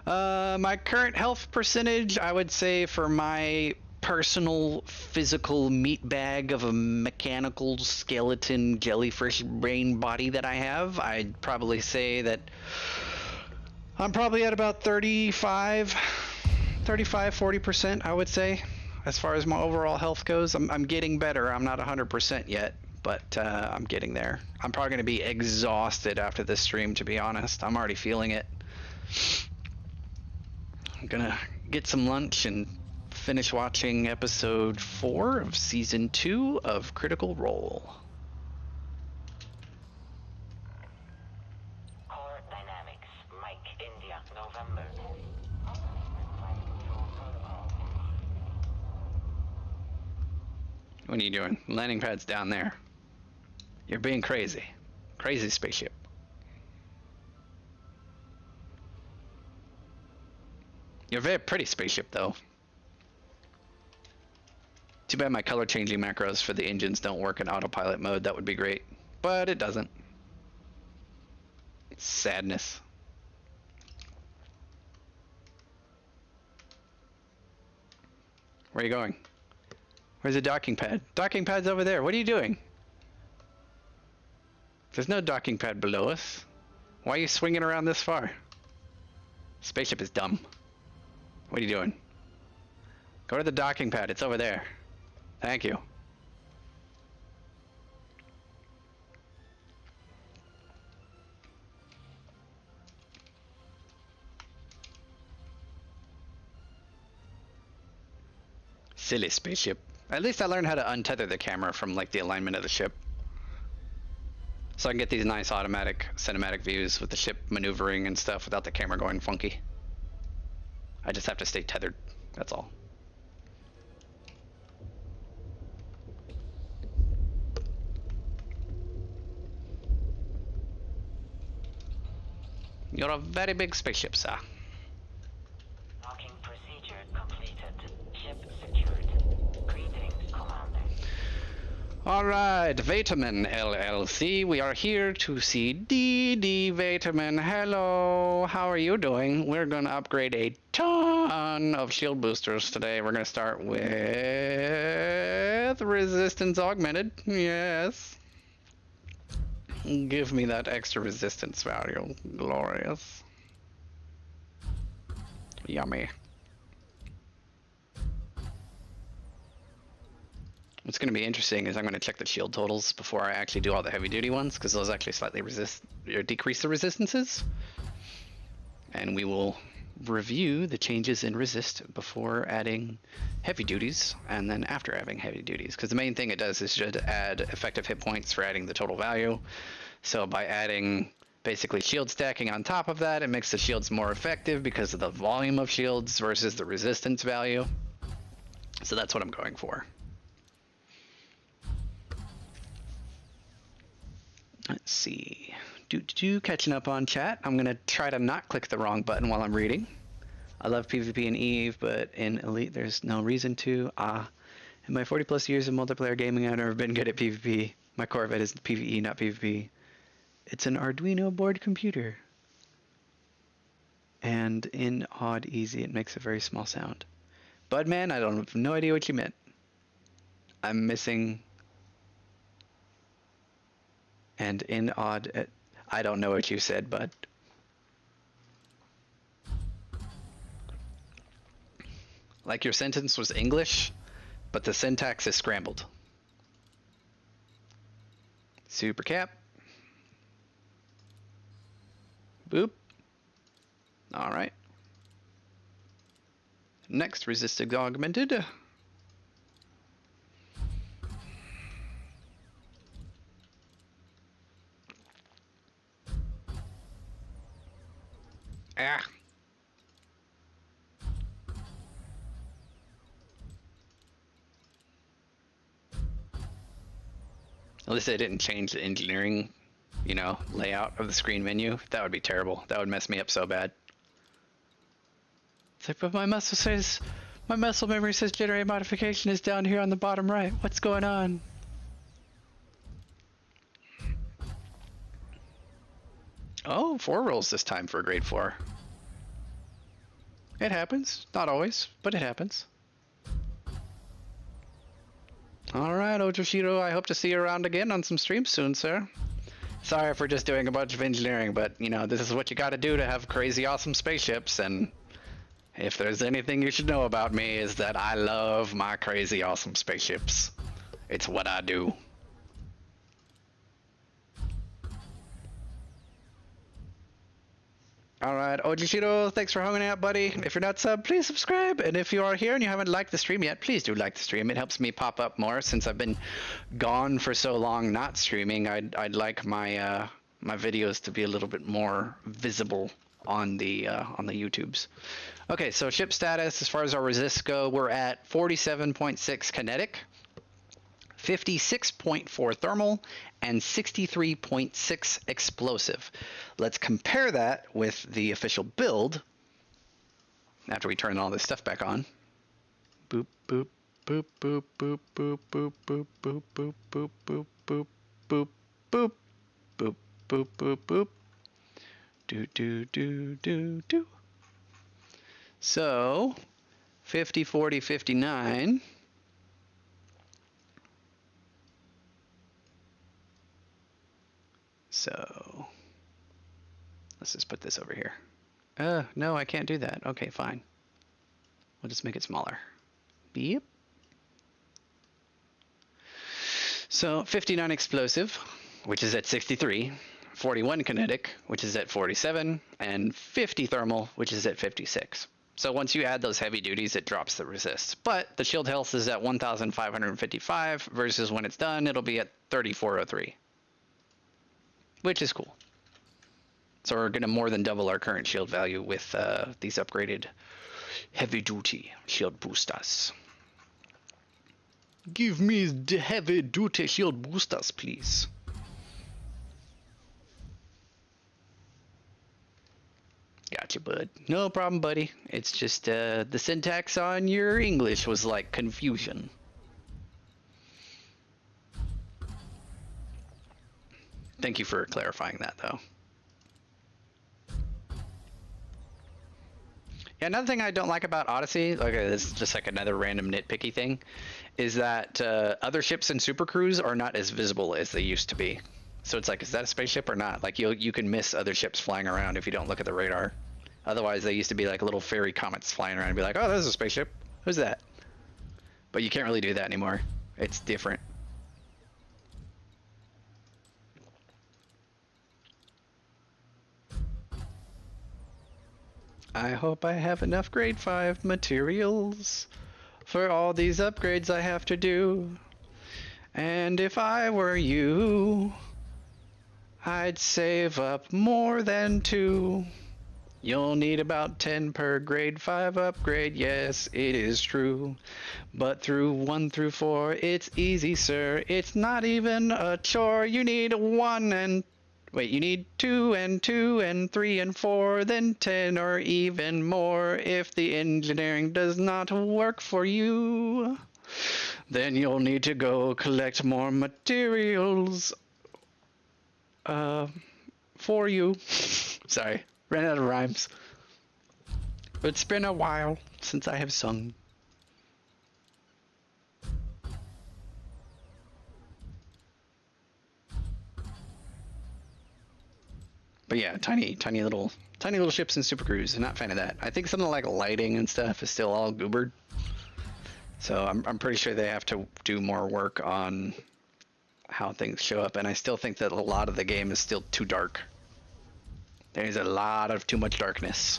My current health percentage, I would say, for my personal physical meat bag of a mechanical skeleton jellyfish brain body that I have, I'd probably say that I'm probably at about 40%, I would say, as far as my overall health goes. I'm getting better. I'm not 100% yet, but I'm getting there. I'm probably going to be exhausted after this stream, to be honest. I'm already feeling it. I'm going to get some lunch and finish watching episode 4 of season 2 of Critical Role. Core Dynamics, Mike, India, November. What are you doing? Landing pad's down there. You're being crazy. Crazy spaceship. You're a very pretty spaceship, though. Too bad my color changing macros for the engines don't work in autopilot mode. That would be great. But it doesn't. Sadness. Where are you going? Where's the docking pad? Docking pad's over there. What are you doing? There's no docking pad below us. Why are you swinging around this far? Spaceship is dumb. What are you doing? Go to the docking pad. It's over there. Thank you. Silly spaceship. At least I learned how to untether the camera from, like, the alignment of the ship. So I can get these nice automatic cinematic views with the ship maneuvering and stuff without the camera going funky. I just have to stay tethered. That's all. You're a very big spaceship, sir. Docking procedure completed. Ship secured. Greetings, Commander. All right, Vitamin LLC. We are here to see DD Vitamin. Hello, how are you doing? We're going to upgrade a ton of shield boosters today. We're going to start with resistance augmented. Yes. Give me that extra resistance value. Glorious. Yummy. What's going to be interesting is I'm going to check the shield totals before I actually do all the heavy duty ones, because those actually slightly decrease the resistances. And we will review the changes in resist before adding heavy duties and then after adding heavy duties, because the main thing it does is just add effective hit points for adding the total value. So by adding basically shield stacking on top of that, it makes the shields more effective because of the volume of shields versus the resistance value. So that's what I'm going for. Let's see. Catching up on chat. I'm going to try to not click the wrong button while I'm reading. I love PvP in Eve, but in Elite there's no reason to. In my 40 plus years of multiplayer gaming, I've never been good at PvP. My Corvette is PvE, not PvP. It's an Arduino board computer. And in odd easy, it makes a very small sound. Budman, I don't have no idea what you meant. I'm missing... And in odd, I don't know what you said, bud. Like your sentence was English, but the syntax is scrambled. Super cap. Boop. All right. Next, resisted augmented. Ah. At least they didn't change the engineering, layout of the screen menu. That would be terrible. That would mess me up so bad. It's like, but my muscle memory says generate modification is down here on the bottom right. What's going on? Oh, 4 rolls this time for a grade 4. It happens. Not always, but it happens. Alright, Ojoshiro, I hope to see you around again on some streams soon, sir. Sorry for just doing a bunch of engineering, but, this is what you gotta do to have crazy awesome spaceships, and if there's anything you should know about me is that I love my crazy awesome spaceships. It's what I do. Alright, Ojishiro, thanks for hanging out, buddy. If you're not sub, please subscribe. And if you are here and you haven't liked the stream yet, please do like the stream. It helps me pop up more since I've been gone for so long not streaming. I'd like my my videos to be a little bit more visible on the YouTubes. Okay, so ship status, as far as our resists go, we're at 47.6 kinetic, 56.4 thermal, and 63.6 explosive. Let's compare that with the official build after we turn all this stuff back on. Boop, boop, boop, boop, boop, boop, boop, boop, boop, boop, boop, boop, boop, boop, boop, boop, boop, boop, boop. Do, do, do, do, do. So, 50, 40, 59. So, let's just put this over here. No, I can't do that. Okay, fine. We'll just make it smaller. Beep. So, 59 explosive, which is at 63. 41 kinetic, which is at 47. And 50 thermal, which is at 56. So once you add those heavy duties, it drops the resist. But the shield health is at 1,555 versus when it's done, it'll be at 3,403. Which is cool. So we're going to more than double our current shield value with these upgraded heavy-duty shield boosters. Give me the heavy-duty shield boosters, please. Gotcha, bud. No problem, buddy. It's just the syntax on your English was like confusion. Thank you for clarifying that, though. Yeah, another thing I don't like about Odyssey, like this is just like another random nitpicky thing, is that other ships and super crews are not as visible as they used to be. So it's like, is that a spaceship or not? Like you can miss other ships flying around if you don't look at the radar. Otherwise, they used to be like little fairy comets flying around and be like, oh, there's a spaceship. Who's that? But you can't really do that anymore. It's different. I hope I have enough grade 5 materials for all these upgrades I have to do. And if I were you, I'd save up more than 2. You'll need about 10 per grade 5 upgrade, yes, it is true. But through 1 through 4, it's easy, sir. It's not even a chore. You need 1 and... Wait, you need 2 and 2 and 3 and 4, then 10 or even more. If the engineering does not work for you, then you'll need to go collect more materials for you. Sorry, ran out of rhymes. It's been a while since I have sung. But yeah, tiny little ships and super crews. I'm not a fan of that. I think something like lighting and stuff is still all goobered. So I'm pretty sure they have to do more work on how things show up. And I still think that a lot of the game is still too dark. There's a lot of too much darkness.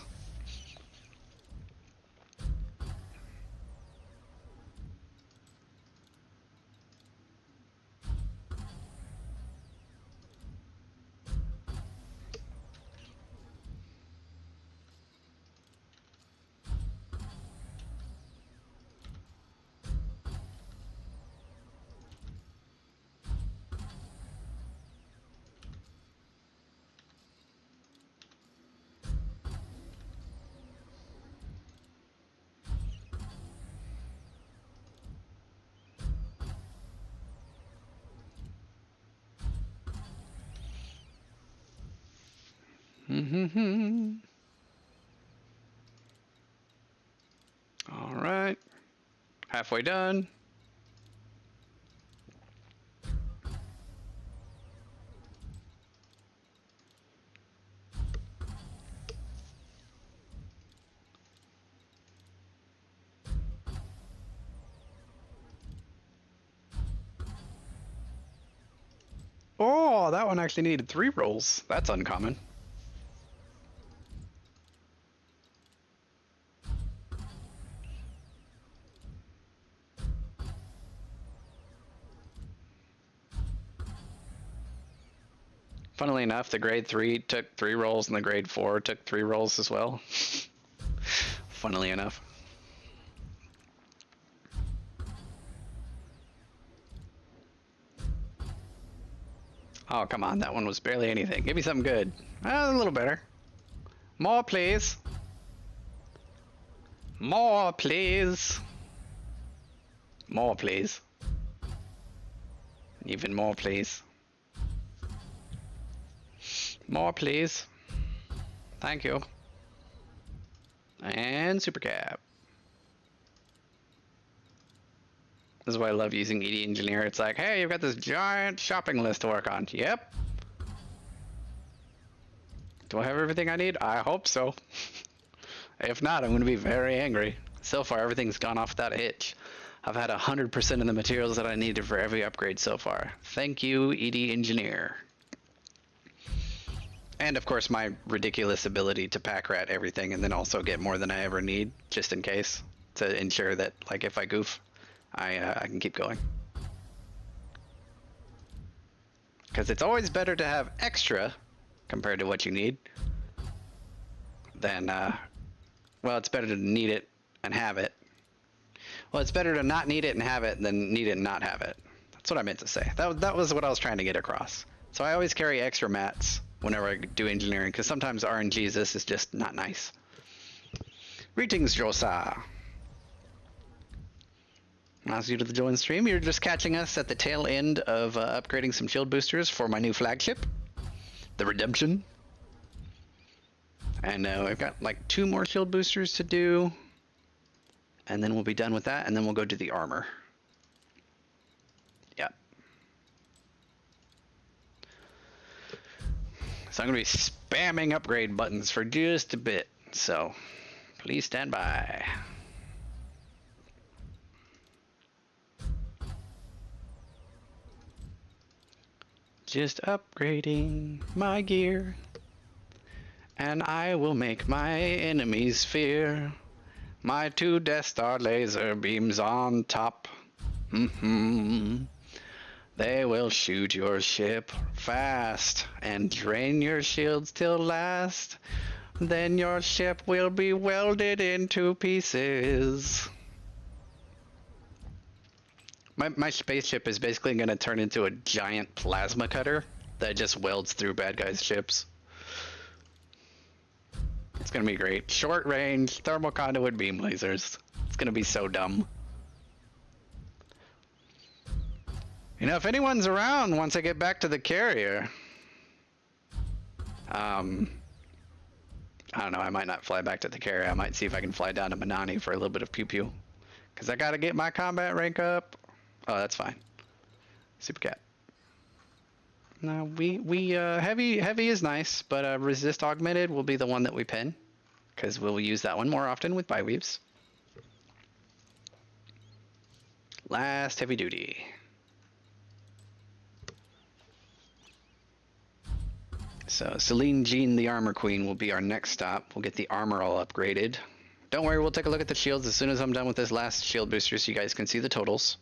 All right, halfway done. Oh, that one actually needed 3 rolls. That's uncommon. Funnily enough, the grade 3 took 3 rolls and the grade 4 took 3 rolls as well. Funnily enough. Oh, come on. That one was barely anything. Give me something good. A little better. More, please. More, please. More, please. Even more, please. More, please. Thank you. And super cap. This is why I love using ED Engineer. It's like, hey, you've got this giant shopping list to work on. Yep. Do I have everything I need? I hope so. If not, I'm going to be very angry. So far, everything's gone off without a hitch. I've had 100% of the materials that I needed for every upgrade so far. Thank you, ED Engineer. And of course, my ridiculous ability to pack rat everything and then also get more than I ever need, just in case, to ensure that, like, if I goof, I can keep going. Because it's always better to have extra compared to what you need than, well, it's better to need it and have it. Well, it's better to not need it and have it than need it and not have it. That's what I meant to say. That was what I was trying to get across. So I always carry extra mats whenever I do engineering, because sometimes RNG's this is just not nice. Greetings, Josa. As you to the join stream, you're just catching us at the tail end of upgrading some shield boosters for my new flagship, the Redemption. And we've got like 2 more shield boosters to do, and then we'll be done with that, and then we'll go to the armor. Yep. So I'm going to be spamming upgrade buttons for just a bit, so please stand by. Just upgrading my gear, and I will make my enemies fear. My 2 Death Star laser beams on top. They will shoot your ship fast and drain your shields till last. Then your ship will be welded into pieces. My spaceship is basically going to turn into a giant plasma cutter that just welds through bad guys' ships. It's going to be great. Short range, thermal conduit beam lasers. It's going to be so dumb. You know, if anyone's around once I get back to the carrier, I don't know, I might not fly back to the carrier. I might see if I can fly down to Manani for a little bit of pew-pew. Because I got to get my combat rank up. Oh, that's fine. Super Cat. No, heavy is nice, but resist augmented will be the one that we pin, because we'll use that one more often with biweaves. Last heavy duty. So Celine Jean, the Armor Queen, will be our next stop. We'll get the armor all upgraded. Don't worry, we'll take a look at the shields as soon as I'm done with this last shield booster, so you guys can see the totals.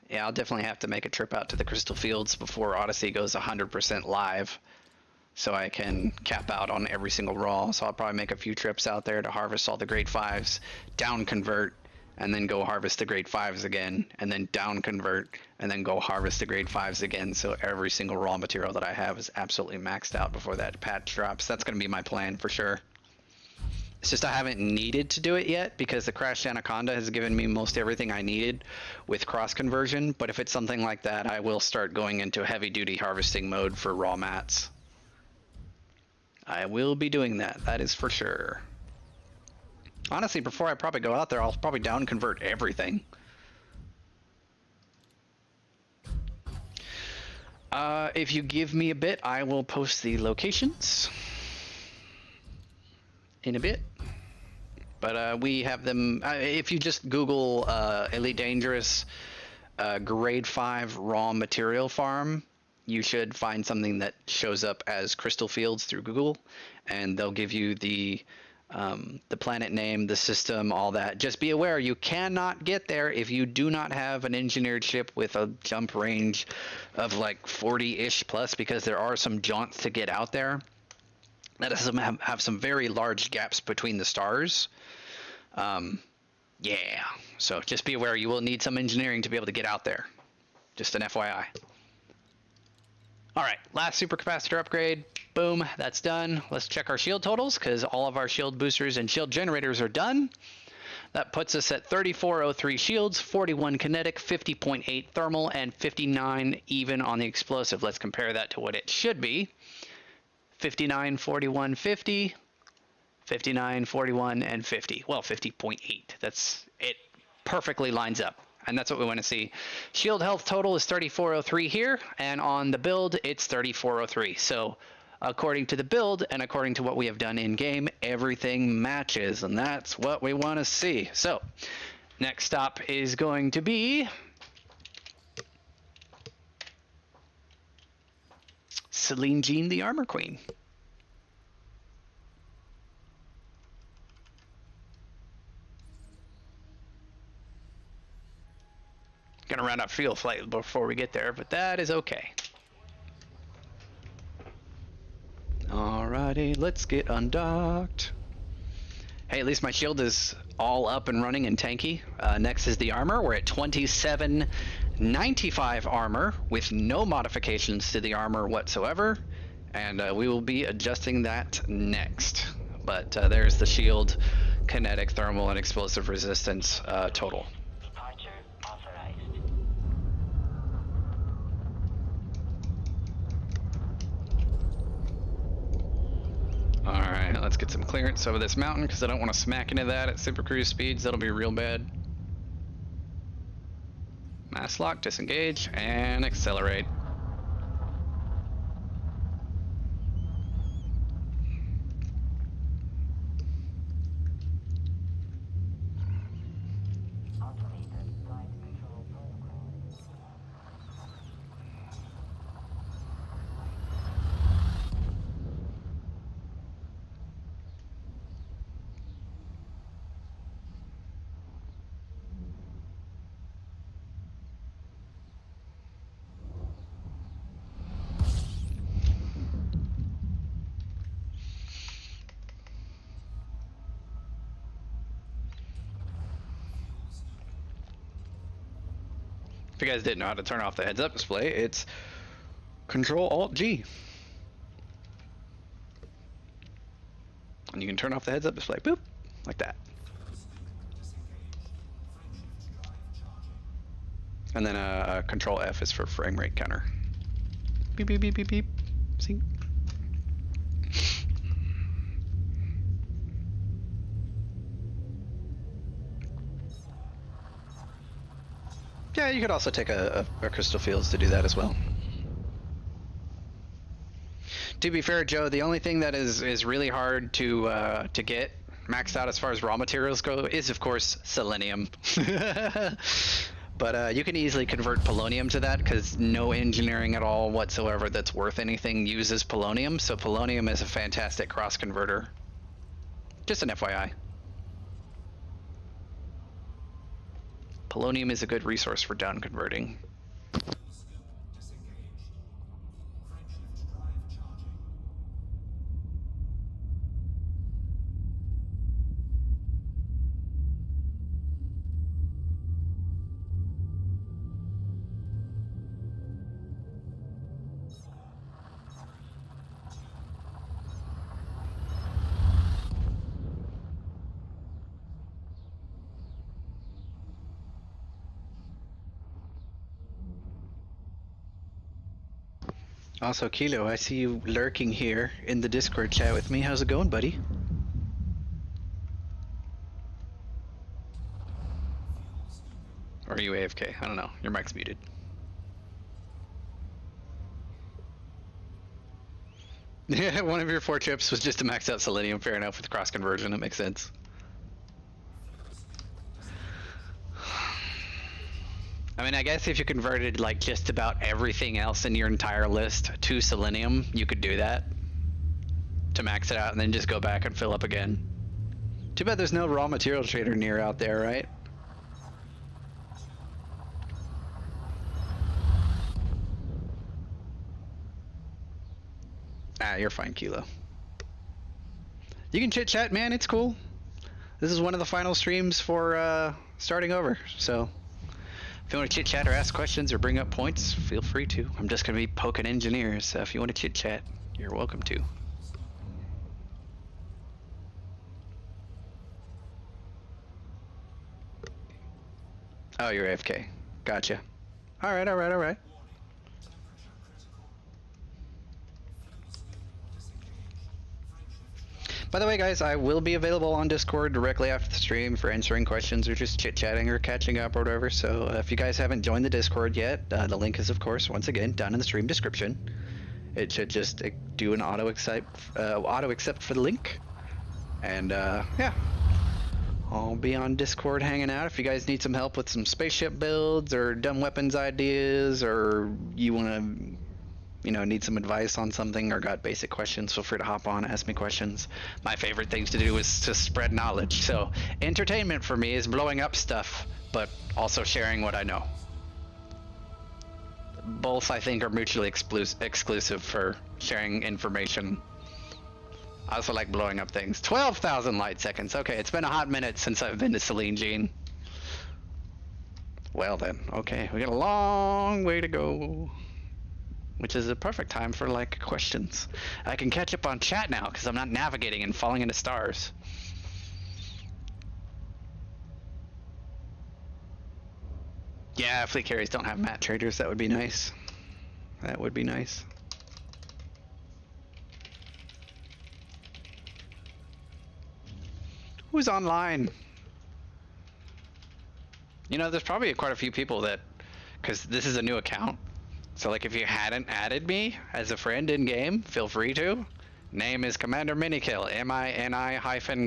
Yeah, I'll definitely have to make a trip out to the Crystal Fields before Odyssey goes 100% live, so I can cap out on every single raw. So I'll probably make a few trips out there to harvest all the grade 5s, down convert, and then go harvest the grade 5s again, and then down convert, and then go harvest the grade 5s again, so every single raw material that I have is absolutely maxed out before that patch drops. That's going to be my plan for sure. It's just I haven't needed to do it yet because the Crashed Anaconda has given me most everything I needed with cross conversion, but if it's something like that, I will start going into heavy duty harvesting mode for raw mats. I will be doing that, that is for sure. Honestly, before I probably go out there, I'll probably down convert everything. If you give me a bit, I will post the locations in a bit. But we have them, if you just Google Elite Dangerous grade 5 raw material farm, you should find something that shows up as Crystal Fields through Google, and they'll give you the planet name, the system, all that. Just be aware, you cannot get there if you do not have an engineered ship with a jump range of like 40-ish plus, because there are some jaunts to get out there that have some very large gaps between the stars. Yeah, so just be aware, you will need some engineering to be able to get out there. Just an FYI. All right, last supercapacitor upgrade. Boom, that's done. Let's check our shield totals, because all of our shield boosters and shield generators are done. That puts us at 3403 shields, 41 kinetic, 50.8 thermal, and 59 even on the explosive. Let's compare that to what it should be. 59, 41, 50, 59, 41, and 50. Well, 50.8. That's it. Perfectly lines up. And that's what we want to see. Shield health total is 3403 here, and on the build, it's 3403. So according to the build and according to what we have done in game, everything matches, and that's what we want to see. So next stop is going to be Celine Jean, the Armor Queen. Gonna run out fuel flight before we get there, but that is okay. Alrighty, let's get undocked. Hey, at least my shield is all up and running and tanky. Next is the armor. We're at 2795 armor with no modifications to the armor whatsoever. and we will be adjusting that next. But there's the shield, kinetic, thermal, and explosive resistance total. Departure authorized. Alright, let's get some clearance over this mountain because I don't want to smack into that at super cruise speeds. That'll be real bad. Mass lock, disengage, and accelerate. Automated flight control protocol. If you guys didn't know how to turn off the heads-up display, it's Control-Alt-G. And you can turn off the heads-up display, boop, like that. And then Control-F is for frame rate counter. Beep, beep, beep, beep, beep. See? Yeah, you could also take a crystal fields to do that as well. To be fair, Joe, the only thing that is really hard to get maxed out as far as raw materials go is, of course, selenium. But you can easily convert polonium to that because no engineering at all whatsoever that's worth anything uses polonium. So polonium is a fantastic cross converter. Just an FYI. Polonium is a good resource for down converting. Also, Kilo, I see you lurking here in the Discord chat with me. How's it going, buddy? Or are you AFK? I don't know. Your mic's muted. Yeah, one of your 4 chips was just to max out selenium. Fair enough with cross conversion. It makes sense. I mean, I guess if you converted like just about everything else in your entire list to selenium, you could do that to max it out and then just go back and fill up again. Too bad there's no raw material trader near out there, right? Ah, you're fine, Kilo. You can chit chat, man. It's cool. This is one of the final streams for starting over, so if you want to chit chat or ask questions or bring up points, feel free to. I'm just going to be poking engineers, so if you want to chit chat, you're welcome to. Oh, you're AFK. Gotcha. Alright, alright, alright. By the way, guys, I will be available on Discord directly after the stream for answering questions or just chit-chatting or catching up or whatever. So if you guys haven't joined the Discord yet, the link is, of course, once again, down in the stream description. It should just do an auto-accept for the link. And, yeah. I'll be on Discord hanging out. If you guys need some help with some spaceship builds or dumb weapons ideas, or you want to, you know, need some advice on something or got basic questions, feel free to hop on, ask me questions. My favorite things to do is to spread knowledge. So entertainment for me is blowing up stuff, but also sharing what I know. Both, I think, are mutually exclusive for sharing information. I also like blowing up things. 12,000 light seconds. Okay, it's been a hot minute since I've been to Celine Jean. Well then, okay, we got a long way to go. which is a perfect time for like questions. I can catch up on chat now because I'm not navigating and falling into stars. Yeah, fleet carriers don't have mat traders. That would be nice. That would be nice. Who's online? You know, there's probably quite a few people that, because this is a new account. So like if you hadn't added me as a friend in game, feel free to. Name is Commander Minikill, MINI-KILL.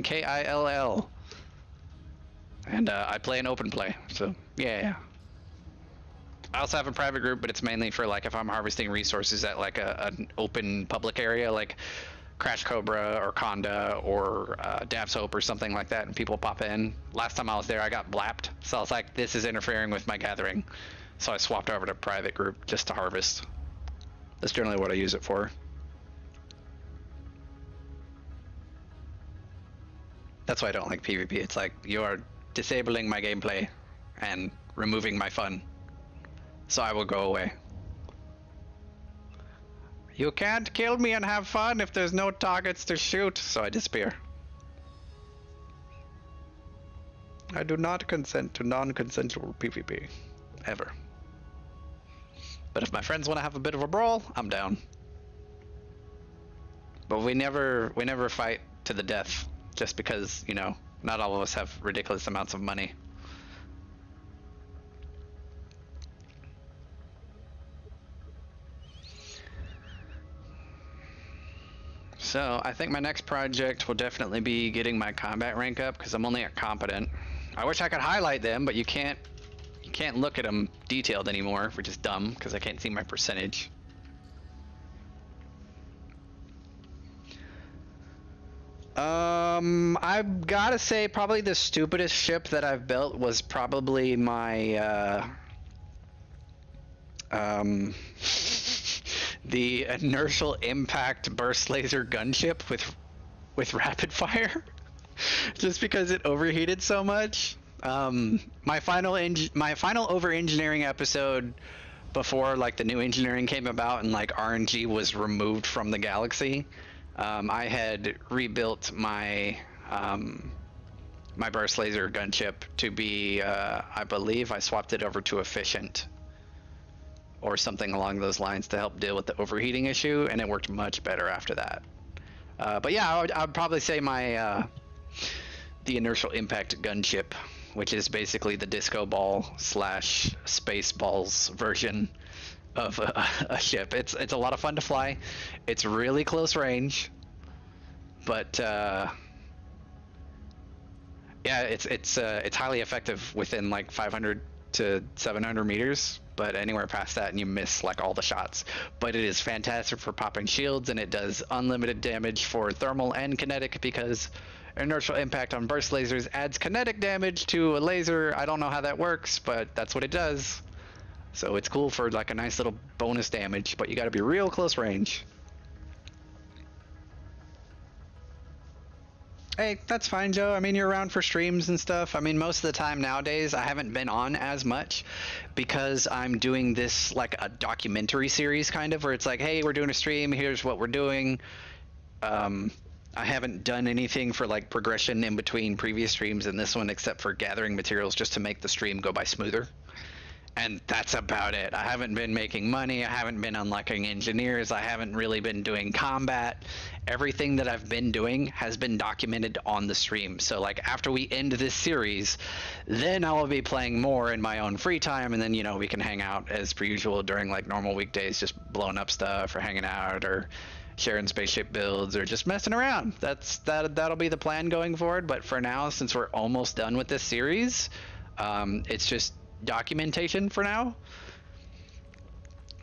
And I play an open play, so yeah. I also have a private group, but it's mainly for like if I'm harvesting resources at like an open public area, like Crash Cobra or Conda or Dav's Hope or something like that, and people pop in. Last time I was there, I got blapped, so I was like, this is interfering with my gathering. So I swapped over to private group just to harvest. That's generally what I use it for. That's why I don't like PvP. It's like, you are disabling my gameplay and removing my fun. So I will go away. You can't kill me and have fun if there's no targets to shoot, so I disappear. I do not consent to non-consensual PvP. Ever. But if my friends want to have a bit of a brawl, I'm down. But we never fight to the death, just because, you know, not all of us have ridiculous amounts of money. So I think my next project will definitely be getting my combat rank up, because I'm only at competent. I wish I could highlight them, but you can't look at them detailed anymore, which is dumb because I can't see my percentage. I've gotta say probably the stupidest ship that I've built was probably my the inertial impact burst laser gunship with rapid fire. Just because it overheated so much. My final over engineering episode before like the new engineering came about and like RNG was removed from the galaxy, I had rebuilt my my burst laser gunship to be I believe I swapped it over to efficient or something along those lines to help deal with the overheating issue, and it worked much better after that. But yeah, I would probably say my the inertial impact gunship, which is basically the disco ball slash space balls version of a ship. It's a lot of fun to fly. It's really close range, but yeah, it's highly effective within like 500 to 700 meters, but anywhere past that and you miss like all the shots. But it is fantastic for popping shields, and it does unlimited damage for thermal and kinetic, because inertial impact on burst lasers adds kinetic damage to a laser. I don't know how that works, but that's what it does. So it's cool for like a nice little bonus damage, but you got to be real close range. Hey, that's fine, Joe. I mean, you're around for streams and stuff. I mean, most of the time nowadays, I haven't been on as much because I'm doing this like a documentary series kind of, where it's like, hey, we're doing a stream, here's what we're doing. I haven't done anything for like progression in between previous streams and this one, except for gathering materials just to make the stream go by smoother. And that's about it. I haven't been making money. I haven't been unlocking engineers. I haven't really been doing combat. Everything that I've been doing has been documented on the stream. So like after we end this series, then I will be playing more in my own free time, and then, you know, we can hang out as per usual during like normal weekdays, just blowing up stuff or hanging out or sharing spaceship builds or just messing around. That'll be the plan going forward. But for now, since we're almost done with this series, it's just documentation for now,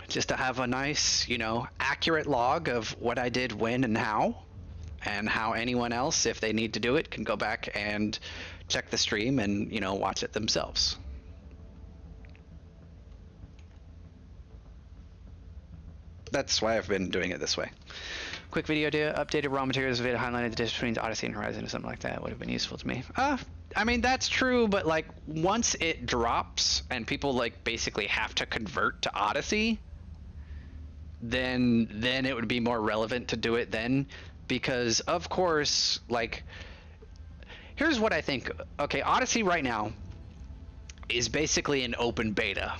just to have a nice, you know, accurate log of what I did when and how anyone else, if they need to do it, can go back and check the stream and, you know, watch it themselves. That's why I've been doing it this way. Quick video to updated raw materials, video highlighted the difference between Odyssey and Horizon or something like that would have been useful to me. I mean, that's true, but like once it drops and people like basically have to convert to Odyssey, then it would be more relevant to do it then, because of course, like, here's what I think. Okay, Odyssey right now is basically an open beta.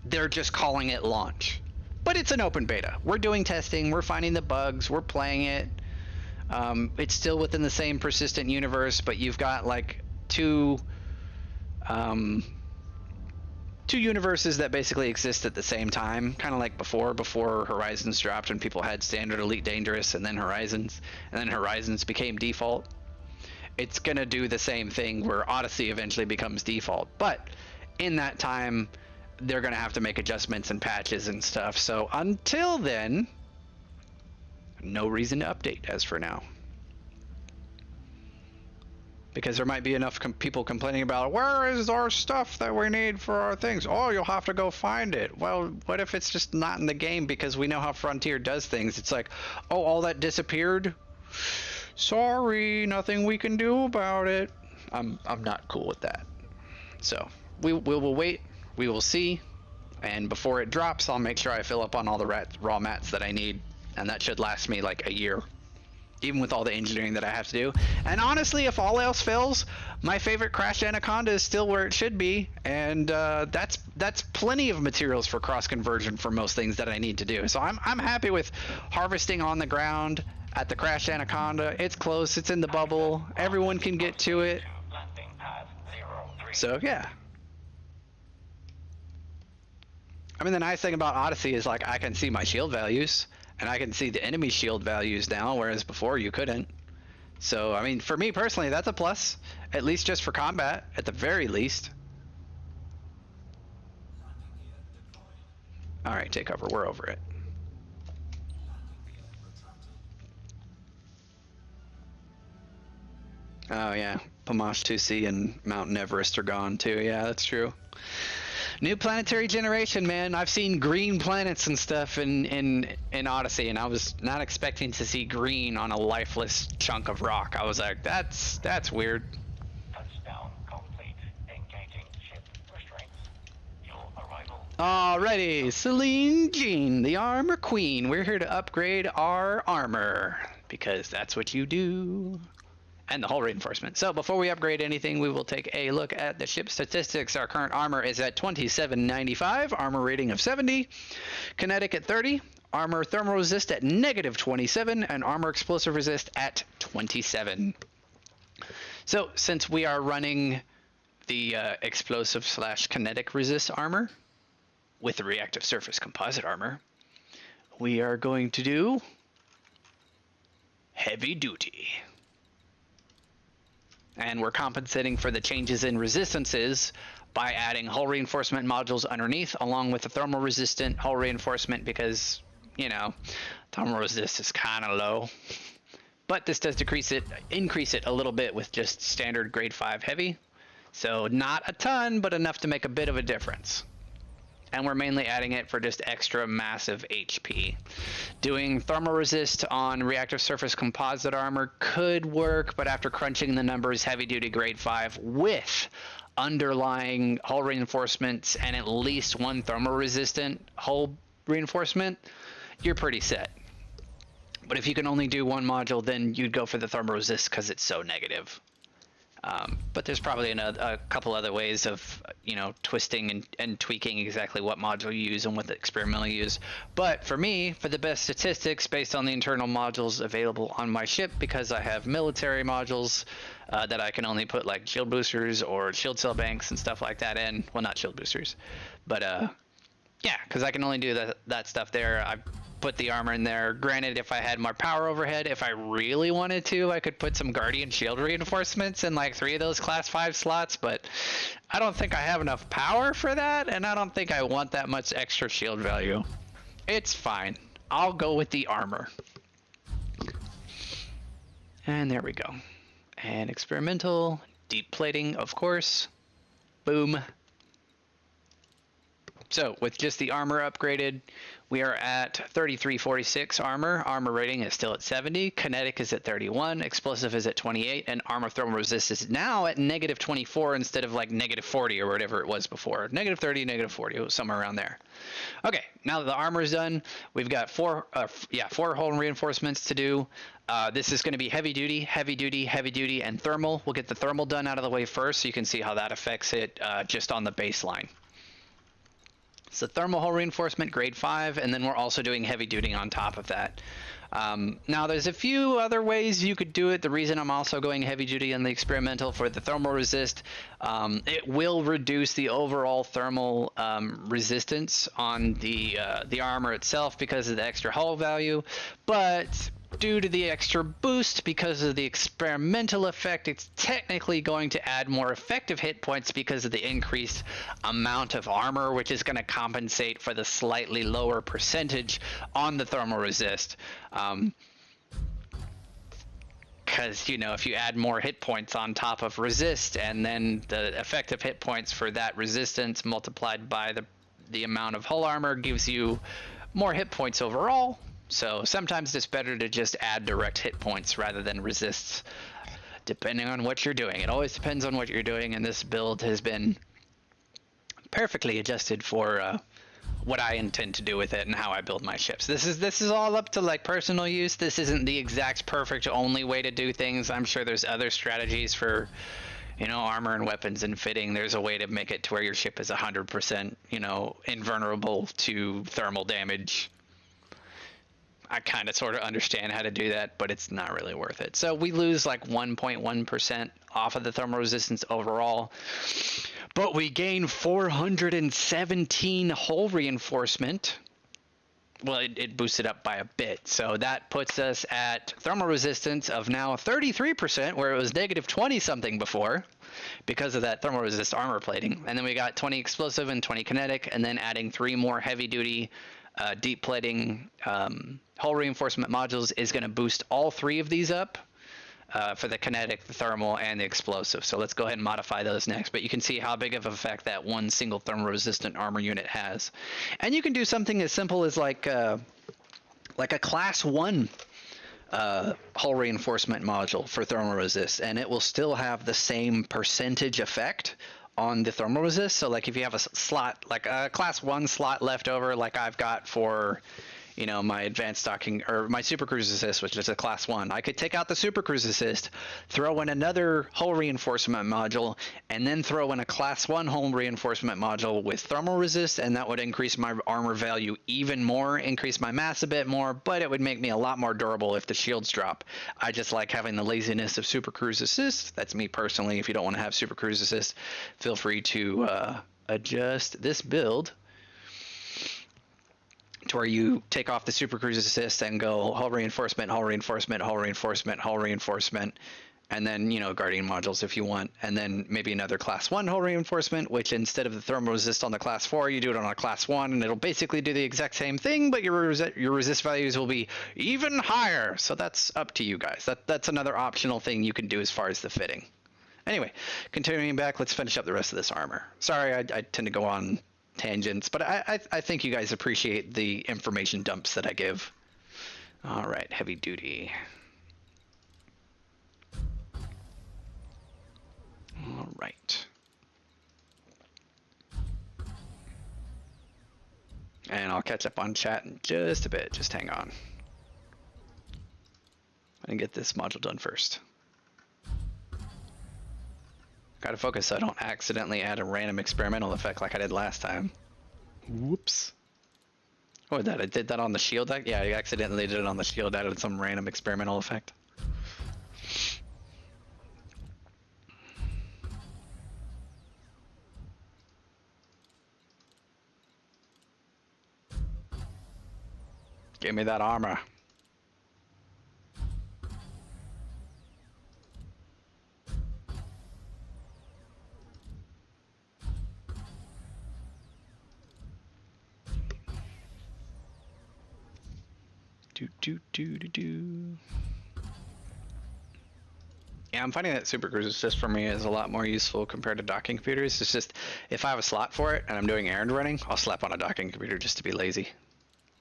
They're just calling it launch, but it's an open beta. We're doing testing, we're finding the bugs, we're playing it. It's still within the same persistent universe, but you've got like two universes that basically exist at the same time, kind of like before Horizons dropped and people had Standard, Elite, Dangerous, and then Horizons became default. It's gonna do the same thing where Odyssey eventually becomes default, but in that time they're gonna have to make adjustments and patches and stuff. So until then, no reason to update as for now, because there might be enough people complaining about, where is our stuff that we need for our things? Oh, you'll have to go find it. Well, what if it's just not in the game? Because we know how Frontier does things. It's like, oh, all that disappeared? Sorry, nothing we can do about it. I'm not cool with that. So we will wait. We will see. And before it drops, I'll make sure I fill up on all the raw mats that I need. And that should last me like a year, even with all the engineering that I have to do. And honestly, if all else fails, my favorite Crash Anaconda is still where it should be. And that's plenty of materials for cross conversion for most things that I need to do. So I'm happy with harvesting on the ground at the Crash Anaconda. It's close, it's in the bubble, everyone can get to it. So yeah. I mean, the nice thing about Odyssey is, like, I can see my shield values, and I can see the enemy shield values now, whereas before you couldn't. So, I mean, for me personally, that's a plus, at least just for combat, at the very least. Alright, take cover, we're over it. Oh yeah, Pamash 2C and Mountain Everest are gone too, yeah, that's true. New planetary generation, man. I've seen green planets and stuff in Odyssey, and I was not expecting to see green on a lifeless chunk of rock. I was like, that's weird. Touchdown complete. Engaging ship restraints. Your arrival. Alrighty, Celine Jean, the Armor Queen. We're here to upgrade our armor, because that's what you do. And the hull reinforcement. So before we upgrade anything, we will take a look at the ship statistics. Our current armor is at 2795, armor rating of 70, kinetic at 30, armor thermal resist at -27, and armor explosive resist at 27. So since we are running the explosive / kinetic resist armor with the reactive surface composite armor, we are going to do heavy duty. And we're compensating for the changes in resistances by adding hull reinforcement modules underneath, along with the thermal resistant hull reinforcement, because, you know, thermal resist is kind of low. But this does increase it a little bit with just standard grade 5 heavy. So not a ton, but enough to make a bit of a difference. And we're mainly adding it for just extra massive HP. Doing thermal resist on reactive surface composite armor could work, but after crunching the numbers, heavy duty grade 5 with underlying hull reinforcements and at least one thermal resistant hull reinforcement, you're pretty set. But if you can only do one module, then you'd go for the thermal resist because it's so negative. But there's probably a couple other ways of, you know, twisting and tweaking exactly what module you use and what the experimental you use. But for me, for the best statistics based on the internal modules available on my ship, because I have military modules that I can only put like shield boosters or shield cell banks and stuff like that in. Well, not shield boosters, but yeah, because I can only do that stuff there. I put the armor in there. Granted, if I had more power overhead, if I really wanted to, I could put some Guardian shield reinforcements in like 3 of those class 5 slots, but I don't think I have enough power for that, and I don't think I want that much extra shield value. It's fine. I'll go with the armor. And there we go. And experimental, deep plating, of course. Boom. So with just the armor upgraded, we are at 3346 armor. Armor rating is still at 70. Kinetic is at 31. Explosive is at 28. And armor thermal resist is now at negative 24 instead of like negative 40 or whatever it was before. Negative 30, negative 40. It was somewhere around there. Okay, now that the armor is done, we've got four hull reinforcements to do. This is going to be heavy duty, heavy duty, heavy duty, and thermal. We'll get the thermal done out of the way first so you can see how that affects it just on the baseline. So thermal hull reinforcement, grade 5, and then we're also doing heavy duty on top of that. Now there's a few other ways you could do it. The reason I'm also going heavy duty on the experimental for the thermal resist, it will reduce the overall thermal resistance on the armor itself because of the extra hull value, but due to the extra boost because of the experimental effect, it's technically going to add more effective hit points because of the increased amount of armor, which is going to compensate for the slightly lower percentage on the thermal resist. Because, you know, if you add more hit points on top of resist and then the effective hit points for that resistance multiplied by the amount of hull armor gives you more hit points overall. So sometimes it's better to just add direct hit points rather than resists, depending on what you're doing. It always depends on what you're doing, and this build has been perfectly adjusted for what I intend to do with it and how I build my ships. This is all up to like personal use. This isn't the exact perfect only way to do things. I'm sure there's other strategies for, you know, armor and weapons and fitting. There's a way to make it to where your ship is 100%, you know, invulnerable to thermal damage. I kind of sort of understand how to do that, but it's not really worth it. So we lose like 1.1% off of the thermal resistance overall, but we gain 417 hull reinforcement. Well, it boosted up by a bit. So that puts us at thermal resistance of now 33%, where it was negative 20 something before because of that thermal resist armor plating. And then we got 20 explosive and 20 kinetic, and then adding 3 more heavy duty deep plating hull reinforcement modules is going to boost all 3 of these up for the kinetic, the thermal, and the explosive. So let's go ahead and modify those next. But you can see how big of an effect that one single thermal resistant armor unit has. And you can do something as simple as like a class 1 hull reinforcement module for thermal resist, and it will still have the same percentage effect on the thermal resist. So like if you have a slot, like a class 1 slot left over, like I've got for, you know, my advanced docking or my super cruise assist, which is a class 1, I could take out the super cruise assist, throw in another hull reinforcement module, and then throw in a class 1 hull reinforcement module with thermal resist, and that would increase my armor value even more, increase my mass a bit more, but it would make me a lot more durable if the shields drop. I just like having the laziness of super cruise assist. That's me personally. If you don't want to have super cruise assist, feel free to adjust this build to where you take off the super cruise assist and go hull reinforcement, hull reinforcement, hull reinforcement, hull reinforcement, and then, you know, guardian modules if you want, and then maybe another class 1 hull reinforcement, which instead of the thermal resist on the class 4, you do it on a class 1, and it'll basically do the exact same thing, but your resist values will be even higher. So that's up to you guys. That's another optional thing you can do as far as the fitting. Anyway, continuing back, let's finish up the rest of this armor. Sorry, I tend to go on tangents, but I think you guys appreciate the information dumps that I give. All right, heavy duty. All right. And I'll catch up on chat in just a bit. Just hang on. And get this module done first. Gotta focus so I don't accidentally add a random experimental effect like I did last time. Whoops. What was that? I did that on the shield? Yeah, I accidentally did it on the shield, added some random experimental effect. Give me that armor. Yeah, I'm finding that Super Cruise Assist for me is a lot more useful compared to docking computers. It's just, if I have a slot for it and I'm doing errand running, I'll slap on a docking computer just to be lazy.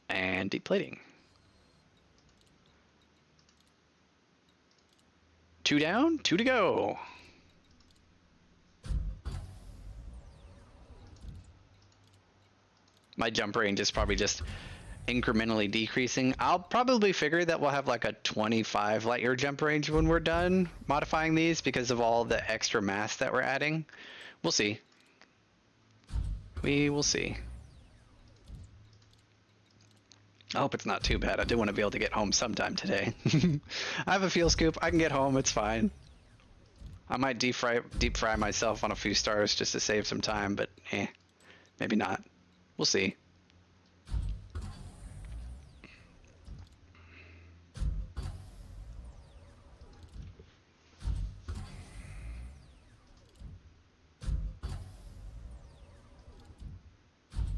And deep plating. 2 down, 2 to go. My jump range is probably just incrementally decreasing. I'll probably figure that we'll have like a 25 light year jump range when we're done modifying these because of all the extra mass that we're adding. We'll see. We will see. I hope it's not too bad. I do want to be able to get home sometime today. I have a fuel scoop. I can get home. It's fine. I might deep fry myself on a few stars just to save some time, but maybe not. We'll see.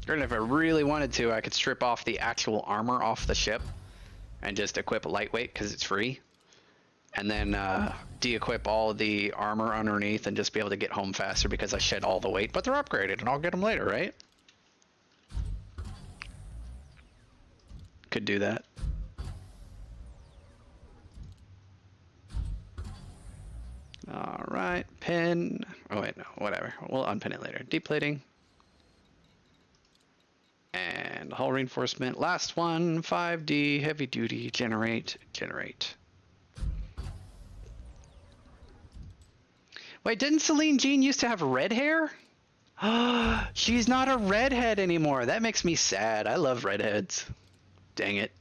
And if I really wanted to, I could strip off the actual armor off the ship and just equip lightweight because it's free. And then de-equip all the armor underneath and just be able to get home faster because I shed all the weight. But they're upgraded and I'll get them later, right? Could do that. All right, pin. Oh wait, no, whatever. We'll unpin it later. Deplating. And hull reinforcement. Last one, 5D, heavy duty, generate. Wait, didn't Celine Jean used to have red hair? She's not a redhead anymore. That makes me sad. I love redheads. Dang it.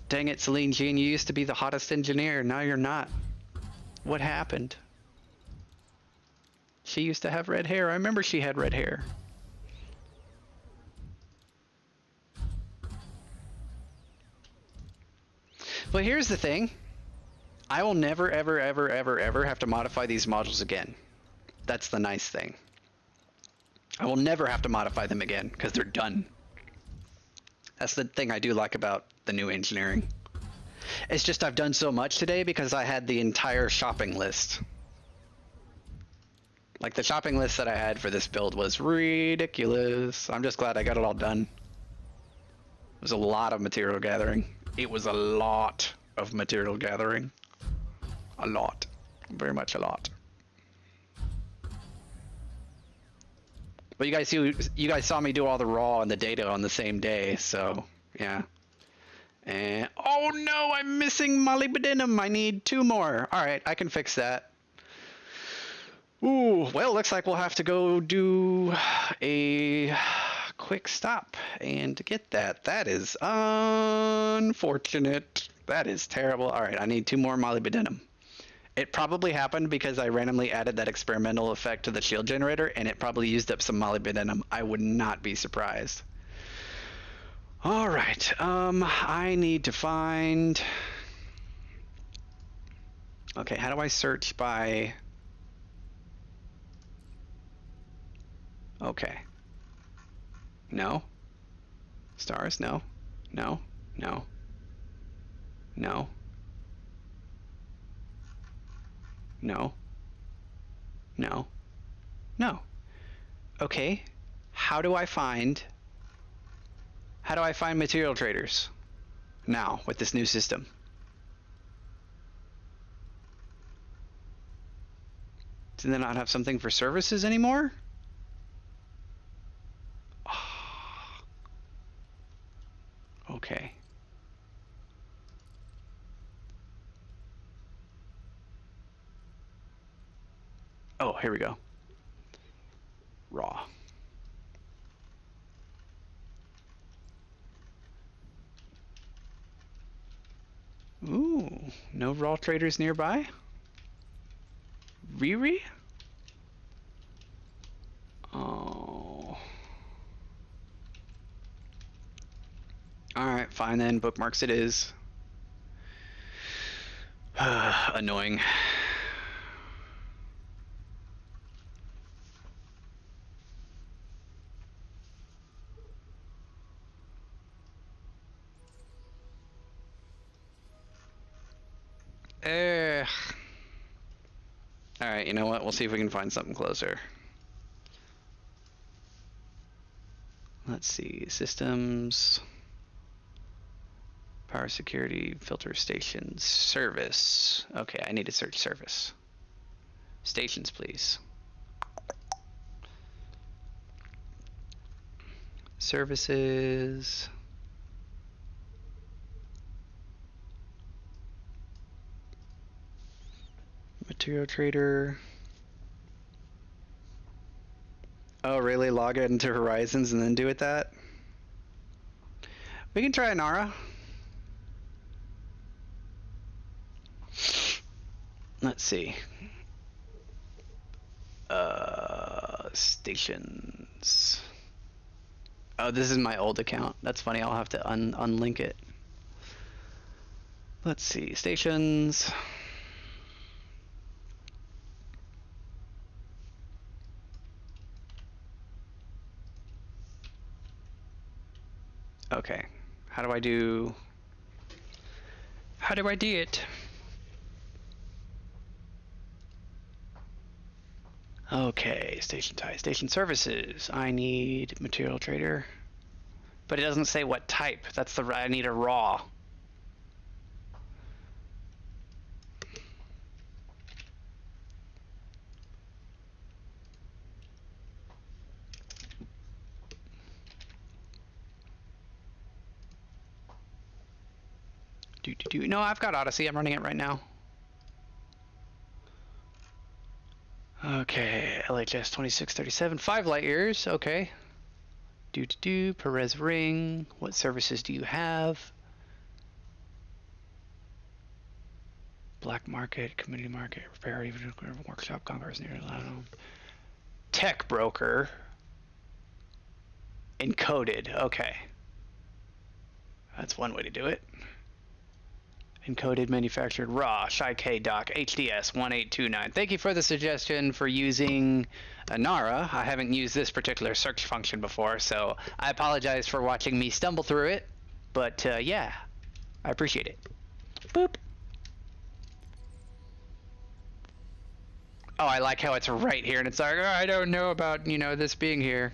Dang it, Celine Jean, you used to be the hottest engineer. Now you're not. What happened? She used to have red hair. I remember she had red hair. But here's the thing. I will never, ever, ever, ever, ever have to modify these modules again. That's the nice thing. I will never have to modify them again because they're done. That's the thing I do like about the new engineering. It's just I've done so much today because I had the entire shopping list. Like the shopping list that I had for this build was ridiculous. I'm just glad I got it all done. It was a lot of material gathering. It was a lot of material gathering. A lot. Very much a lot. But you guys saw me do all the raw and the data on the same day, so yeah. And oh no, I'm missing molybdenum. I need 2 more. All right, I can fix that. Ooh, well, looks like we'll have to go do a quick stop and get that. That is unfortunate. That is terrible. All right, I need 2 more molybdenum. It probably happened because I randomly added that experimental effect to the shield generator, and it probably used up some molybdenum. I would not be surprised. All right, I need to find... Okay, how do I search by... Okay. No. Stars, no. No, no. No. No. No. No. Okay. How do I find material traders now with this new system? Do they not have something for services anymore? Okay. Oh, here we go. Raw. Ooh, no raw traders nearby? Riri? Oh. Alright, fine then. Bookmarks it is. Annoying. Alright, you know what? We'll see if we can find something closer. Let's see. Systems. Power security, filter stations, service. Okay, I need to search service. Stations, please. Services. Material trader. Oh, really? Log it into Horizons and then do it that? We can try Nara. Let's see. Stations. Oh, this is my old account. That's funny. I'll have to unlink it. Let's see. Stations. Okay. How do I do it? Okay, station type, station services. I need material trader, but it doesn't say what type. That's I need a raw. No, I've got Odyssey. I'm running it right now. Okay, LHS 2637, 5 light years. Okay. Perez ring. What services do you have? Black market, community market, repair, even workshop, concourse near tech broker. Encoded. Okay. That's one way to do it. Encoded, manufactured, raw, Shy-K doc, HDS 1829. Thank you for the suggestion for using Nara. I haven't used this particular search function before, so I apologize for watching me stumble through it. But yeah, I appreciate it. Boop. Oh, I like how it's right here, and it's like, oh, I don't know about, you know, this being here.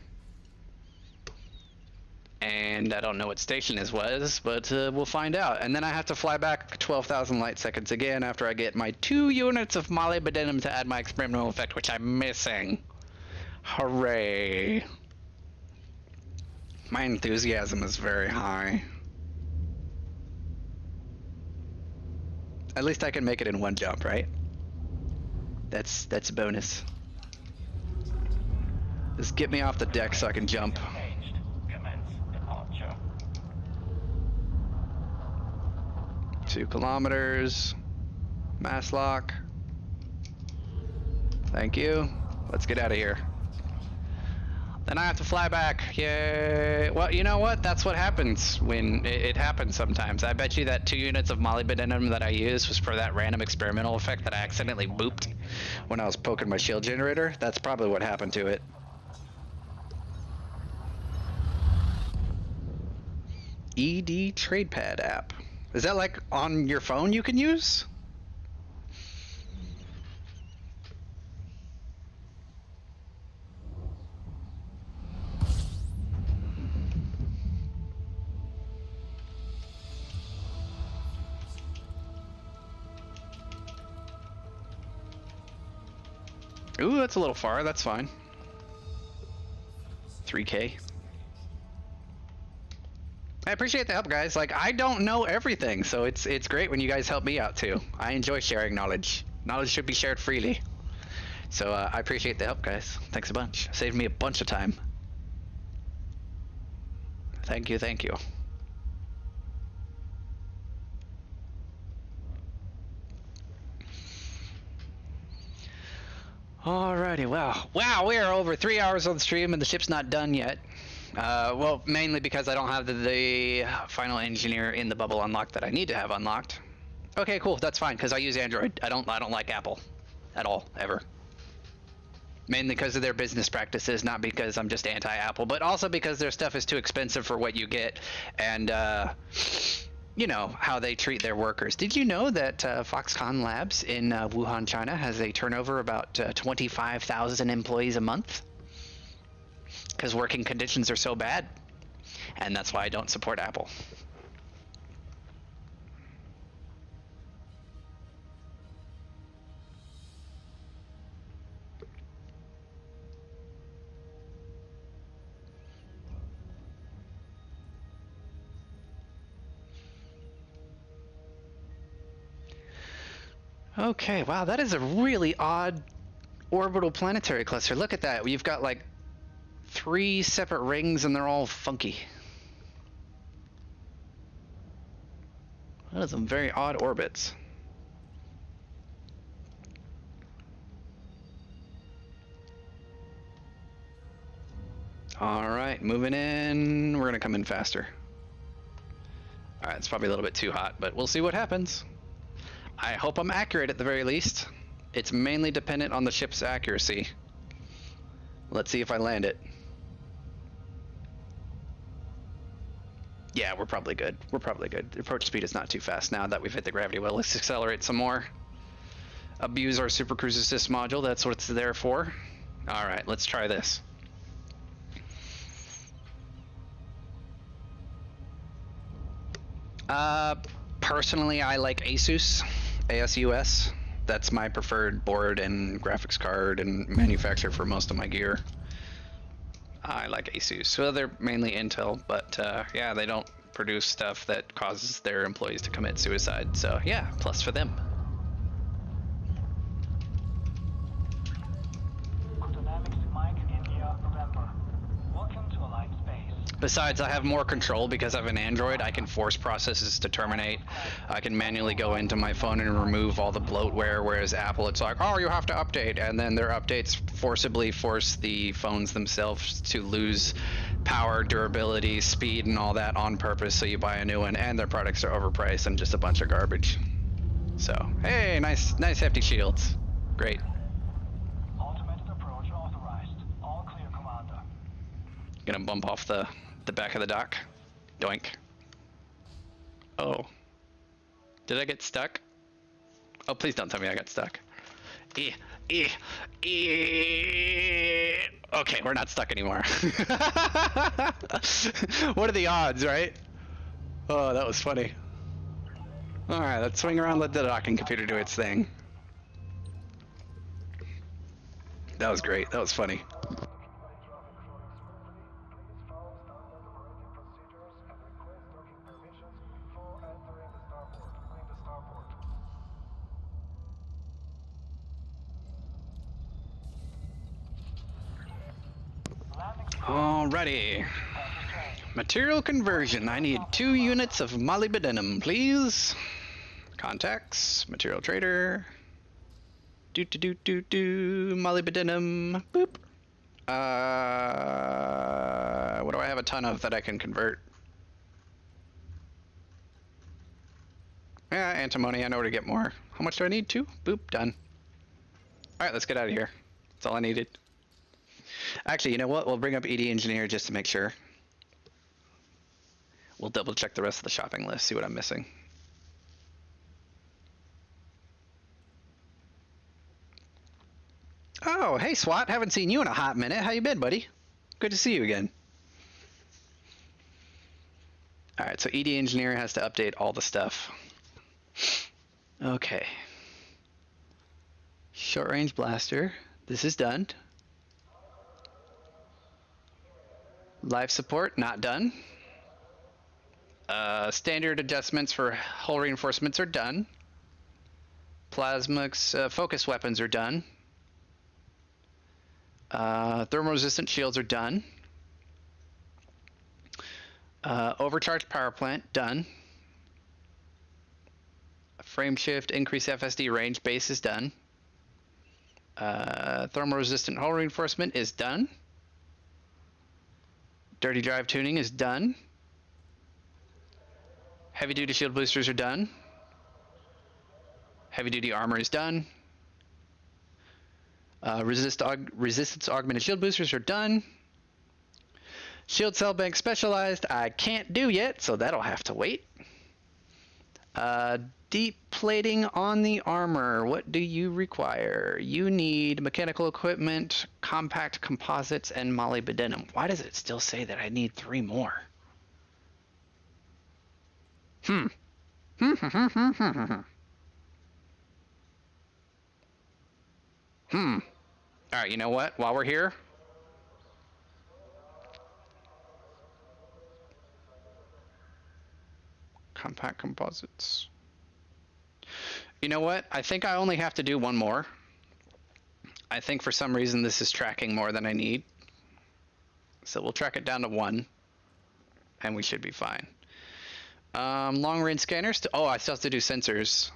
And I don't know what station this was, but we'll find out. And then I have to fly back 12,000 light seconds again after I get my 2 units of molybdenum to add my experimental effect, which I'm missing. Hooray. My enthusiasm is very high. At least I can make it in one jump, right? That's a bonus. Just get me off the deck so I can jump. 2 kilometers. Mass lock. Thank you. Let's get out of here. Then I have to fly back. Yay. Well, you know what? That's what happens when it happens sometimes. I bet you that 2 units of molybdenum that I used was for that random experimental effect that I accidentally booped when I was poking my shield generator. That's probably what happened to it. ED TradePad app. Is that like on your phone you can use? Ooh, that's a little far. That's fine. 3K. I appreciate the help, guys. Like, I don't know everything, so it's great when you guys help me out too. I enjoy sharing knowledge. Knowledge should be shared freely. So I appreciate the help, guys. Thanks a bunch. Saved me a bunch of time. Thank you, thank you. Alrighty, wow. Wow, we are over 3 hours on the stream and the ship's not done yet. Well, mainly because I don't have the final engineer in the bubble unlocked that I need to have unlocked. Okay, cool. That's fine because I use Android. I don't like Apple at all, ever. Mainly because of their business practices, not because I'm just anti-Apple, but also because their stuff is too expensive for what you get, and you know, how they treat their workers. Did you know that Foxconn Labs in Wuhan, China has a turnover about 25,000 employees a month? Because working conditions are so bad. And that's why I don't support Apple. Okay, wow, that is a really odd orbital planetary cluster. Look at that. You've got like 3 separate rings and they're all funky. That is some very odd orbits. All right, moving in. We're gonna come in faster. All right, it's probably a little bit too hot, but we'll see what happens. I hope I'm accurate at the very least. It's mainly dependent on the ship's accuracy. Let's see if I land it. Yeah, we're probably good. We're probably good. The approach speed is not too fast now that we've hit the gravity well. Let's accelerate some more. Abuse our Super Cruise Assist module. That's what it's there for. All right, let's try this. Personally, I like ASUS. That's my preferred board and graphics card and manufacturer for most of my gear. I like ASUS. So they're mainly Intel, but yeah, they don't produce stuff that causes their employees to commit suicide. So yeah, plus for them. Besides, I have more control because I have an Android. I can force processes to terminate. I can manually go into my phone and remove all the bloatware, whereas Apple, it's like, oh, you have to update. And then their updates forcibly force the phones themselves to lose power, durability, speed, and all that on purpose, so you buy a new one, and their products are overpriced and just a bunch of garbage. So, hey, nice hefty shields. Great. Automated approach authorized. All clear, Commander. Gonna bump off the back of the dock. Doink. Oh. Did I get stuck? Oh, please don't tell me I got stuck. Okay, we're not stuck anymore. What are the odds, right? Oh, that was funny. Alright, let's swing around, let the docking computer do its thing. That was great. That was funny. Alrighty. Material conversion. I need 2 units of molybdenum, please. Contacts. Material trader. Molybdenum. Boop. What do I have a ton of that I can convert? Yeah, antimony. I know where to get more. How much do I need? 2? Boop. Done. Alright, let's get out of here. That's all I needed. Actually, you know what? We'll bring up ED Engineer just to make sure. We'll double check the rest of the shopping list, see what I'm missing. Oh, hey SWAT, haven't seen you in a hot minute. How you been, buddy? Good to see you again. Alright, so ED Engineer has to update all the stuff. Okay. Short range blaster. This is done. Life support, not done. Standard adjustments for hull reinforcements are done. Plasmics, focus weapons are done. Thermal-resistant shields are done. Overcharged power plant, done. Frame shift, increase FSD range, base is done. Thermal-resistant hull reinforcement is done. Dirty drive tuning is done. Heavy duty shield boosters are done. Heavy duty armor is done. Resistance augmented shield boosters are done. Shield cell bank specialized I can't do yet, so that'll have to wait. Deep plating on the armor. What do you require? You need mechanical equipment, compact composites, and molybdenum. Why does it still say that I need 3 more? Hmm. Hmm. Alright, you know what? While we're here, compact composites. You know what? I think I only have to do 1 more. I think for some reason this is tracking more than I need. So we'll track it down to 1. And we should be fine. Long range scanners. Oh, I still have to do sensors.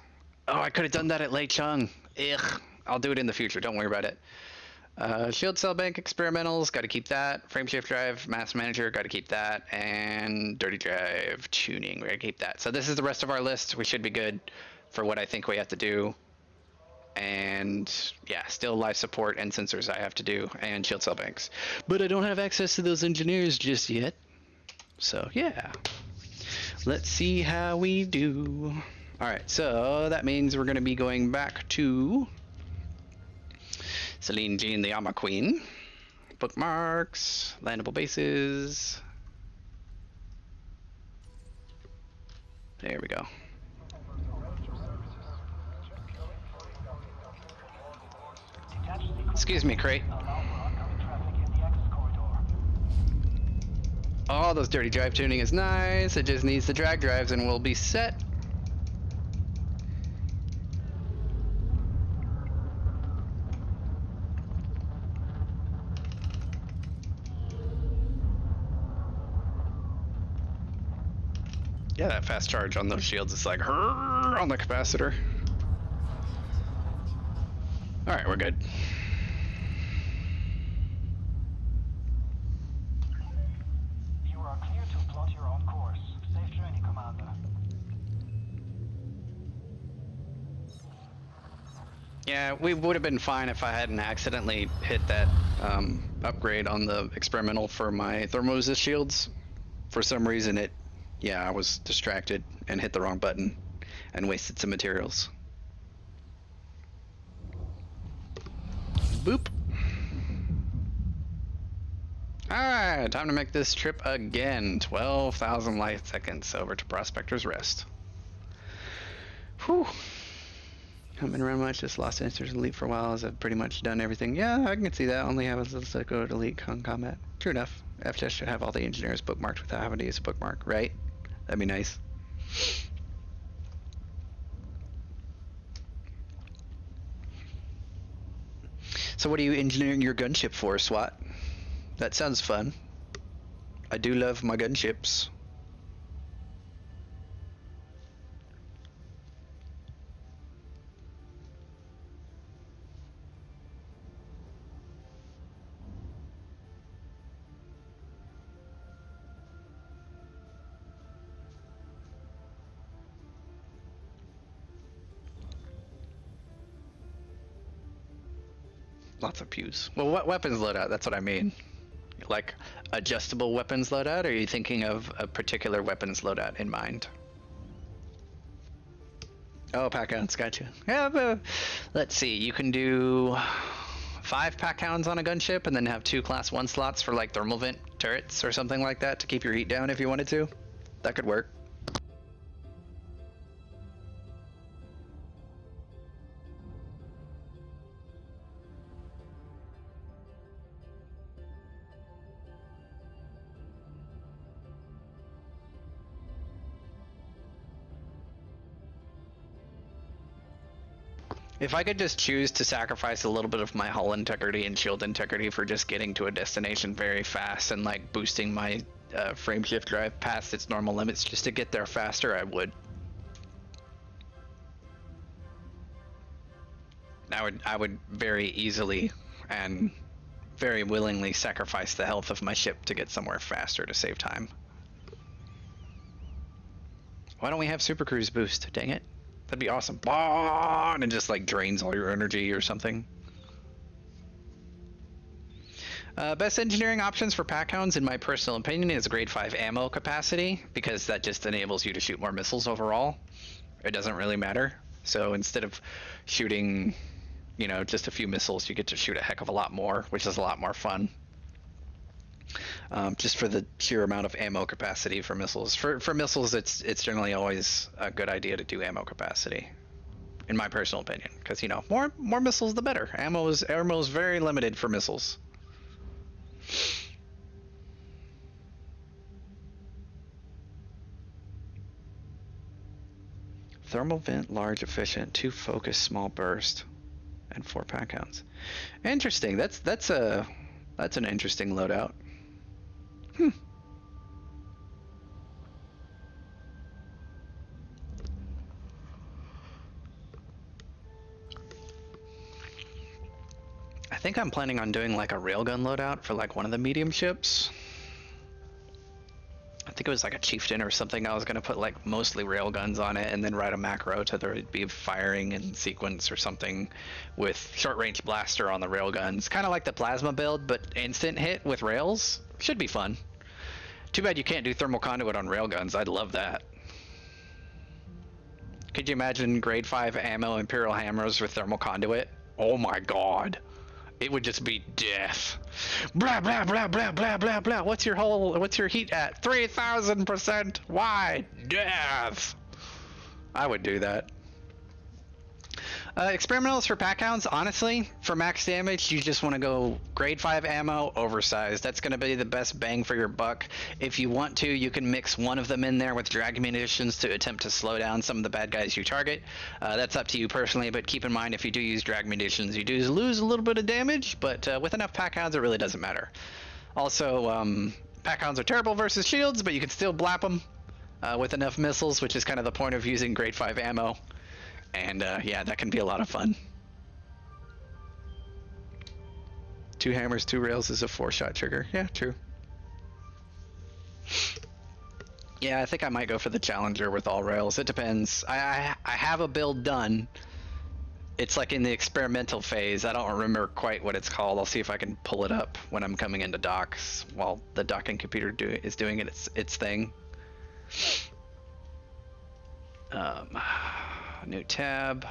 Oh, I could have done that at Lei Chung. Ugh. I'll do it in the future. Don't worry about it. Shield cell bank experimentals. Got to keep that. Frameshift drive. Mass manager. Got to keep that. And dirty drive tuning. We're going to keep that. So this is the rest of our list. We should be good for what I think we have to do. And yeah, still life support and sensors I have to do, and shield cell banks. But I don't have access to those engineers just yet. So yeah, let's see how we do. All right, so that means we're going to be going back to Celine Jean, the Ama Queen. Bookmarks, landable bases. There we go. Excuse me, Crate. Oh, those dirty drive tuning is nice. It just needs the drag drives and we'll be set. Yeah, that fast charge on those shields is like on the capacitor. All right, we're good. You are clear to plot your own course. Safe journey, Commander. Yeah, we would have been fine if I hadn't accidentally hit that upgrade on the experimental for my thermosis shields. For some reason I was distracted and hit the wrong button and wasted some materials. Boop. Alright, time to make this trip again. 12,000 light seconds over to Prospector's Rest. Whew. Haven't been around much, just lost answers and leap for a while as I've pretty much done everything. Yeah, I can see that. Only have a go to delete on combat. True enough. FTS should have all the engineers bookmarked without having to use a bookmark, right? That'd be nice. So what are you engineering your gunship for, SWAT? That sounds fun. I do love my gunships. Lots of pews. Well, what weapons loadout? That's what I mean. Like adjustable weapons loadout? Or are you thinking of a particular weapons loadout in mind? Oh, pack hounds, gotcha. Yeah, but let's see. You can do 5 pack hounds on a gunship, and then have 2 class 1 slots for like thermal vent turrets or something like that to keep your heat down if you wanted to. That could work. If I could just choose to sacrifice a little bit of my hull integrity and shield integrity for just getting to a destination very fast and like boosting my frameshift drive past its normal limits just to get there faster, I would. I would very easily and very willingly sacrifice the health of my ship to get somewhere faster to save time. Why don't we have Super Cruise boost? Dang it. That'd be awesome. And it just like drains all your energy or something. Best engineering options for pack hounds, in my personal opinion, is grade 5 ammo capacity, because that just enables you to shoot more missiles overall. it doesn't really matter. So instead of shooting, you know, just a few missiles, you get to shoot a heck of a lot more, which is a lot more fun. Just for the sheer amount of ammo capacity for missiles. For missiles, it's generally always a good idea to do ammo capacity, in my personal opinion, because you know, more missiles the better. Ammo is very limited for missiles. Thermal vent, large, efficient, 2 focus, small burst, and 4 pack counts. Interesting. That's an interesting loadout. I think I'm planning on doing like a railgun loadout for like one of the medium ships. I think it was like a chieftain or something. I was gonna put like mostly railguns on it and then write a macro to there be firing in sequence or something with short range blaster on the railguns. Kind of like the plasma build, but instant hit with rails. Should be fun. Too bad you can't do thermal conduit on railguns. I'd love that. Could you imagine grade 5 ammo Imperial hammers with thermal conduit? Oh my god. It would just be death. Blah blah blah blah blah blah blah. What's your heat at? 3,000%. Why? Death. I would do that. Experimentals for pack hounds, honestly, for max damage, you just want to go grade 5 ammo, oversized. That's going to be the best bang for your buck. If you want to, you can mix one of them in there with drag munitions to attempt to slow down some of the bad guys you target. That's up to you personally, but keep in mind if you do use drag munitions, you do lose a little bit of damage, but with enough pack hounds, it really doesn't matter. Also, pack hounds are terrible versus shields, but you can still blap them with enough missiles, which is kind of the point of using grade 5 ammo. And yeah, that can be a lot of fun. 2 hammers, 2 rails is a 4-shot trigger. Yeah, true. Yeah, I think I might go for the Challenger with all rails. It depends. I have a build done. It's like in the experimental phase. I don't remember quite what it's called. I'll see if I can pull it up when I'm coming into docks while the docking computer is doing its thing. New tab.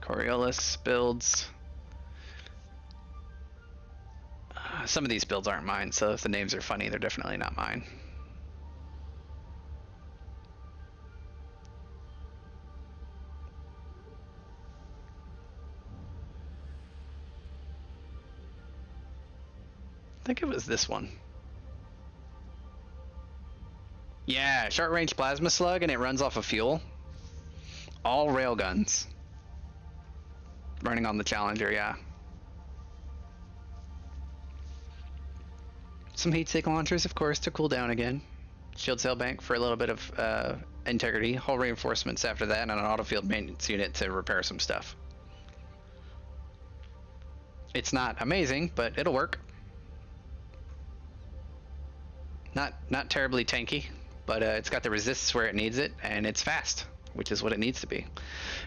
Coriolis builds. Some of these builds aren't mine, so if the names are funny, they're definitely not mine. I think it was this one. Yeah, short range plasma slug, and it runs off of fuel. All railguns. Running on the Challenger, yeah. Some heat sink launchers, of course, to cool down again. Shield cell bank for a little bit of integrity. Hull reinforcements after that, and an auto field maintenance unit to repair some stuff. It's not amazing, but it'll work. Not terribly tanky, but it's got the resistance where it needs it, and it's fast, which is what it needs to be.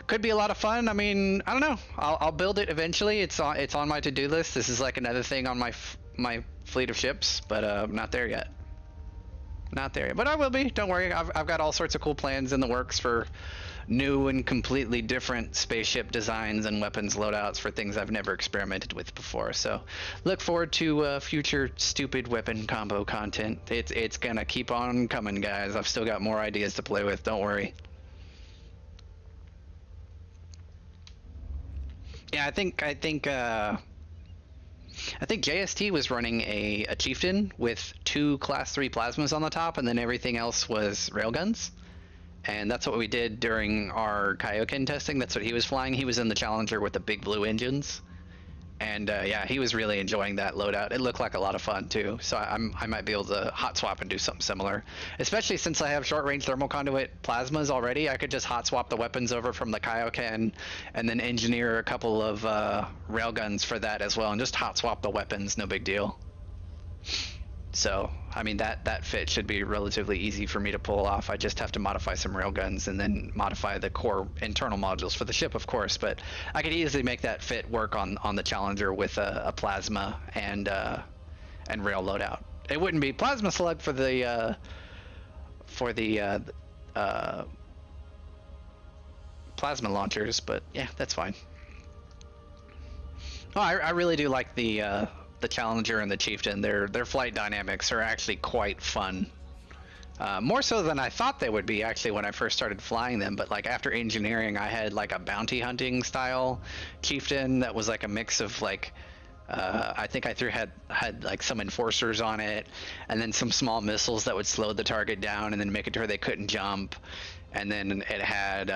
Could be a lot of fun. I mean, I don't know. I'll build it eventually. It's on my to-do list. This is like another thing on my fleet of ships, but not there yet. Not there yet, but I will be. Don't worry. I've got all sorts of cool plans in the works for new and completely different spaceship designs and weapons loadouts for things I've never experimented with before. So look forward to future stupid weapon combo content. It's gonna keep on coming, guys. I've still got more ideas to play with. Don't worry. Yeah, I think JST was running a chieftain with 2 class 3 plasmas on the top, and then everything else was railguns. And that's what we did during our Kaioken testing. That's what he was flying. He was in the Challenger with the big blue engines. And yeah, he was really enjoying that loadout. It looked like a lot of fun too. So I might be able to hot swap and do something similar. Especially since I have short range thermal conduit plasmas already, I could just hot swap the weapons over from the Kaioken and then engineer a couple of railguns for that as well, and just hot swap the weapons, no big deal. So, I mean, that fit should be relatively easy for me to pull off. I just have to modify some railguns and then modify the core internal modules for the ship, of course. But I could easily make that fit work on the Challenger with a plasma and rail loadout. It wouldn't be plasma slug for the plasma launchers, but yeah, that's fine. Oh, I really do like the Challenger and the Chieftain. Their flight dynamics are actually quite fun. More so than I thought they would be actually when I first started flying them. But like after engineering, I had like a bounty hunting style Chieftain that was like a mix of like I think I had like some enforcers on it, and then some small missiles that would slow the target down and then make it to where they couldn't jump. And then it had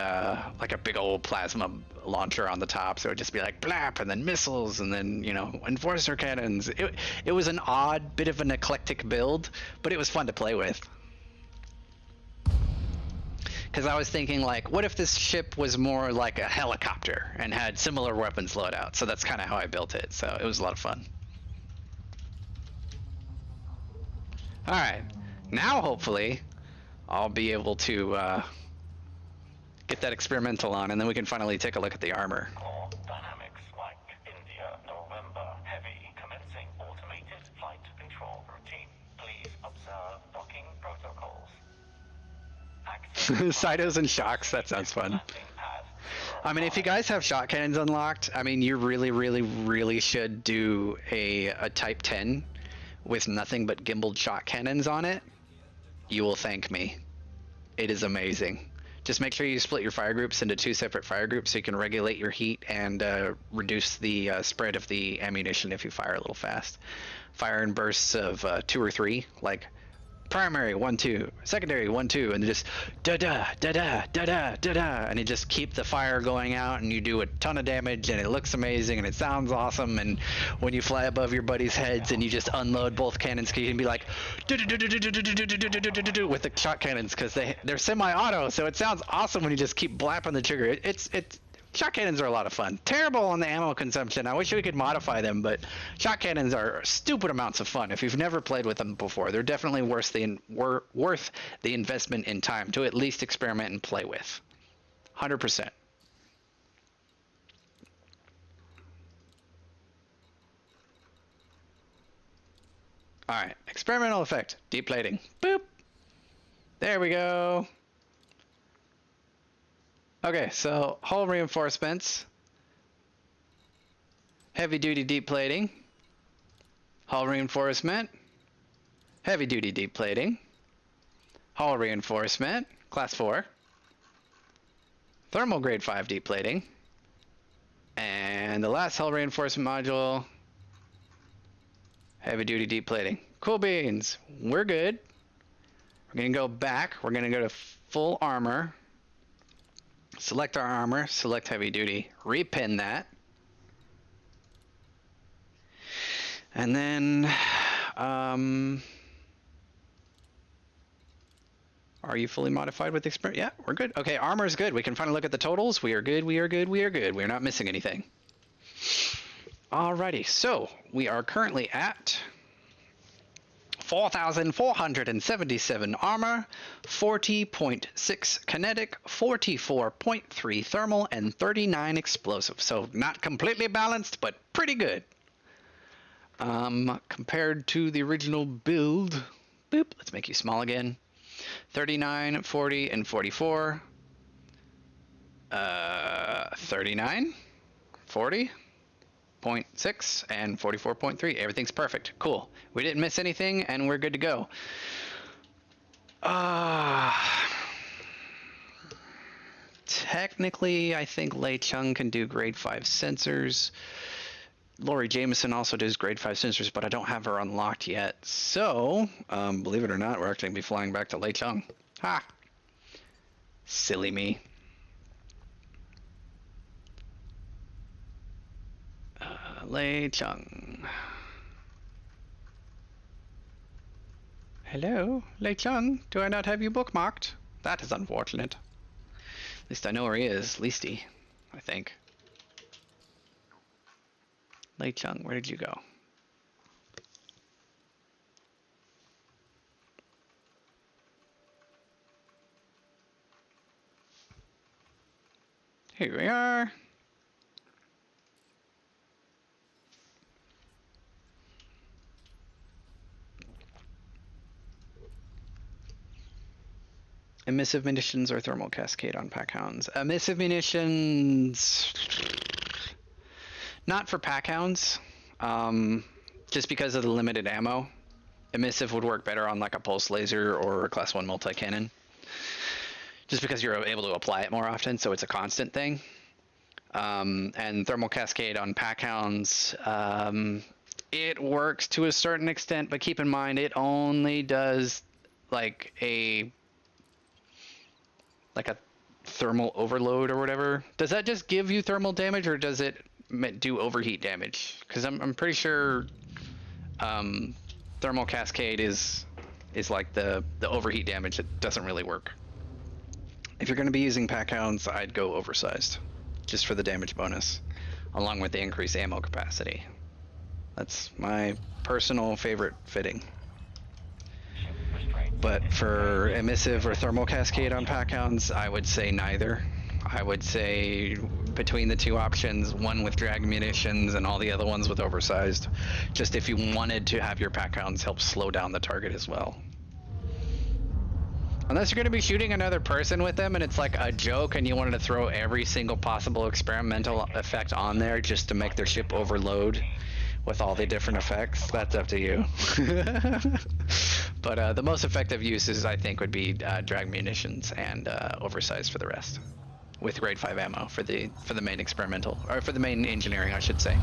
like a big old plasma launcher on the top, so it would just be like blap, and then missiles, and then enforcer cannons. It was an odd bit of an eclectic build, but it was fun to play with. Because I was thinking, like, what if this ship was more like a helicopter and had similar weapons loadout? So that's kind of how I built it. So it was a lot of fun. All right, now hopefully I'll be able to get that experimental on, and then we can finally take a look at the armor. Core dynamics like India, November, heavy, commencing automated flight control routine. Please observe docking protocols. Cytos and shocks, that sounds fun. I mean, if you guys have shot cannons unlocked, I mean, you really should do a Type 10 with nothing but gimbaled shot cannons on it. You will thank me. It is amazing. Just make sure you split your fire groups into 2 separate fire groups so you can regulate your heat and reduce the spread of the ammunition if you fire a little fast. Fire in bursts of 2 or 3, like primary 1 2, secondary 1 2, and just da da da da da da da da, and you just keep the fire going out, and you do a ton of damage, and it looks amazing, and it sounds awesome. And when you fly above your buddies' heads and you just unload both cannons, you can be like with the shot cannons, because they're semi-auto, so it sounds awesome when you just keep blapping the trigger. It's shot cannons are a lot of fun. Terrible on the ammo consumption. I wish we could modify them, but shot cannons are stupid amounts of fun. If you've never played with them before, they're definitely worth the investment in time to at least experiment and play with. 100%. All right, experimental effect, deep plating. Boop. There we go. Okay, so hull reinforcements, heavy duty deep plating, hull reinforcement, heavy duty deep plating, hull reinforcement, class 4, thermal grade 5 deep plating, and the last hull reinforcement module, heavy duty deep plating. Cool beans, we're good. We're gonna go back, we're gonna go to full armor. Select our armor, select heavy duty, repin that. And then, are you fully modified with experience? Yeah, we're good. Okay, armor is good. We can finally look at the totals. We are good, we are good, we are good. We are not missing anything. Alrighty, so we are currently at 4,477 armor, 40.6 kinetic, 44.3 thermal, and 39 explosive. So not completely balanced, but pretty good. Compared to the original build, boop, let's make you small again. 39, 40, and 44. 39, 40. 0.6 and 44.3. Everything's perfect. Cool. We didn't miss anything, and we're good to go. Technically, I think Lei Chung can do grade 5 sensors. Lori Jameson also does grade 5 sensors, but I don't have her unlocked yet. So, believe it or not, we're actually going to be flying back to Lei Chung. Ha! Silly me. Lei Chung. Hello, Lei Chung. Do I not have you bookmarked? That is unfortunate. At least I know where he is, Leasty, I think. Lei Chung, where did you go? Here we are. emissive munitions or thermal cascade on pack hounds. Emissive munitions, not for pack hounds, just because of the limited ammo. Emissive would work better on like a pulse laser or a class 1 multi-cannon, just because you're able to apply it more often, so it's a constant thing. And thermal cascade on pack hounds, it works to a certain extent, but keep in mind it only does like a thermal overload or whatever. Does that just give you thermal damage, or does it do overheat damage? Because I'm pretty sure thermal cascade is like the overheat damage that doesn't really work. If you're going to be using pack hounds, I'd go oversized, just for the damage bonus, along with the increased ammo capacity. That's my personal favorite fitting. But for emissive or thermal cascade on pack hounds, I would say neither. I would say between the two options, one with drag munitions and all the other ones with oversized, just if you wanted to have your pack hounds help slow down the target as well. Unless you're going to be shooting another person with them and it's like a joke and you wanted to throw every single possible experimental effect on there just to make their ship overload with all the different effects, that's up to you. But the most effective uses, I think, would be drag munitions and oversized for the rest, with grade 5 ammo for the main experimental, or for the main engineering, I should say.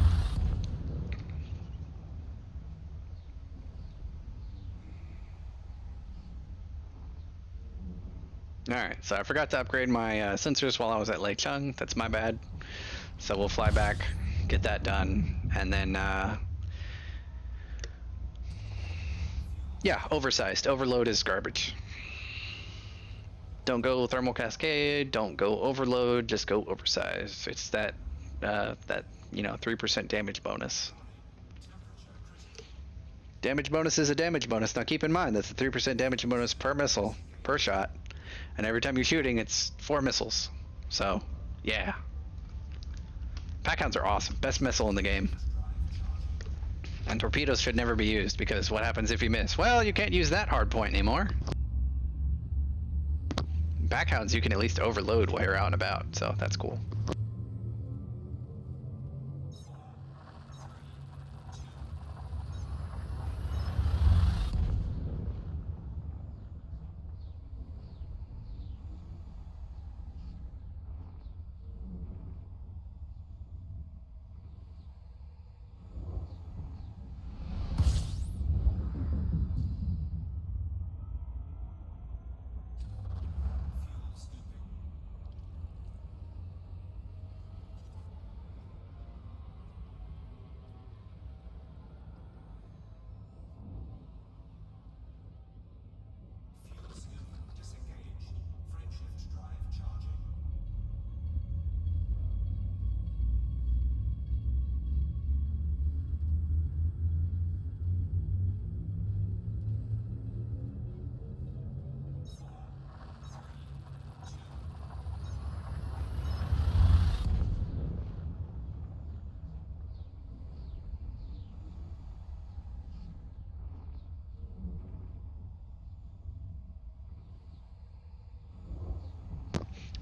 Alright, so I forgot to upgrade my sensors while I was at Lake Chung. That's my bad. So we'll fly back, get that done, and then yeah, oversized. Overload is garbage. Don't go thermal cascade, don't go overload, just go oversized. It's that 3% damage bonus. Damage bonus is a damage bonus. Now keep in mind that's a 3% damage bonus per missile, per shot. And every time you're shooting, it's 4 missiles. So, yeah. Pack hounds are awesome. Best missile in the game. And torpedoes should never be used, because what happens if you miss? Well, you can't use that hard point anymore. Pack hounds, you can at least overload while you're out and about, so that's cool.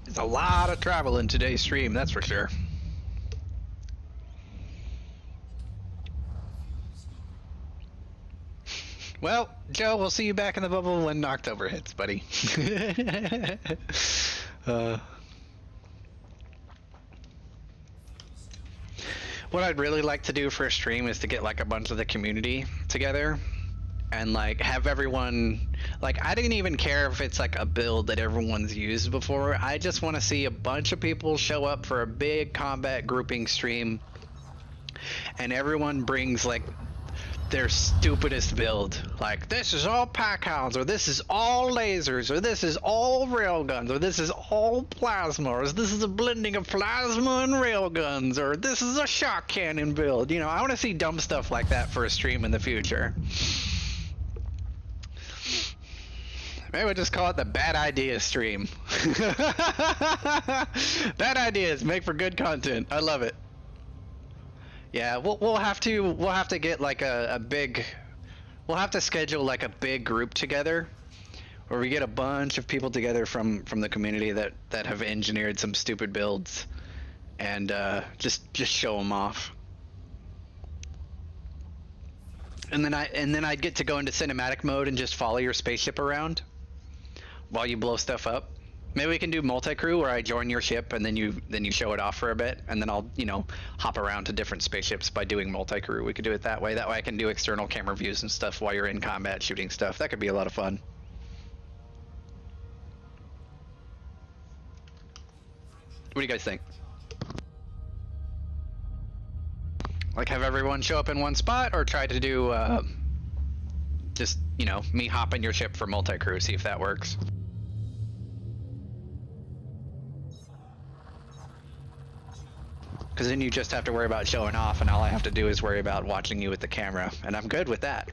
There's a lot of travel in today's stream, that's for sure. Well, Joe, we'll see you back in the bubble when October hits, buddy. What I'd really like to do for a stream is to get like a bunch of the community together and like have everyone, like, I didn't even care if it's like a build that everyone's used before. I just want to see a bunch of people show up for a big combat grouping stream and everyone brings like their stupidest build. Like, this is all pack hounds, or this is all lasers, or this is all railguns, or this is all plasma, or this is a blending of plasma and railguns, or this is a shock cannon build. You know, I want to see dumb stuff like that for a stream in the future. Maybe we'll just call it the bad idea stream. Bad ideas make for good content. I love it. Yeah, we'll have to get like a big, we'll have to schedule like a big group together where we get a bunch of people together from the community that have engineered some stupid builds, and just show them off. And then I'd get to go into cinematic mode and just follow your spaceship around while you blow stuff up. Maybe we can do multi-crew where I join your ship and then you show it off for a bit, and then I'll, you know, hop around to different spaceships by doing multi-crew. We could do it that way. That way I can do external camera views and stuff while you're in combat shooting stuff. That could be a lot of fun. What do you guys think? Like, have everyone show up in one spot, or try to do just, you know, me hop in your ship for multi-crew, see if that works. Because then you just have to worry about showing off, and all I have to do is worry about watching you with the camera, and I'm good with that.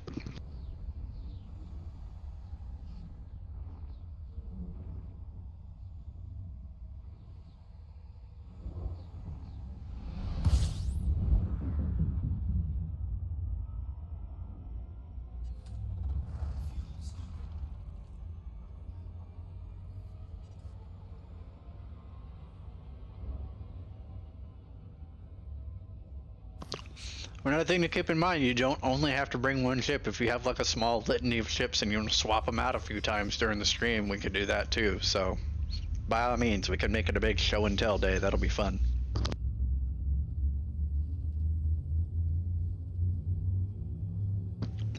Another thing to keep in mind, you don't only have to bring one ship. If you have like a small litany of ships and you want to swap them out a few times during the stream, we could do that too. So by all means, we can make it a big show and tell day. That'll be fun.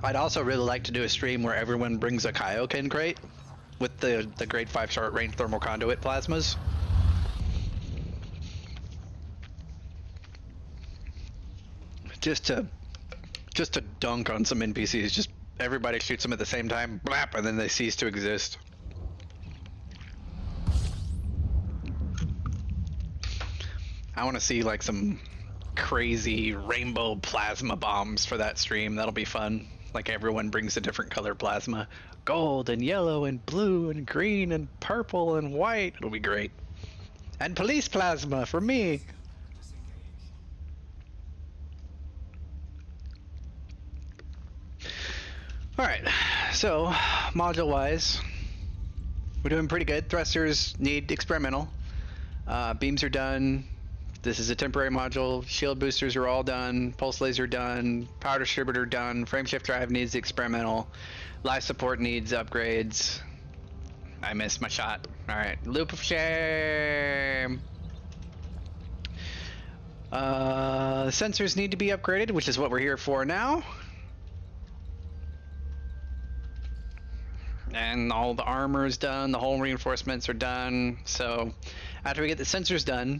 I'd also really like to do a stream where everyone brings a Kaioken crate with the grade 5 short range thermal conduit plasmas. Just to dunk on some NPCs. Just everybody shoots them at the same time, blap, and then they cease to exist. I want to see like some crazy rainbow plasma bombs for that stream. That'll be fun. Like everyone brings a different color plasma. Gold and yellow and blue and green and purple and white. It'll be great. And police plasma for me. Alright, so module-wise, we're doing pretty good. Thrusters need experimental. Beams are done. This is a temporary module. Shield boosters are all done. Pulse laser done. Power distributor done. Frameshift drive needs experimental. Life support needs upgrades. I missed my shot. Alright, loop of shame. Sensors need to be upgraded, which is what we're here for now. And all the armor is done, the hull reinforcements are done. So after we get the sensors done,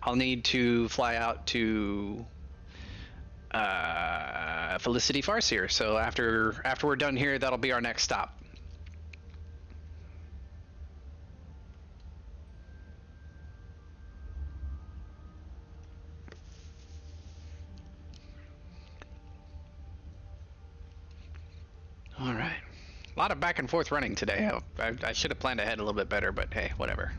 I'll need to fly out to Felicity Farseer. So after we're done here, that'll be our next stop. All right. A lot of back and forth running today. I should have planned ahead a little bit better, but hey, whatever.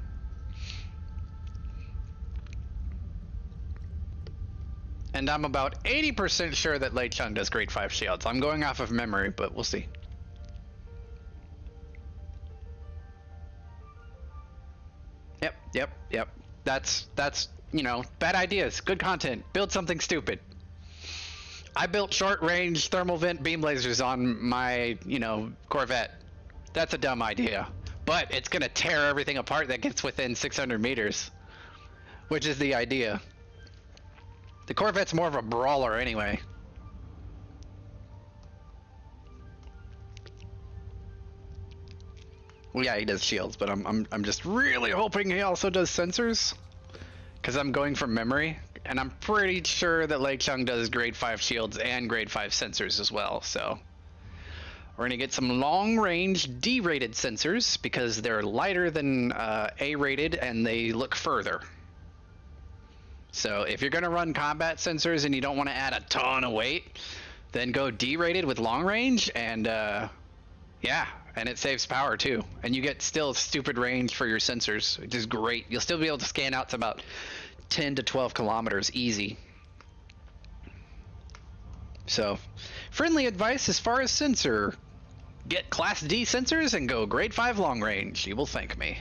And I'm about 80% sure that Lei Chung does grade 5 shields. I'm going off of memory, but we'll see. Yep. That's, you know, bad ideas, good content. Build something stupid. I built short-range thermal vent beam lasers on my, you know, Corvette. That's a dumb idea. But it's gonna tear everything apart that gets within 600 meters. Which is the idea. The Corvette's more of a brawler anyway. Well, yeah, he does shields, but I'm just really hoping he also does sensors. Because I'm going from memory. And I'm pretty sure that Lei Chung does grade 5 shields and grade 5 sensors as well, so we're gonna get some long-range D-rated sensors because they're lighter than A-rated and they look further. So if you're gonna run combat sensors and you don't want to add a ton of weight, then go D-rated with long range, and yeah, and it saves power too, and you get still stupid range for your sensors, which is great. You'll still be able to scan out to about 10 to 12 kilometers easy. So friendly advice as far as sensor get Class D sensors and go Grade 5 long range. You will thank me.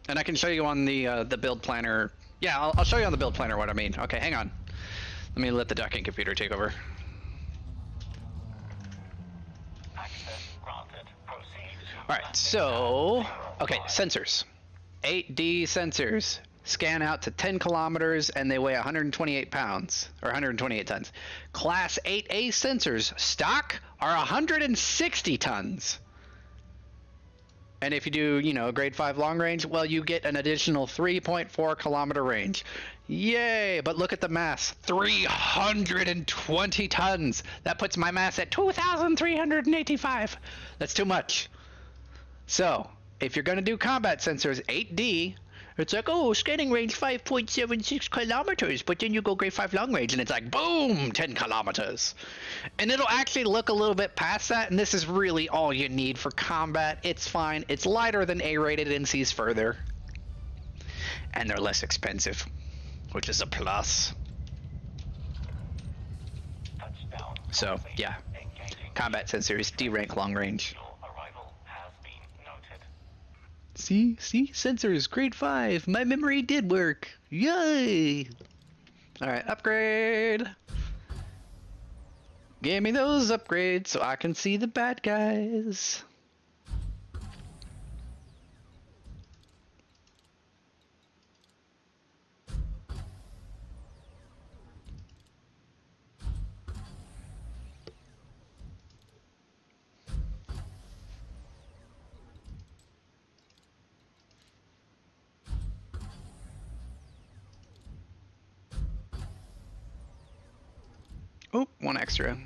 And I can show you on the build planner. Yeah, I'll show you on the build planner what I mean. Okay, hang on. Let me let the docking computer take over. Access granted. Proceed to Alright, so... Okay, sensors. 8D sensors. Scan out to 10 kilometers and they weigh 128 pounds. Or 128 tons. Class 8A sensors, stock, are 160 tons. And if you do, you know, Grade 5 long range, well, you get an additional 3.4 kilometer range. Yay! But look at the mass. 320 tons! That puts my mass at 2,385. That's too much. So, if you're going to do combat sensors, 8D, it's like, oh, scanning range 5.76 kilometers, but then you go Grade 5 long range, and it's like, boom, 10 kilometers. And it'll actually look a little bit past that, and this is really all you need for combat. It's fine. It's lighter than A-rated and sees further. And they're less expensive, which is a plus. touchdown. So, yeah. Engaging. Combat sensors, D-rank long range. Your arrival has been noted. See? Sensors, Grade 5. My memory did work. Yay! Alright, upgrade. Give me those upgrades so I can see the bad guys. Oh, one extra.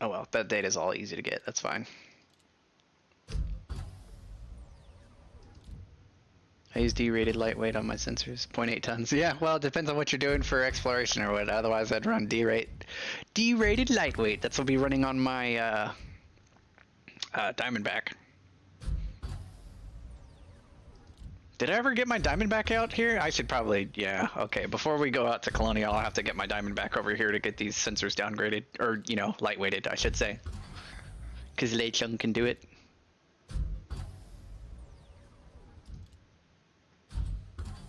Oh well, that data's all easy to get. That's fine. I use D-rated lightweight on my sensors. 0.8 tons. Yeah, well, it depends on what you're doing for exploration or what. Otherwise, I'd run D-rated lightweight. That's what I'll be running on my Diamondback. Did I ever get my Diamondback out here? I should probably, yeah, okay. Before we go out to Colonial, I'll have to get my Diamondback over here to get these sensors downgraded, or, you know, lightweighted, I should say. Because Lei Chung can do it.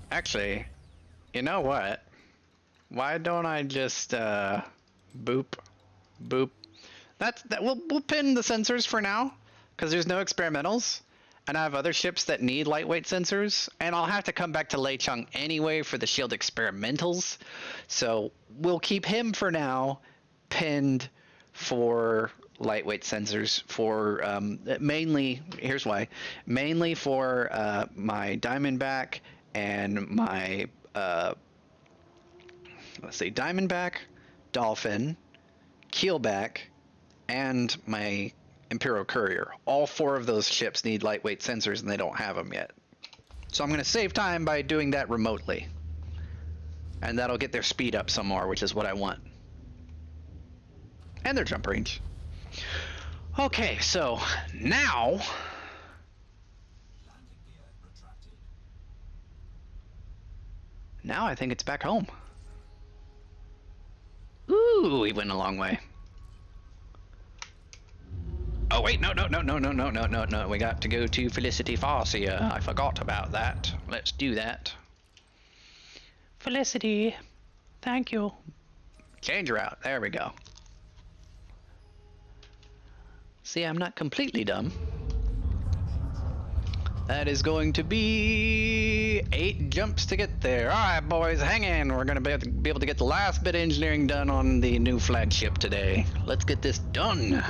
Actually, you know what? Why don't I just, boop. We'll pin the sensors for now, because there's no experimentals. And I have other ships that need lightweight sensors, and I'll have to come back to Lei Chung anyway for the shield experimentals. So we'll keep him for now pinned for lightweight sensors for mainly, here's why, mainly for my Diamondback and my, let's see, Diamondback, Dolphin, Keelback, and my Imperial Courier. All 4 of those ships need lightweight sensors and they don't have them yet. So I'm going to save time by doing that remotely. And that'll get their speed up some more, which is what I want. And their jump range. Okay, so now... Now I think it's back home. Ooh, we went a long way. Oh wait, no, we got to go to Felicity Farsia. I forgot about that. Let's do that. Felicity, thank you. Change route, there we go. See, I'm not completely dumb. That is going to be 8 jumps to get there. Alright boys, hang in. We're gonna be able to get the last bit of engineering done on the new flagship today. Let's get this done.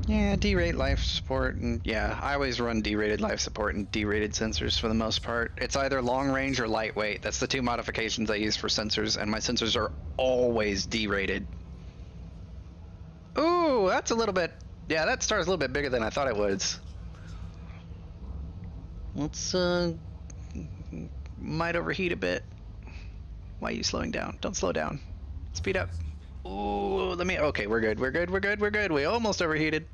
Yeah, D-rate life support, and yeah, I always run D-rated life support and D-rated sensors for the most part. It's either long range or lightweight. That's the 2 modifications I use for sensors, and my sensors are always D-rated. Ooh, that's a little bit, yeah, that star's a little bit bigger than I thought it was. Let's might overheat a bit. Why are you slowing down? Don't slow down. Speed up. Ooh, let me. Okay, we're good. We're good. We're good. We're good. We almost overheated.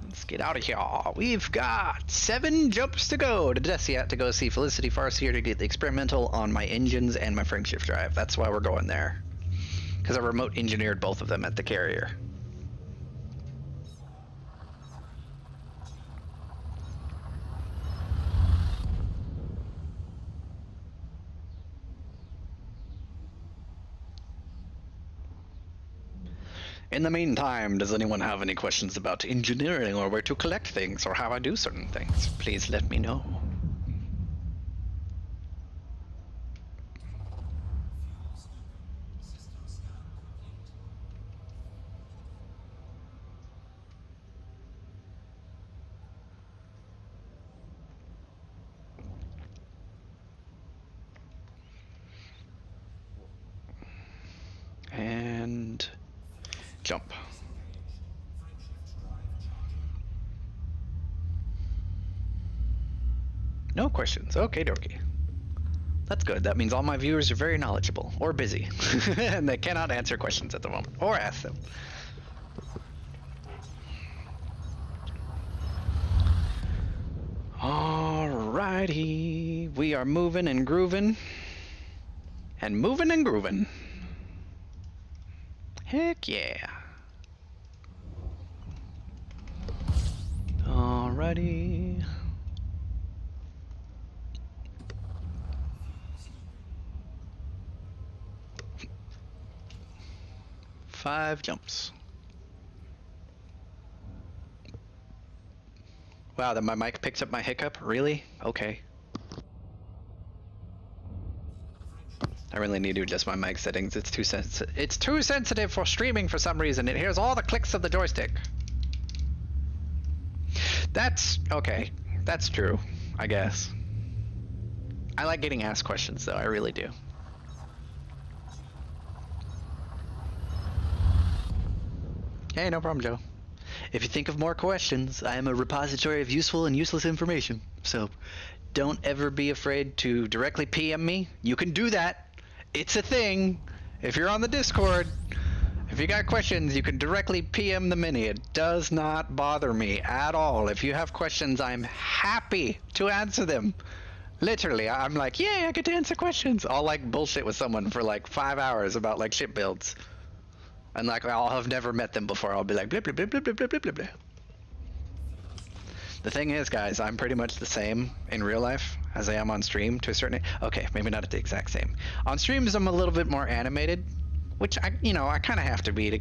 Let's get out of here. We've got 7 jumps to go to Desiat to go see Felicity Farseer to get the experimental on my engines and my frameshift drive. That's why we're going there. Because I remote engineered both of them at the carrier. In the meantime, does anyone have any questions about engineering or where to collect things or how I do certain things? Please let me know. And jump. No questions. Okay, dokie. That's good. That means all my viewers are very knowledgeable or busy, and they cannot answer questions at the moment or ask them. Alrighty, we are moving and grooving, and moving and grooving. Heck yeah. Alrighty. Five jumps. Wow, that my mic picks up my hiccup? Really? Okay. I really need to adjust my mic settings. It's too sensitive for streaming for some reason. It hears all the clicks of the joystick. That's okay. That's true, I guess. I like getting asked questions though, I really do. Hey, no problem, Joe. If you think of more questions, I am a repository of useful and useless information. So don't ever be afraid to directly PM me. You can do that. It's a thing. If you're on the Discord, if you got questions, you can directly PM the mini. It does not bother me at all. If you have questions, I'm happy to answer them. Literally, I'm like, yay, I get to answer questions. I'll like bullshit with someone for like 5 hours about like ship builds. And like, I'll have never met them before. I'll be like, blah, blah, blah, blah, blah, blah, blah, blah. The thing is, guys, I'm pretty much the same in real life as I am on stream to a certain... Okay, maybe not at the exact same. On streams, I'm a little bit more animated, which I kind of have to be to,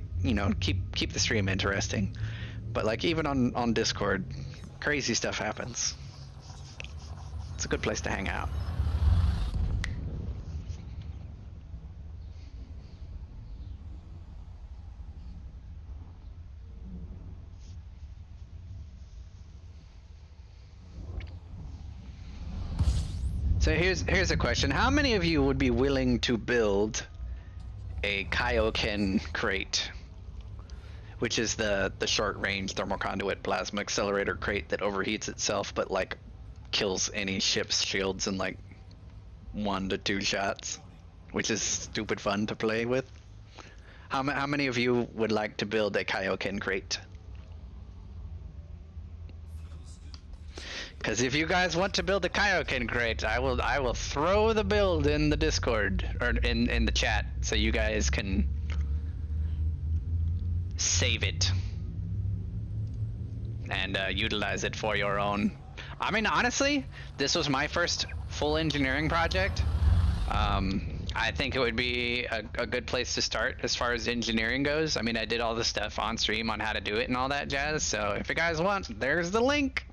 keep the stream interesting. But like, even on Discord, crazy stuff happens. It's a good place to hang out. So here's a question. How many of you would be willing to build a Kaioken crate, which is the short range thermal conduit plasma accelerator crate that overheats itself but like kills any ship's shields in like 1 to 2 shots, which is stupid fun to play with? How many of you would like to build a Kaioken crate? Because if you guys want to build a Kaioken crate, I will throw the build in the Discord or in the chat so you guys can save it and utilize it for your own. I mean, honestly, this was my first full engineering project. I think it would be a good place to start as far as engineering goes. I mean, I did all the stuff on stream on how to do it and all that jazz. So if you guys want, there's the link.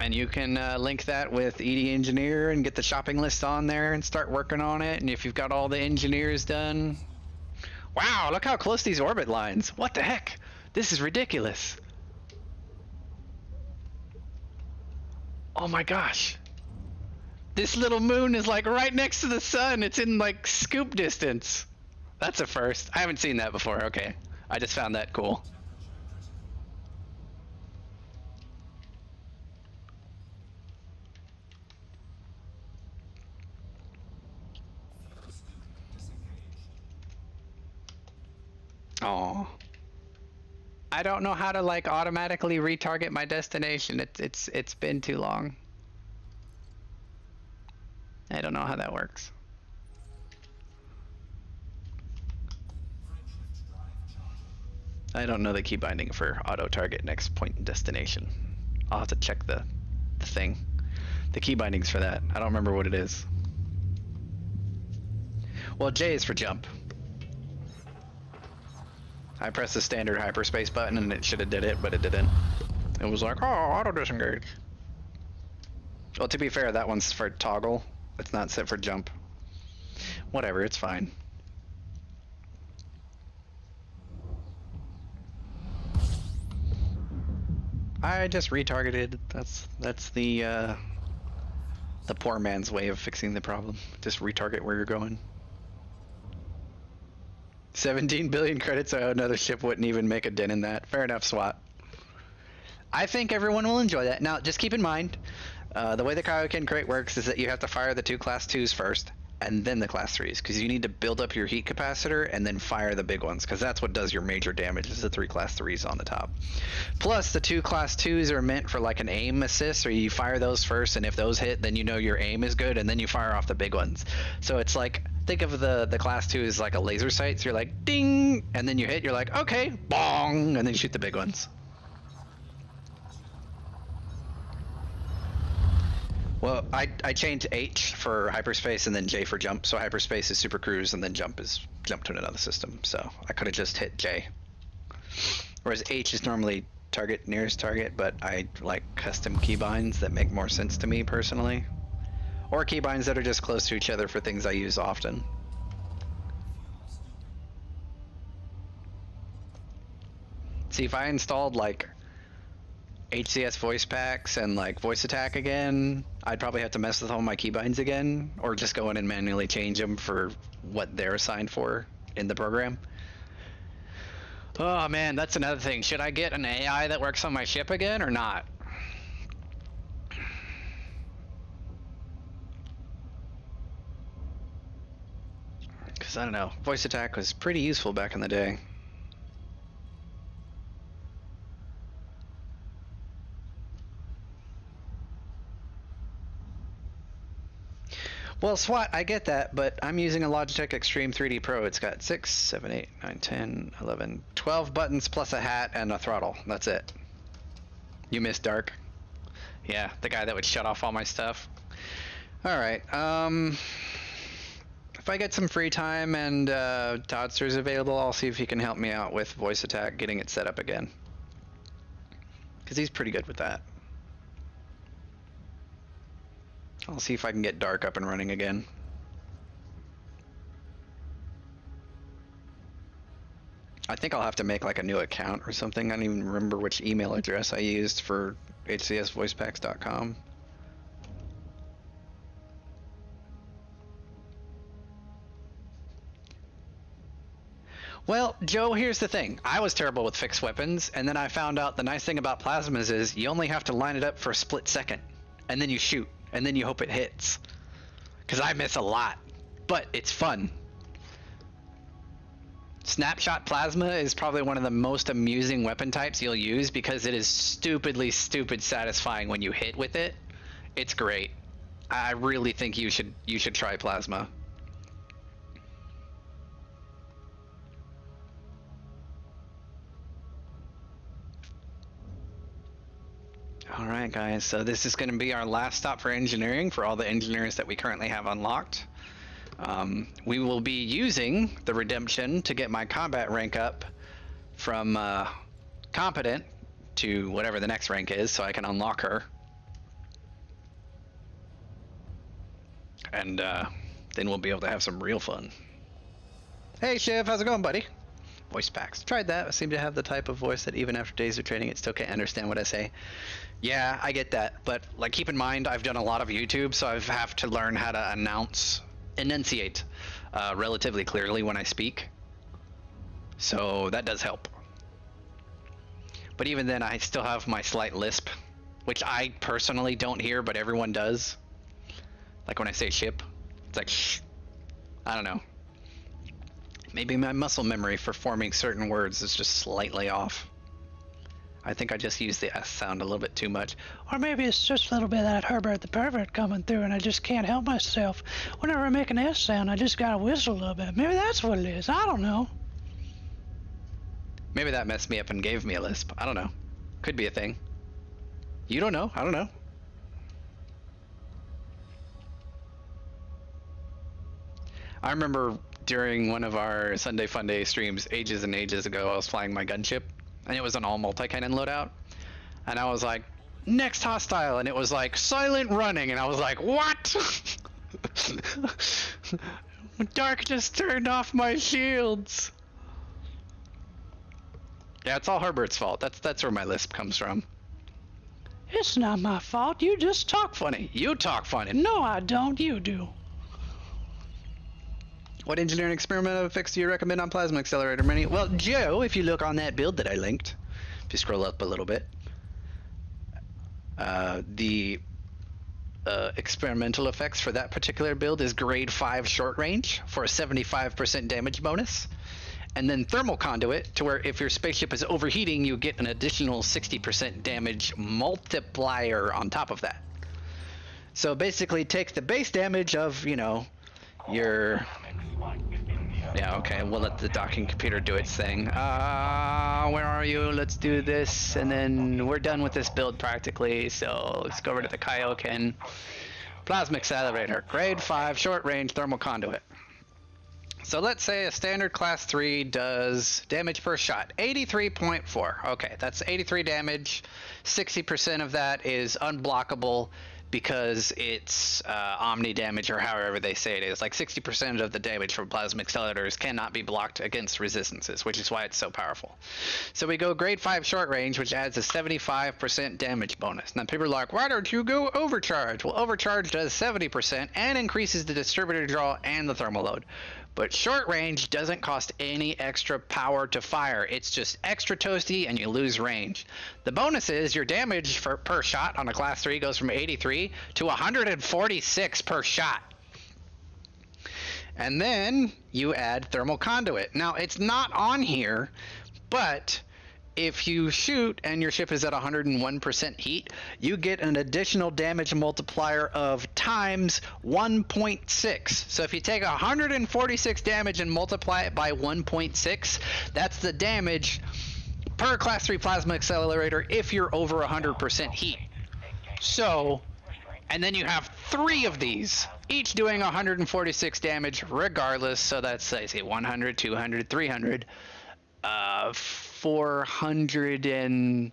And you can link that with ED Engineer and get the shopping list on there and start working on it. And if you've got all the engineers done... Wow, look how close these orbit lines. What the heck? This is ridiculous. Oh my gosh. This little moon is like right next to the sun. It's in like scoop distance. That's a first. I haven't seen that before. Okay. I just found that cool. Oh. I don't know how to like automatically retarget my destination. It's been too long. I don't know how that works. I don't know the key binding for auto target next point and destination. I'll have to check the thing. The key bindings for that. I don't remember what it is. Well, J is for jump. I pressed the standard hyperspace button and it should have did it, but it didn't. It was like, oh, auto disengage. Well, to be fair, that one's for toggle. It's not set for jump. Whatever, it's fine. I just retargeted. That's the poor man's way of fixing the problem. Just retarget where you're going. 17 billion credits. Oh, another ship wouldn't even make a dent in that. Fair enough, SWAT. I think everyone will enjoy that. Now, just keep in mind, the way the Kaioken crate works is that you have to fire the two class 2s first, and then the class 3s, because you need to build up your heat capacitor and then fire the big ones, because that's what does your major damage, is the 3 class 3s on the top. Plus, the 2 class 2s are meant for like an aim assist, or you fire those first, and if those hit, then you know your aim is good, and then you fire off the big ones. So it's like, think of the class 2 as like a laser sight, so you're like, ding, and then you hit, you're like, okay, bong, and then shoot the big ones. Well, I changed H for hyperspace and then J for jump. So hyperspace is super cruise and then jump is jump to another system. So I could have just hit J. Whereas H is normally target nearest target, but I like custom keybinds that make more sense to me personally. Or keybinds that are just close to each other for things I use often. See, if I installed like HCS voice packs and like voice attack again, I'd probably have to mess with all my keybinds again, or just go in and manually change them for what they're assigned for in the program. Oh man, that's another thing. Should I get an AI that works on my ship again or not? Because I don't know, voice attack was pretty useful back in the day. Well, SWAT, I get that, but I'm using a Logitech Extreme 3D Pro. It's got 6, 7, 8, 9, 10, 11, 12 buttons plus a hat and a throttle. That's it. You missed Dark. Yeah, the guy that would shut off all my stuff. Alright, if I get some free time and Toddster's available, I'll see if he can help me out with voice attack, getting it set up again. Because he's pretty good with that. I'll see if I can get Dark up and running again. I think I'll have to make like a new account or something. I don't even remember which email address I used for hcsvoicepacks.com. Well, Joe, here's the thing. I was terrible with fixed weapons, and then I found out the nice thing about plasmas is you only have to line it up for a split second, and then you shoot. And then you hope it hits. Because I miss a lot. But it's fun. Snapshot plasma is probably one of the most amusing weapon types you'll use because it is stupidly satisfying when you hit with it. It's great. I really think you should try plasma. Alright guys, so this is going to be our last stop for engineering for all the engineers that we currently have unlocked. We will be using the redemption to get my combat rank up from competent to whatever the next rank is so I can unlock her. And then we'll be able to have some real fun. Hey Shiv, how's it going, buddy? Voice packs. Tried that. I seem to have the type of voice that even after days of training it still can't understand what I say. Yeah, I get that. But like, keep in mind, I've done a lot of YouTube, so I have to learn how to enunciate relatively clearly when I speak. So that does help. But even then, I still have my slight lisp, which I personally don't hear, but everyone does. Like when I say ship, it's like shh. I don't know. Maybe my muscle memory for forming certain words is just slightly off. I think I just used the S sound a little bit too much. Or maybe it's just a little bit of that Herbert the Pervert coming through and I just can't help myself. Whenever I make an S sound, I just gotta whistle a little bit. Maybe that's what it is. I don't know. Maybe that messed me up and gave me a lisp. I don't know. Could be a thing. You don't know. I don't know. I remember during one of our Sunday Fun Day streams ages and ages ago, I was flying my gunship, and it was an all multi-cannon loadout, and I was like, next hostile, and it was like, silent running, and I was like, what? Dark just turned off my shields. Yeah, it's all Herbert's fault. That's where my lisp comes from. It's not my fault. You just talk funny. You talk funny. No, I don't. You do. What engineering experimental fix do you recommend on Plasma Accelerator Mini? Well, Joe, if you look on that build that I linked, if you scroll up a little bit, the experimental effects for that particular build is grade 5 short range for a 75% damage bonus, and then thermal conduit to where if your spaceship is overheating, you get an additional 60% damage multiplier on top of that. So basically take the base damage of, you know, your... Yeah, okay, we'll let the docking computer do its thing. Where are you? Let's do this, and then we're done with this build practically, so let's go over to the Kaioken. Plasma Accelerator, grade 5, short range thermal conduit. So let's say a standard class 3 does damage per shot, 83.4. Okay, that's 83 damage. 60% of that is unblockable because it's omni damage, or however they say it is. Like 60% of the damage from plasma accelerators cannot be blocked against resistances, which is why it's so powerful. So we go grade 5 short range, which adds a 75% damage bonus. Now people are like, why don't you go overcharge? Well, overcharge does 70% and increases the distributor draw and the thermal load. But short range doesn't cost any extra power to fire. It's just extra toasty and you lose range. The bonus is your damage per shot on a class 3 goes from 83 to 146 per shot. And then you add thermal conduit. Now it's not on here, but if you shoot and your ship is at 101% heat, you get an additional damage multiplier of times 1.6. So if you take 146 damage and multiply it by 1.6, that's the damage per class 3 plasma accelerator if you're over 100% heat. So, and then you have 3 of these, each doing 146 damage regardless. So that's, I say, 100, 200, 300, 400 and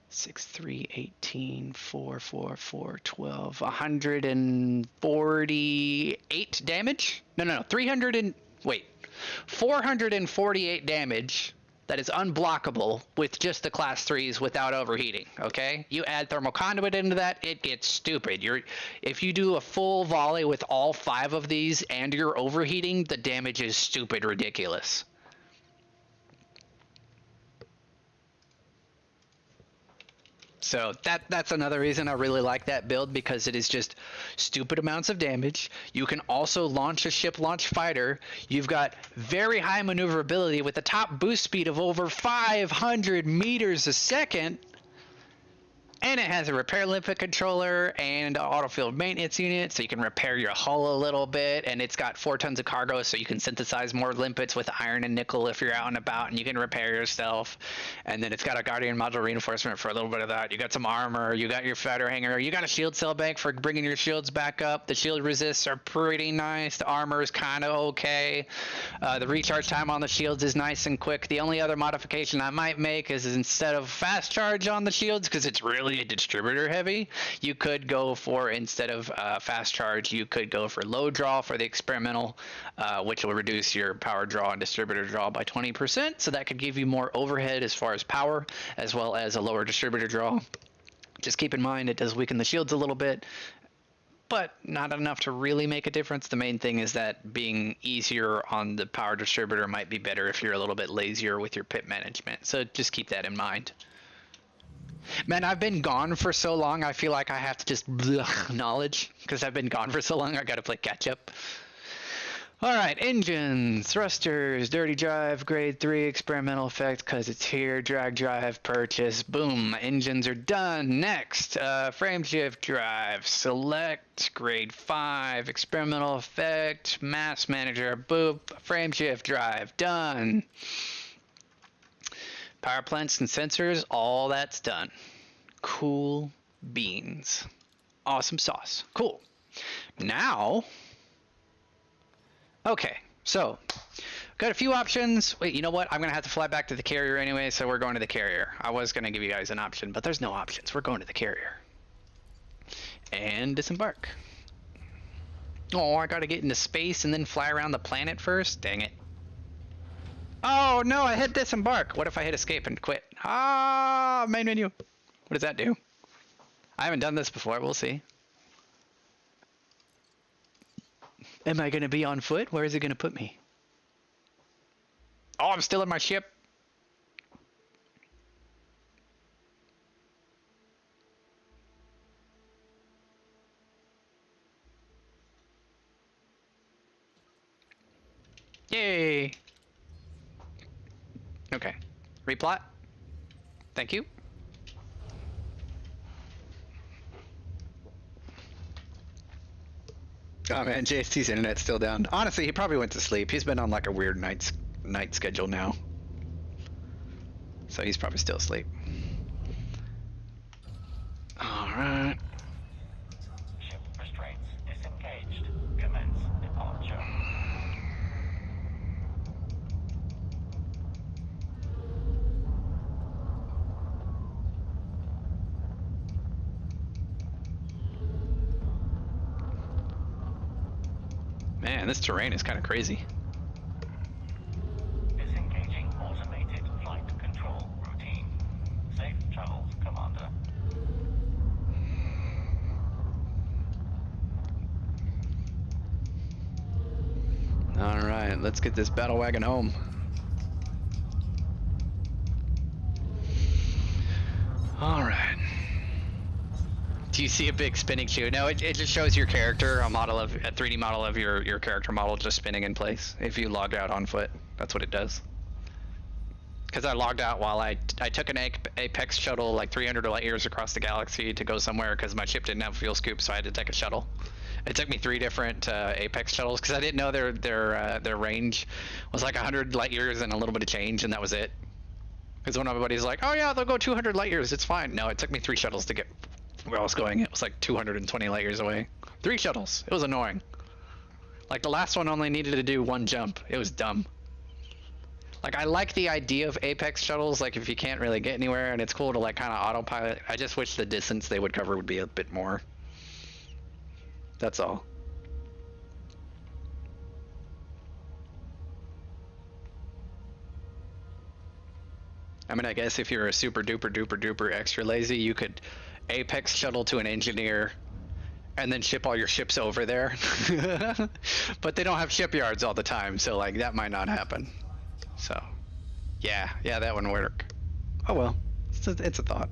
6, 3, 18, 4, 4, 4, 12, 148 damage? No, 448 damage that is unblockable with just the class 3s without overheating, okay? You add thermal conduit into that, it gets stupid. If you do a full volley with all 5 of these and you're overheating, the damage is stupid ridiculous. So that's another reason I really like that build, because it is just stupid amounts of damage. You can also launch a ship launch fighter. You've got very high maneuverability with a top boost speed of over 500 meters a second. And it has a repair limpet controller and an autofield maintenance unit, so you can repair your hull a little bit. And it's got 4 tons of cargo, so you can synthesize more limpets with iron and nickel if you're out and about, and you can repair yourself. And then it's got a Guardian module reinforcement for a little bit of that. You got some armor, you got your fighter hanger, you got a shield cell bank for bringing your shields back up. The shield resists are pretty nice. The armor is kind of okay. The recharge time on the shields is nice and quick. The only other modification I might make is instead of fast charge on the shields, because it's really distributor heavy, you could go for, instead of fast charge, you could go for low draw for the experimental, which will reduce your power draw and distributor draw by 20%. So that could give you more overhead as far as power, as well as a lower distributor draw. Just keep in mind it does weaken the shields a little bit, but not enough to really make a difference. The main thing is that being easier on the power distributor might be better if you're a little bit lazier with your pit management. So just keep that in mind. Man, I've been gone for so long, I feel like I have to just knowledge, because I've been gone for so long, I gotta play catch up. All right, engines, thrusters, dirty drive, grade 3, experimental effect because it's here, drag drive, purchase, boom, engines are done. Next, frame shift drive, select, grade 5, experimental effect, mass manager, boop, frame shift drive, done. Power plants and sensors, all that's done. Cool beans. Awesome sauce. Cool. Now, okay, so got a few options. Wait, you know what? I'm gonna have to fly back to the carrier anyway, so we're going to the carrier. I was gonna give you guys an option, but there's no options. We're going to the carrier. And disembark. Oh, I gotta get into space and then fly around the planet first? Dang it. Oh no, I hit disembark. What if I hit escape and quit? Ah, main menu. What does that do? I haven't done this before, we'll see. Am I gonna be on foot? Where is it gonna put me? Oh, I'm still in my ship. Yay! Okay. Replot. Thank you. Oh man, JST's internet's still down. Honestly, he probably went to sleep. He's been on like a weird night schedule now. So he's probably still asleep. Alright. Ship restraints disengaged. Commence departure. Man, this terrain is kind of crazy. Disengaging automated flight control routine. Safe travels, Commander. Alright, let's get this battle wagon home. Alright. Do you see a big spinning shoe? No, it just shows your character, a 3D model of your character model just spinning in place if you logged out on foot. That's what it does. Because I logged out while I took an Apex shuttle like 300 light years across the galaxy to go somewhere because my ship didn't have a fuel scoop, so I had to take a shuttle. It took me 3 different Apex shuttles because I didn't know their range was like 100 light years and a little bit of change, and that was it. Because when everybody's like, oh yeah, they'll go 200 light years, it's fine. No, it took me 3 shuttles to get where I was going. It was like 220 light years away. 3 shuttles. It was annoying. Like the last one only needed to do 1 jump. It was dumb. Like I like the idea of Apex shuttles, like if you can't really get anywhere and it's cool to like kind of autopilot. I just wish the distance they would cover would be a bit more. That's all. I mean, I guess if you're a super duper extra lazy, you could Apex shuttle to an engineer and then ship all your ships over there. But they don't have shipyards all the time, so like that might not happen. So, yeah, that wouldn't work. Oh well, it's a thought.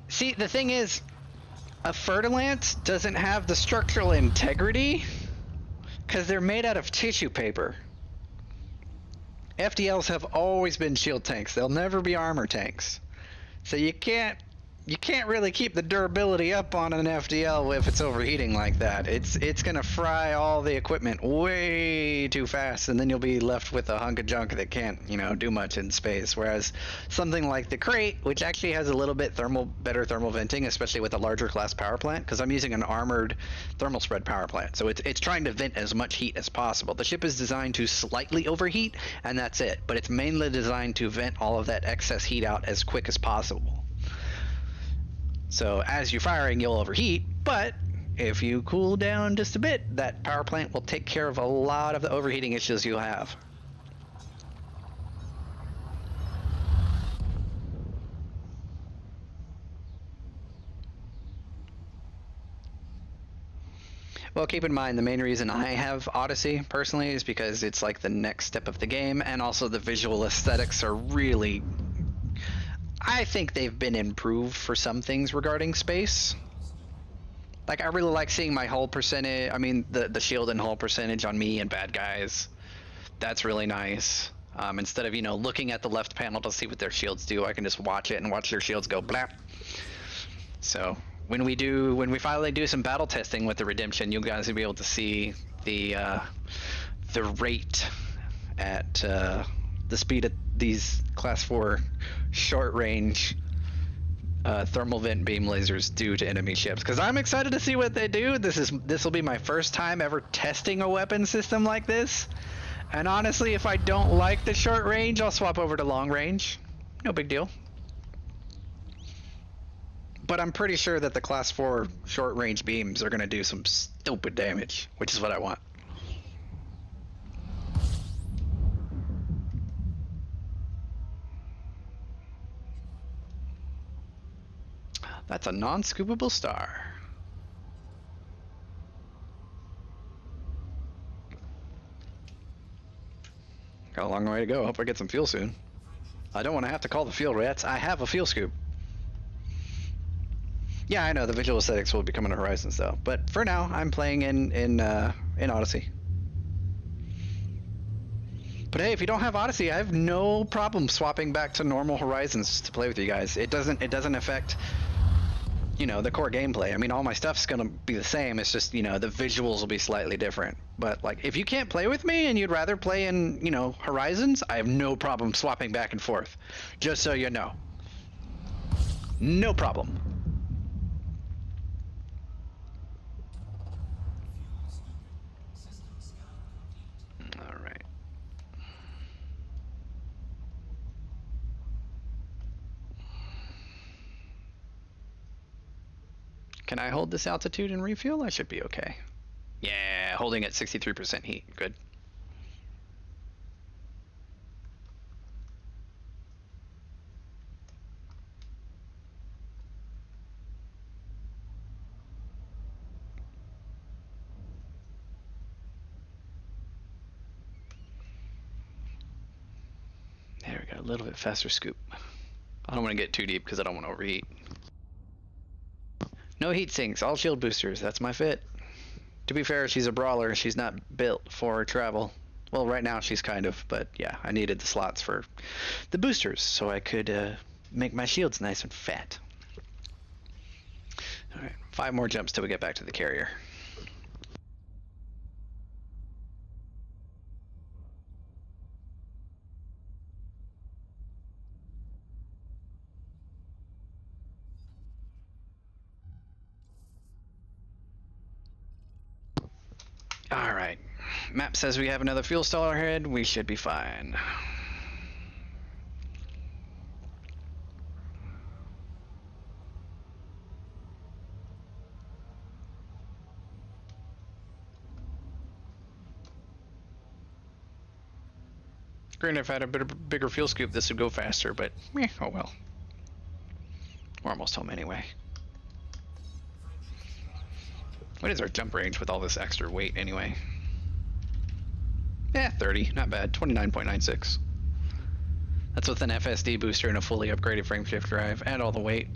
See, the thing is, a Fertilance doesn't have the structural integrity because they're made out of tissue paper. FDLs have always been shield tanks. They'll never be armor tanks. So you can't really keep the durability up on an FDL if it's overheating like that. It's gonna fry all the equipment way too fast, and then you'll be left with a hunk of junk that can't, do much in space. Whereas something like the Crate, which actually has a little bit better thermal venting, especially with a larger class power plant, because I'm using an armored thermal spread power plant, so it's trying to vent as much heat as possible. The ship is designed to slightly overheat, and that's it. But it's mainly designed to vent all of that excess heat out as quick as possible. So as you're firing, you'll overheat, but if you cool down just a bit, that power plant will take care of a lot of the overheating issues you'll have. Well, keep in mind, the main reason I have Odyssey, personally, is because it's like the next step of the game, and also the visual aesthetics are really... I think they've been improved for some things regarding space. Like, I really like seeing my hull percentage. I mean, the shield and hull percentage on me and bad guys. That's really nice. Instead of, looking at the left panel to see what their shields do, I can just watch it and watch their shields go blap. So when we finally do some battle testing with the Redemption, you guys will be able to see the rate at the speed of these class 4 short range thermal vent beam lasers do to enemy ships, because I'm excited to see what they do. This will be my first time ever testing a weapon system like this, and honestly, if I don't like the short range, I'll swap over to long range. No big deal. But I'm pretty sure that the class 4 short range beams are going to do some stupid damage, which is what I want. That's a non-scoopable star. Got a long way to go. Hope I get some fuel soon. I don't want to have to call the fuel rats. I have a fuel scoop. Yeah, I know the visual aesthetics will be coming to Horizons though, but for now, I'm playing in Odyssey. But hey, if you don't have Odyssey, I have no problem swapping back to normal Horizons to play with you guys. It doesn't affect, the core gameplay. I mean, all my stuff's gonna be the same. It's just, the visuals will be slightly different. But like, if you can't play with me and you'd rather play in, Horizons, I have no problem swapping back and forth. Just so you know. No problem. All right. Can I hold this altitude and refuel? I should be okay. Yeah, holding at 63% heat. Good. There we go, a little bit faster scoop. I don't want to get too deep because I don't want to overheat. No heat sinks, all shield boosters. That's my fit. To be fair, she's a brawler. She's not built for travel. Well, right now she's kind of, but yeah, I needed the slots for the boosters so I could make my shields nice and fat. All right, 5 more jumps till we get back to the carrier. Alright, map says we have another fuel stall ahead. We should be fine. Granted, if I had a bigger fuel scoop, this would go faster, but oh well. We're almost home anyway. What is our jump range with all this extra weight anyway? 30, not bad. 29.96. That's with an FSD booster and a fully upgraded frameshift drive, and all the weight.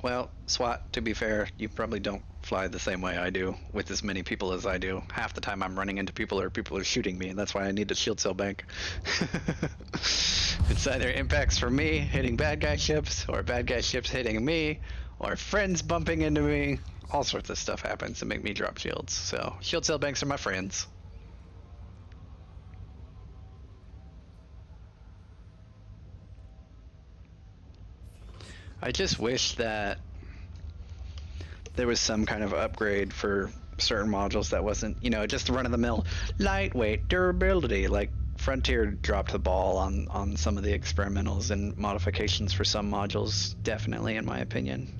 Well, SWAT, to be fair, you probably don't fly the same way I do with as many people as I do. Half the time I'm running into people or people are shooting me, and that's why I need a shield cell bank. It's either impacts from me hitting bad guy ships, or bad guy ships hitting me, or friends bumping into me. All sorts of stuff happens to make me drop shields. So shield cell banks are my friends. I just wish that there was some kind of upgrade for certain modules that wasn't, just run-of-the-mill lightweight durability. Like Frontier dropped the ball on some of the experimentals and modifications for some modules, definitely, in my opinion.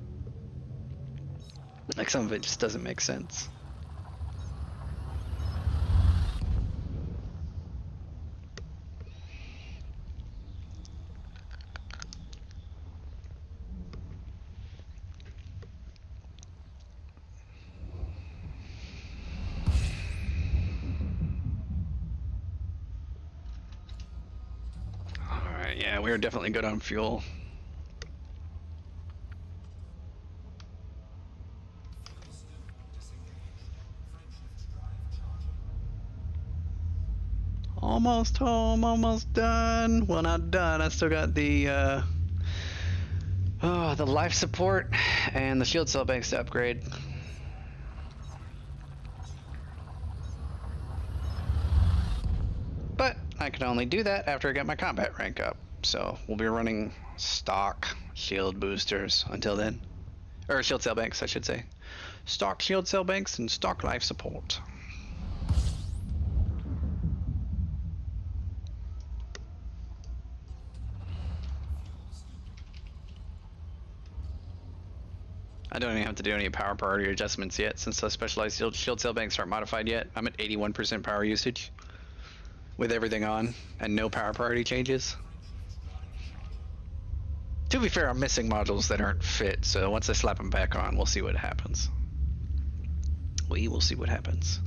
Like, some of it just doesn't make sense. Yeah, we were definitely good on fuel. Almost home, almost done. Well, not done. I still got the life support and the shield cell banks to upgrade. But I can only do that after I get my combat rank up. So we'll be running stock shield boosters until then. Or shield cell banks, I should say. Stock shield cell banks and stock life support. I don't even have to do any power priority adjustments yet since the specialized shield cell banks aren't modified yet. I'm at 81% power usage with everything on and no power priority changes. To be fair, I'm missing modules that aren't fit, so once I slap them back on, we'll see what happens. We will see what happens.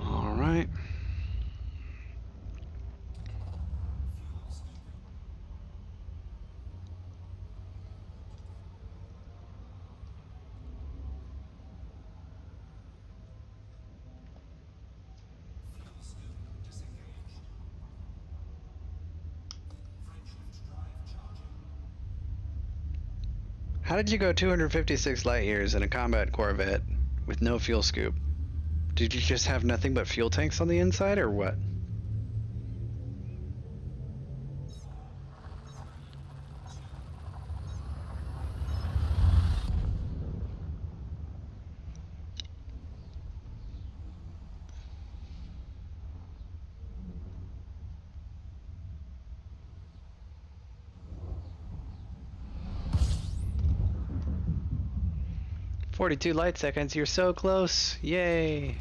All right. How did you go 256 light years in a combat Corvette with no fuel scoop? Did you just have nothing but fuel tanks on the inside, or what? "42 light seconds, you're so close, yay!"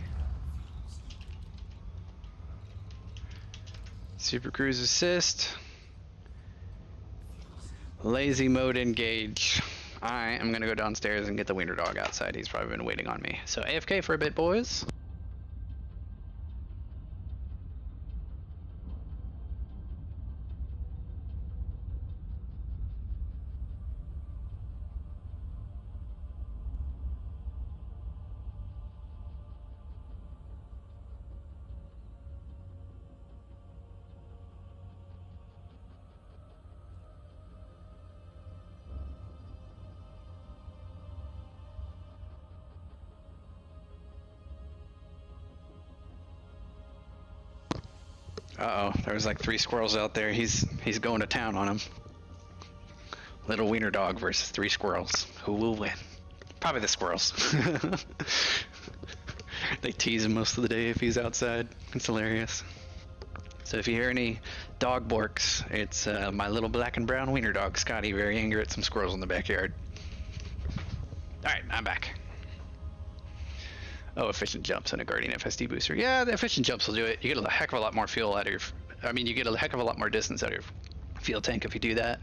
Super Cruise assist. Lazy mode engage. I am gonna go downstairs and get the wiener dog outside. He's probably been waiting on me. So AFK for a bit, boys. Uh-oh, there's like 3 squirrels out there. He's going to town on them. Little wiener dog versus 3 squirrels. Who will win? Probably the squirrels. They tease him most of the day if he's outside. It's hilarious. So if you hear any dog barks, it's my little black and brown wiener dog, Scotty, very angry at some squirrels in the backyard. Alright, I'm back. Oh, efficient jumps and a Guardian FSD booster. Yeah, the efficient jumps will do it. You get a heck of a lot more fuel out of your... I mean, you get a heck of a lot more distance out of your fuel tank if you do that.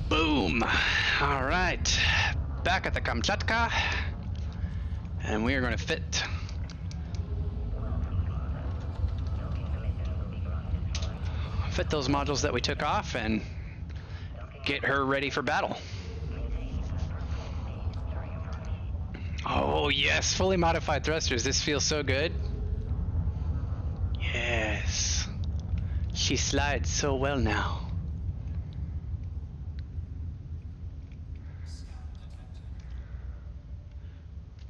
Boom! Alright. Back at the Kamchatka. And we are going to fit those modules that we took off and get her ready for battle. Oh yes, fully modified thrusters. This feels so good. Yes. She slides so well now.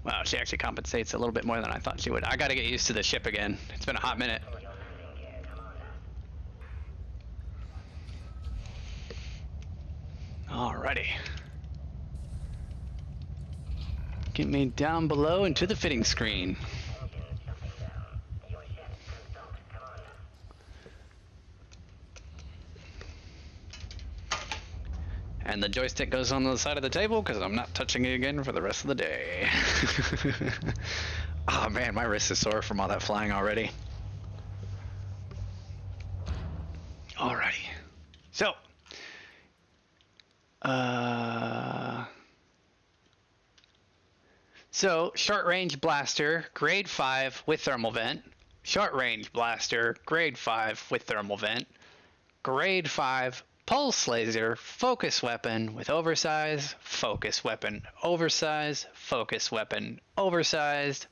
Wow, she actually compensates a little bit more than I thought she would. I gotta get used to the ship again. It's been a hot minute. Alrighty. Get me down below into the fitting screen. And the joystick goes on the side of the table because I'm not touching it again for the rest of the day. Oh man, my wrist is sore from all that flying already. Alrighty. So, short range blaster, grade 5 with thermal vent. Short range blaster, grade 5 with thermal vent. Grade 5 pulse laser, focus weapon with oversized, focus weapon, oversized, focus weapon, oversized,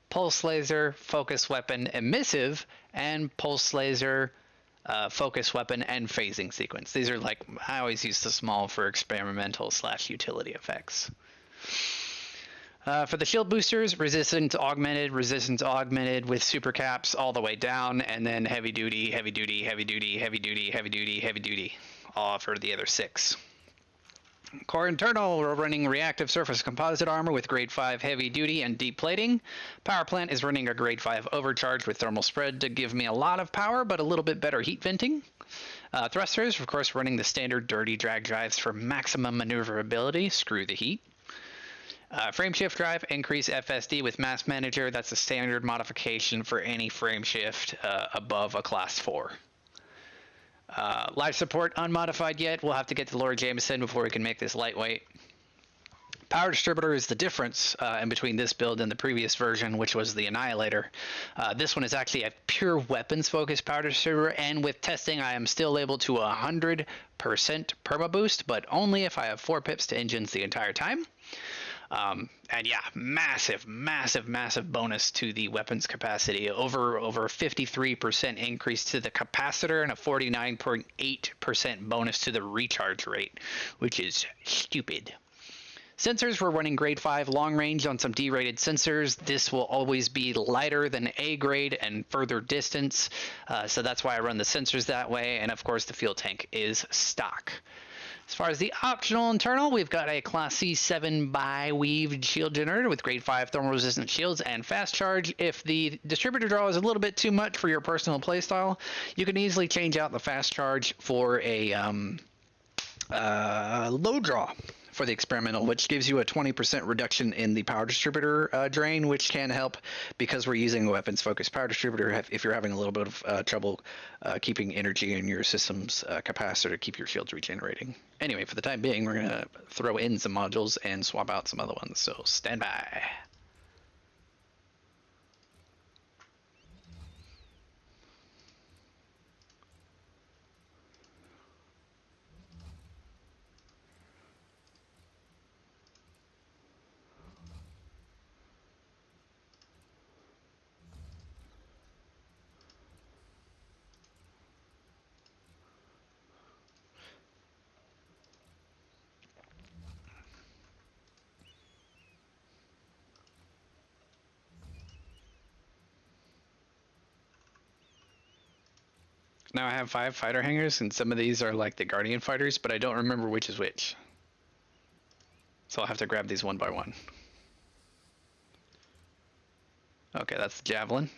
pulse laser, focus weapon, emissive, and pulse laser, focus weapon, and phasing sequence. These are like, I always use the small for experimental / utility effects. For the shield boosters, resistance augmented with super caps all the way down, and then heavy duty, heavy duty, heavy duty, heavy duty, heavy duty, heavy duty, all for the other 6. Core internal, we're running reactive surface composite armor with grade 5 heavy duty and deep plating. Power plant is running a grade 5 overcharge with thermal spread to give me a lot of power, but a little bit better heat venting. Thrusters, of course, running the standard dirty drag drives for maximum maneuverability. Screw the heat. Frameshift drive, increase FSD with mass manager. That's a standard modification for any frameshift above a class 4. Life support unmodified yet. We'll have to get to Lord Jameson before we can make this lightweight. Power distributor is the difference in between this build and the previous version, which was the Annihilator. This one is actually a pure weapons focused power distributor, and with testing I am still able to 100% perma boost, but only if I have 4 pips to engines the entire time. And yeah, massive bonus to the weapons capacity. Over 53% increase to the capacitor and a 49.8% bonus to the recharge rate, which is stupid. Sensors, we're running grade 5 long range on some D-rated sensors. This will always be lighter than A grade and further distance, so that's why I run the sensors that way. And of course the fuel tank is stock. As far as the optional internal, we've got a Class C7 bi-weaved shield generator with grade 5 thermal resistant shields and fast charge. If the distributor draw is a little bit too much for your personal playstyle, you can easily change out the fast charge for a low draw for the experimental, which gives you a 20% reduction in the power distributor drain, which can help because we're using a weapons focused power distributor if you're having a little bit of trouble keeping energy in your system's capacitor to keep your shields regenerating. Anyway, for the time being, we're going to throw in some modules and swap out some other ones, so stand by. Now I have 5 fighter hangars, and some of these are like the Guardian fighters, but I don't remember which is which. So I'll have to grab these one by one. Okay, that's the Javelin.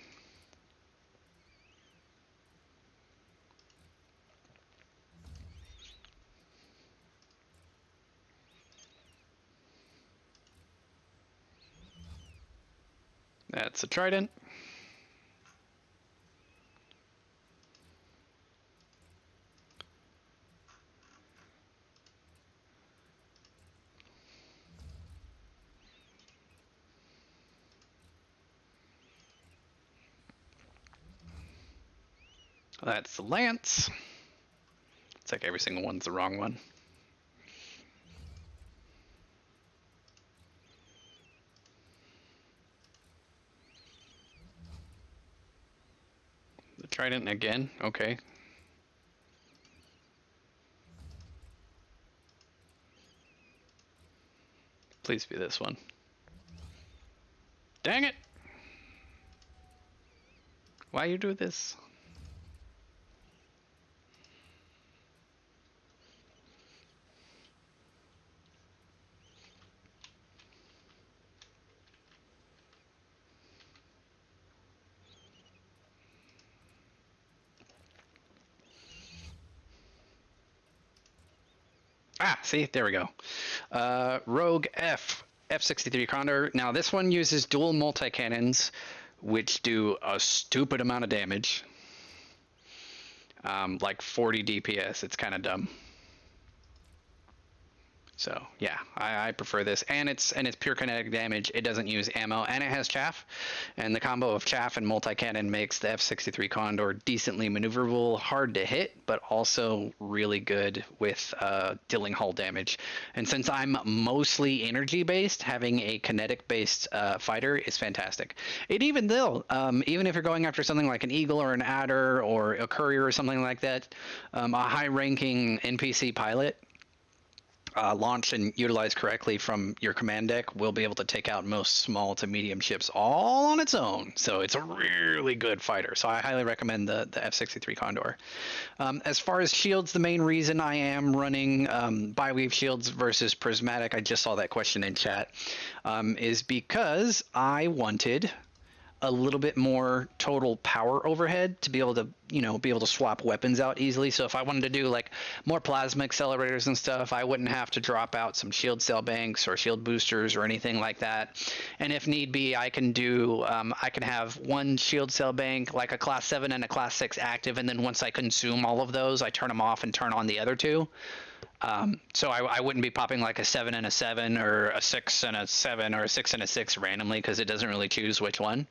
That's a Trident. That's the Lance. It's like every single one's the wrong one. The Trident again, okay. Please be this one. Dang it! Why you do this? Ah, see, there we go. Rogue F63 Condor. Now this one uses dual multi-cannons, which do a stupid amount of damage. Like 40 DPS. It's kind of dumb. So yeah, I prefer this, and it's pure kinetic damage. It doesn't use ammo, and it has chaff, and the combo of chaff and multi-cannon makes the F63 Condor decently maneuverable, hard to hit, but also really good with dealing hull damage. And since I'm mostly energy based, having a kinetic based fighter is fantastic. Even if you're going after something like an eagle or an adder or a courier or something like that, a high ranking NPC pilot launched and utilized correctly from your command deck will be able to take out most small to medium ships all on its own. So it's a really good fighter. So I highly recommend the F63 Condor. As far as shields, the main reason I am running bi-weave shields versus prismatic, I just saw that question in chat, is because I wanted a little bit more total power overhead to be able to swap weapons out easily. So if I wanted to do like more plasma accelerators and stuff, I wouldn't have to drop out some shield cell banks or shield boosters or anything like that. And if need be, I can do I can have one shield cell bank, like a class 7 and a class 6 active, and then once I consume all of those, I turn them off and turn on the other two. So I wouldn't be popping like a 7 and a 7 or a 6 and a 7 or a 6 and a 6 randomly, because it doesn't really choose which one.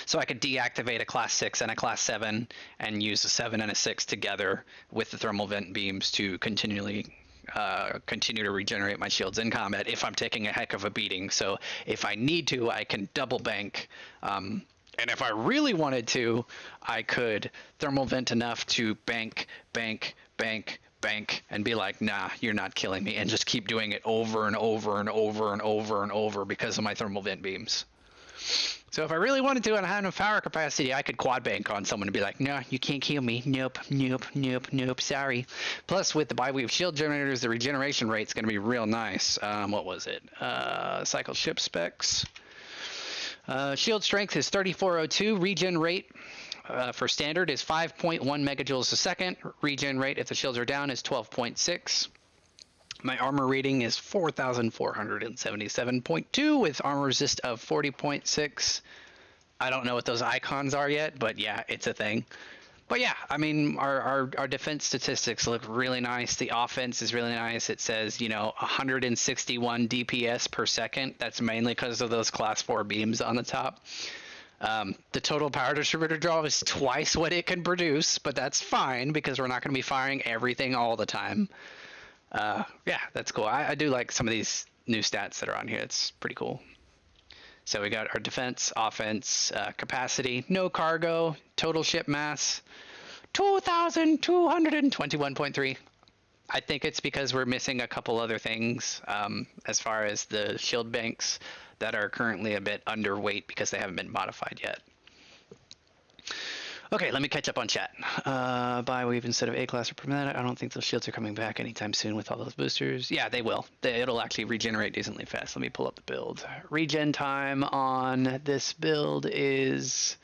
So I could deactivate a class 6 and a class 7 and use a 7 and a 6 together with the thermal vent beams to continue to regenerate my shields in combat if I'm taking a heck of a beating. So if I need to, I can double bank. And if I really wanted to, I could thermal vent enough to bank, and be like, nah, you're not killing me, and just keep doing it over and over and over and over and over because of my thermal vent beams. So if I really wanted to and I had enough power capacity, I could quad bank on someone and be like, no, you can't kill me. Nope, sorry. Plus, with the bi-weave shield generators, the regeneration rate's going to be real nice. What was it? Cycle ship specs. Shield strength is 3402. Regen rate for standard is 5.1 megajoules a second. Regen rate if the shields are down is 12.6. My armor rating is 4,477.2 with armor resist of 40.6. I don't know what those icons are yet, but yeah, it's a thing. But yeah, I mean, our defense statistics look really nice. The offense is really nice. It says, 161 DPS per second. That's mainly because of those class 4 beams on the top. The total power distributor draw is twice what it can produce, but that's fine because we're not going to be firing everything all the time. Yeah, that's cool. I do like some of these new stats that are on here. It's pretty cool. So we got our defense, offense, capacity, no cargo, total ship mass, 2,221.3. I think it's because we're missing a couple other things as far as the shield banks that are currently a bit underweight because they haven't been modified yet. Okay, let me catch up on chat. Bi-weave instead of A-class or prismatic. I don't think those shields are coming back anytime soon with all those boosters. Yeah, they will. It'll actually regenerate decently fast. Let me pull up the build. Regen time on this build is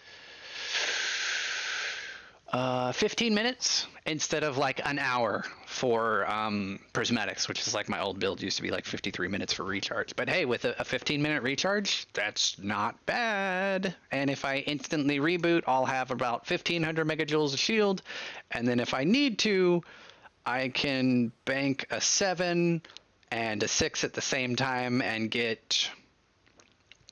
15 minutes instead of like an hour for prismatics, which is like my old build used to be like 53 minutes for recharge. But hey, with a 15-minute recharge, that's not bad. And if I instantly reboot, I'll have about 1,500 megajoules of shield. And then if I need to, I can bank a 7 and a 6 at the same time and get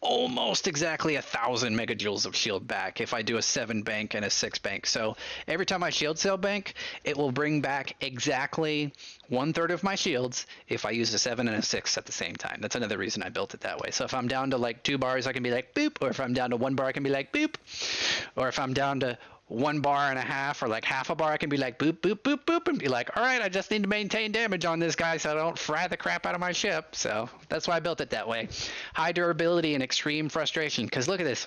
almost exactly 1,000 megajoules of shield back if I do a 7 bank and a 6 bank. So every time I shield cell bank, it will bring back exactly 1/3 of my shields if I use a 7 and a 6 at the same time. That's another reason I built it that way. So if I'm down to like 2 bars, I can be like boop, or if I'm down to 1 bar, I can be like boop, or if I'm down to 1 bar and a half or like half a bar, I can be like boop, boop, boop, boop, and be like, all right, I just need to maintain damage on this guy so I don't fry the crap out of my ship. So that's why I built it that way. High durability and extreme frustration. Because look at this.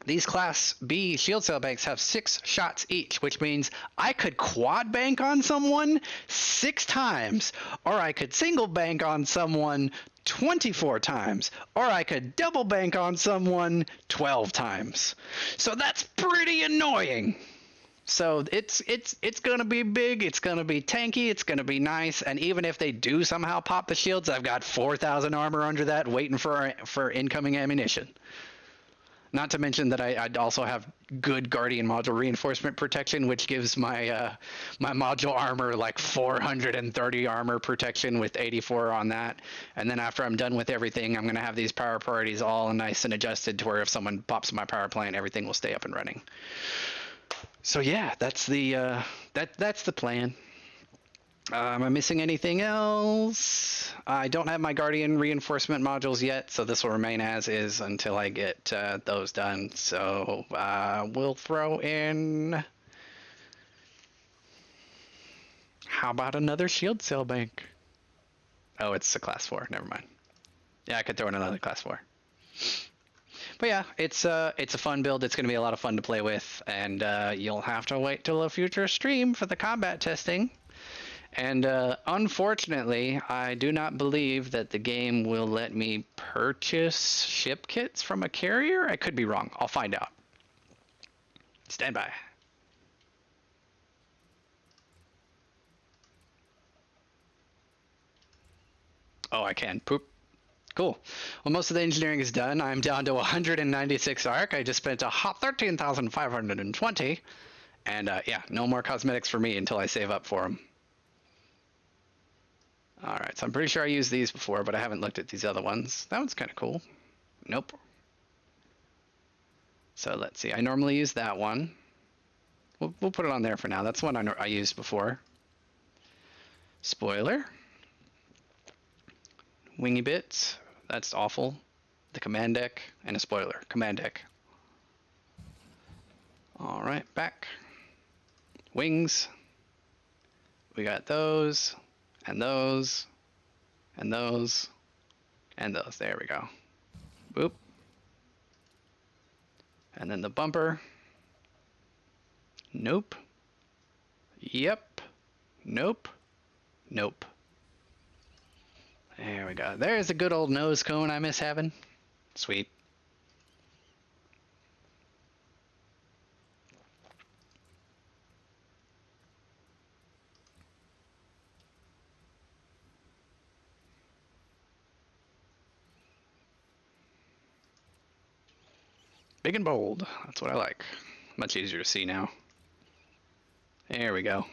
These Class B shield cell banks have 6 shots each, which means I could quad bank on someone 6 times, or I could single bank on someone 24 times, or I could double bank on someone 12 times. So that's pretty annoying. So it's gonna be big, it's gonna be tanky, it's gonna be nice, and even if they do somehow pop the shields, I've got 4,000 armor under that, waiting for incoming ammunition. Not to mention that I'd also have good Guardian module reinforcement protection, which gives my my module armor like 430 armor protection with 84 on that. And then after I'm done with everything, I'm going to have these power priorities all nice and adjusted to where if someone pops my power plant, everything will stay up and running. So yeah, that's the that's the plan. Am I missing anything else? I don't have my Guardian reinforcement modules yet, so this will remain as is until I get those done. So we'll throw in... How about another shield cell bank? Oh, it's a class 4. Never mind. Yeah, I could throw in another class 4. But yeah, it's a fun build. It's going to be a lot of fun to play with, and you'll have to wait till a future stream for the combat testing. And unfortunately, I do not believe that the game will let me purchase ship kits from a carrier. I could be wrong. I'll find out. Stand by. Oh, I can. Poop. Cool. Well, most of the engineering is done. I'm down to 196 arc. I just spent a hot 13,520. And yeah, no more cosmetics for me until I save up for them. Alright, so I'm pretty sure I used these before, but I haven't looked at these other ones. That one's kind of cool. Nope. So let's see. I normally use that one. We'll put it on there for now. That's one I used before. Spoiler. Wingy bits. That's awful. The command deck. And a spoiler. Command deck. Alright, back. Wings. We got those. And those, and those, and those. There we go. Boop. And then the bumper. Nope. Yep. Nope. Nope. There we go. There's a good old nose cone I miss having. Sweet. Big and bold. That's what I like. Much easier to see now. There we go.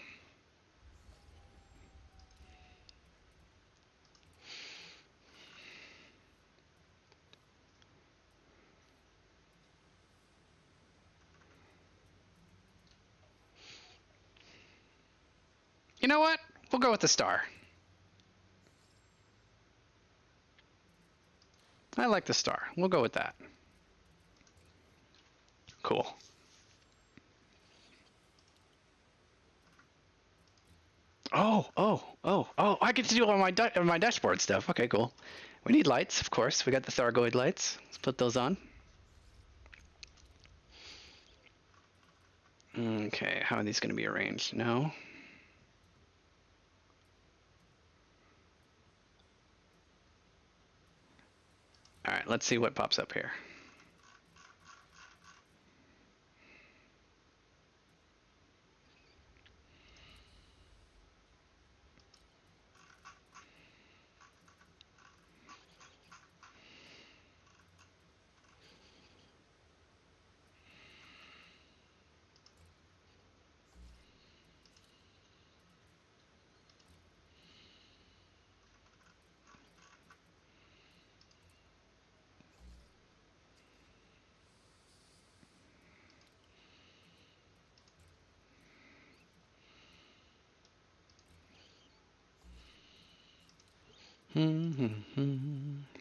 You know what? We'll go with the star. I like the star. We'll go with that. Cool. Oh, I get to do all my dashboard stuff. Okay, cool. We need lights, of course. We got the Thargoid lights. Let's put those on. Okay, how are these going to be arranged? No. All right, let's see what pops up here.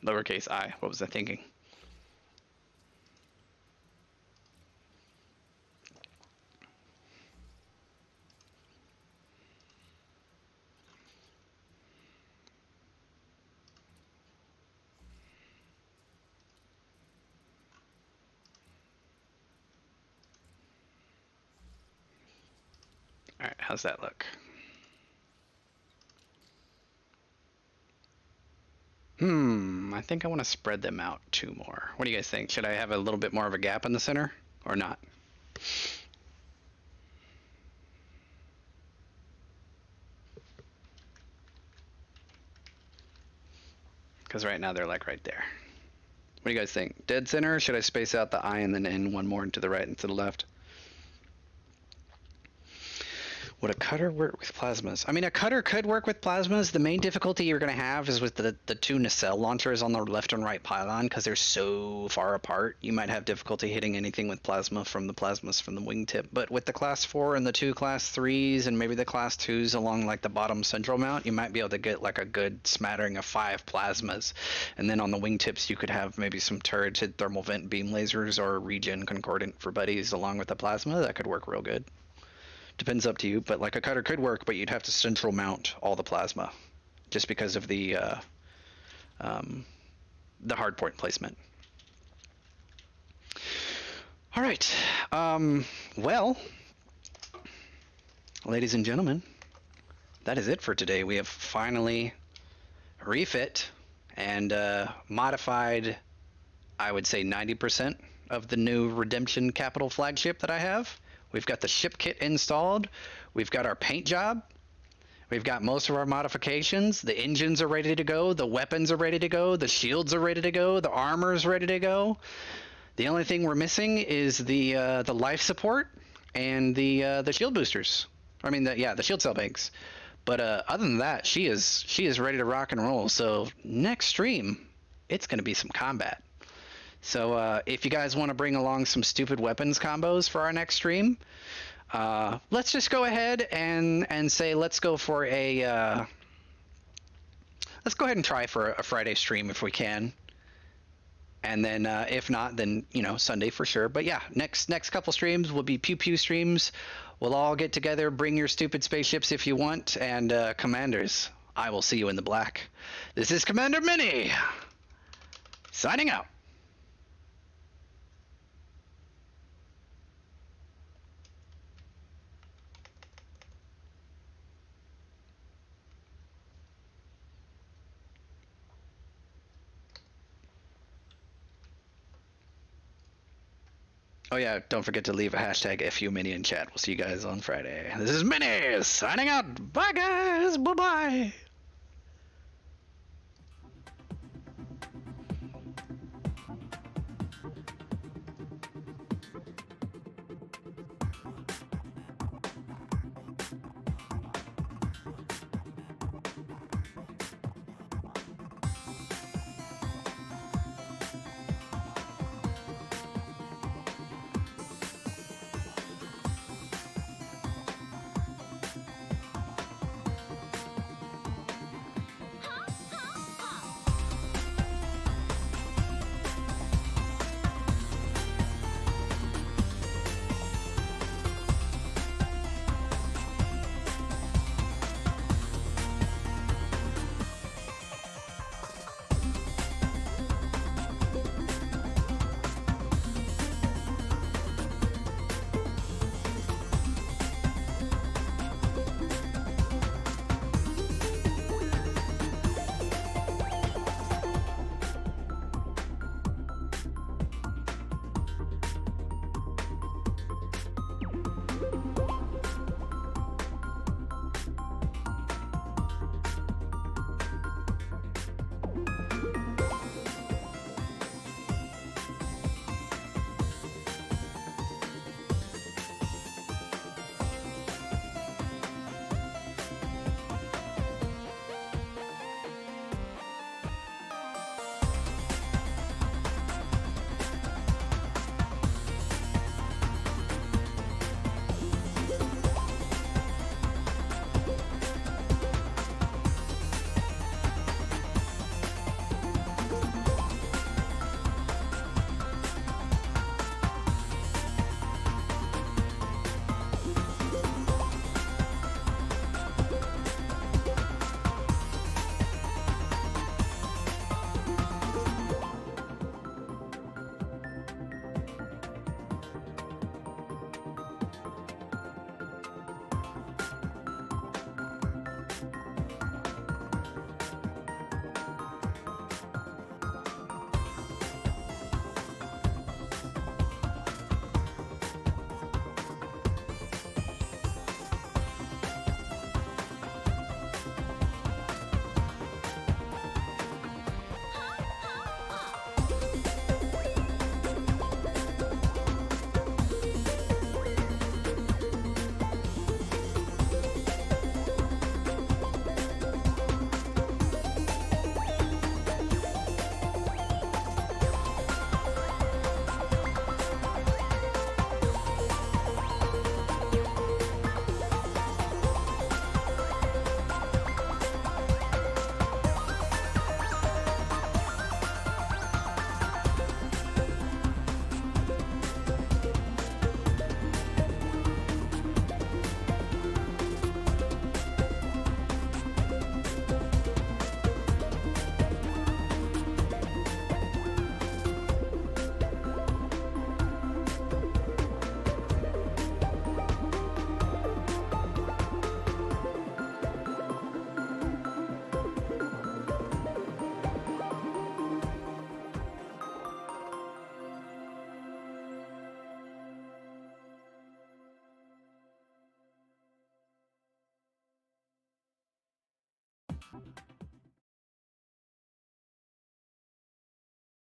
Lowercase I. What was I thinking? All right, how's that look? I think I want to spread them out 2 more. What do you guys think? Should I have a little bit more of a gap in the center or not? Because right now they're like right there. What do you guys think? Dead center, or should I space out the I and then in one more to the right and to the left? Would a cutter work with plasmas? I mean, a cutter could work with plasmas. The main difficulty you're going to have is with the two nacelle launchers on the left and right pylon, because they're so far apart. You might have difficulty hitting anything with plasma from the plasmas from the wingtip. But with the class 4 and the two class 3s and maybe the class 2s along like the bottom central mount, you might be able to get like a good smattering of 5 plasmas. And then on the wingtips, you could have maybe some turreted thermal vent beam lasers or regen concordant for buddies along with the plasma. That could work real good. Depends up to you, but like a cutter could work, but you'd have to central mount all the plasma just because of the hard point placement. All right. Well, ladies and gentlemen, that is it for today. We have finally refit and modified, I would say 90% of the new Redemption Capital flagship that I have. We've got the ship kit installed. We've got our paint job. We've got most of our modifications. The engines are ready to go. The weapons are ready to go. The shields are ready to go. The armor is ready to go. The only thing we're missing is the life support and the shield boosters. I mean, the shield cell banks. But other than that, she is ready to rock and roll. So next stream, it's going to be some combat. So if you guys want to bring along some stupid weapons combos for our next stream, let's just go ahead and say let's go for a let's go ahead and try for a Friday stream if we can, and then if not, then Sunday for sure. But yeah, next couple streams will be pew pew streams. We'll all get together. Bring your stupid spaceships if you want, and commanders, I will see you in the black. This is Commander Mini signing out. Oh yeah, don't forget to leave a hashtag FUMini in chat. We'll see you guys on Friday. This is Mini signing out. Bye guys. Bye-bye.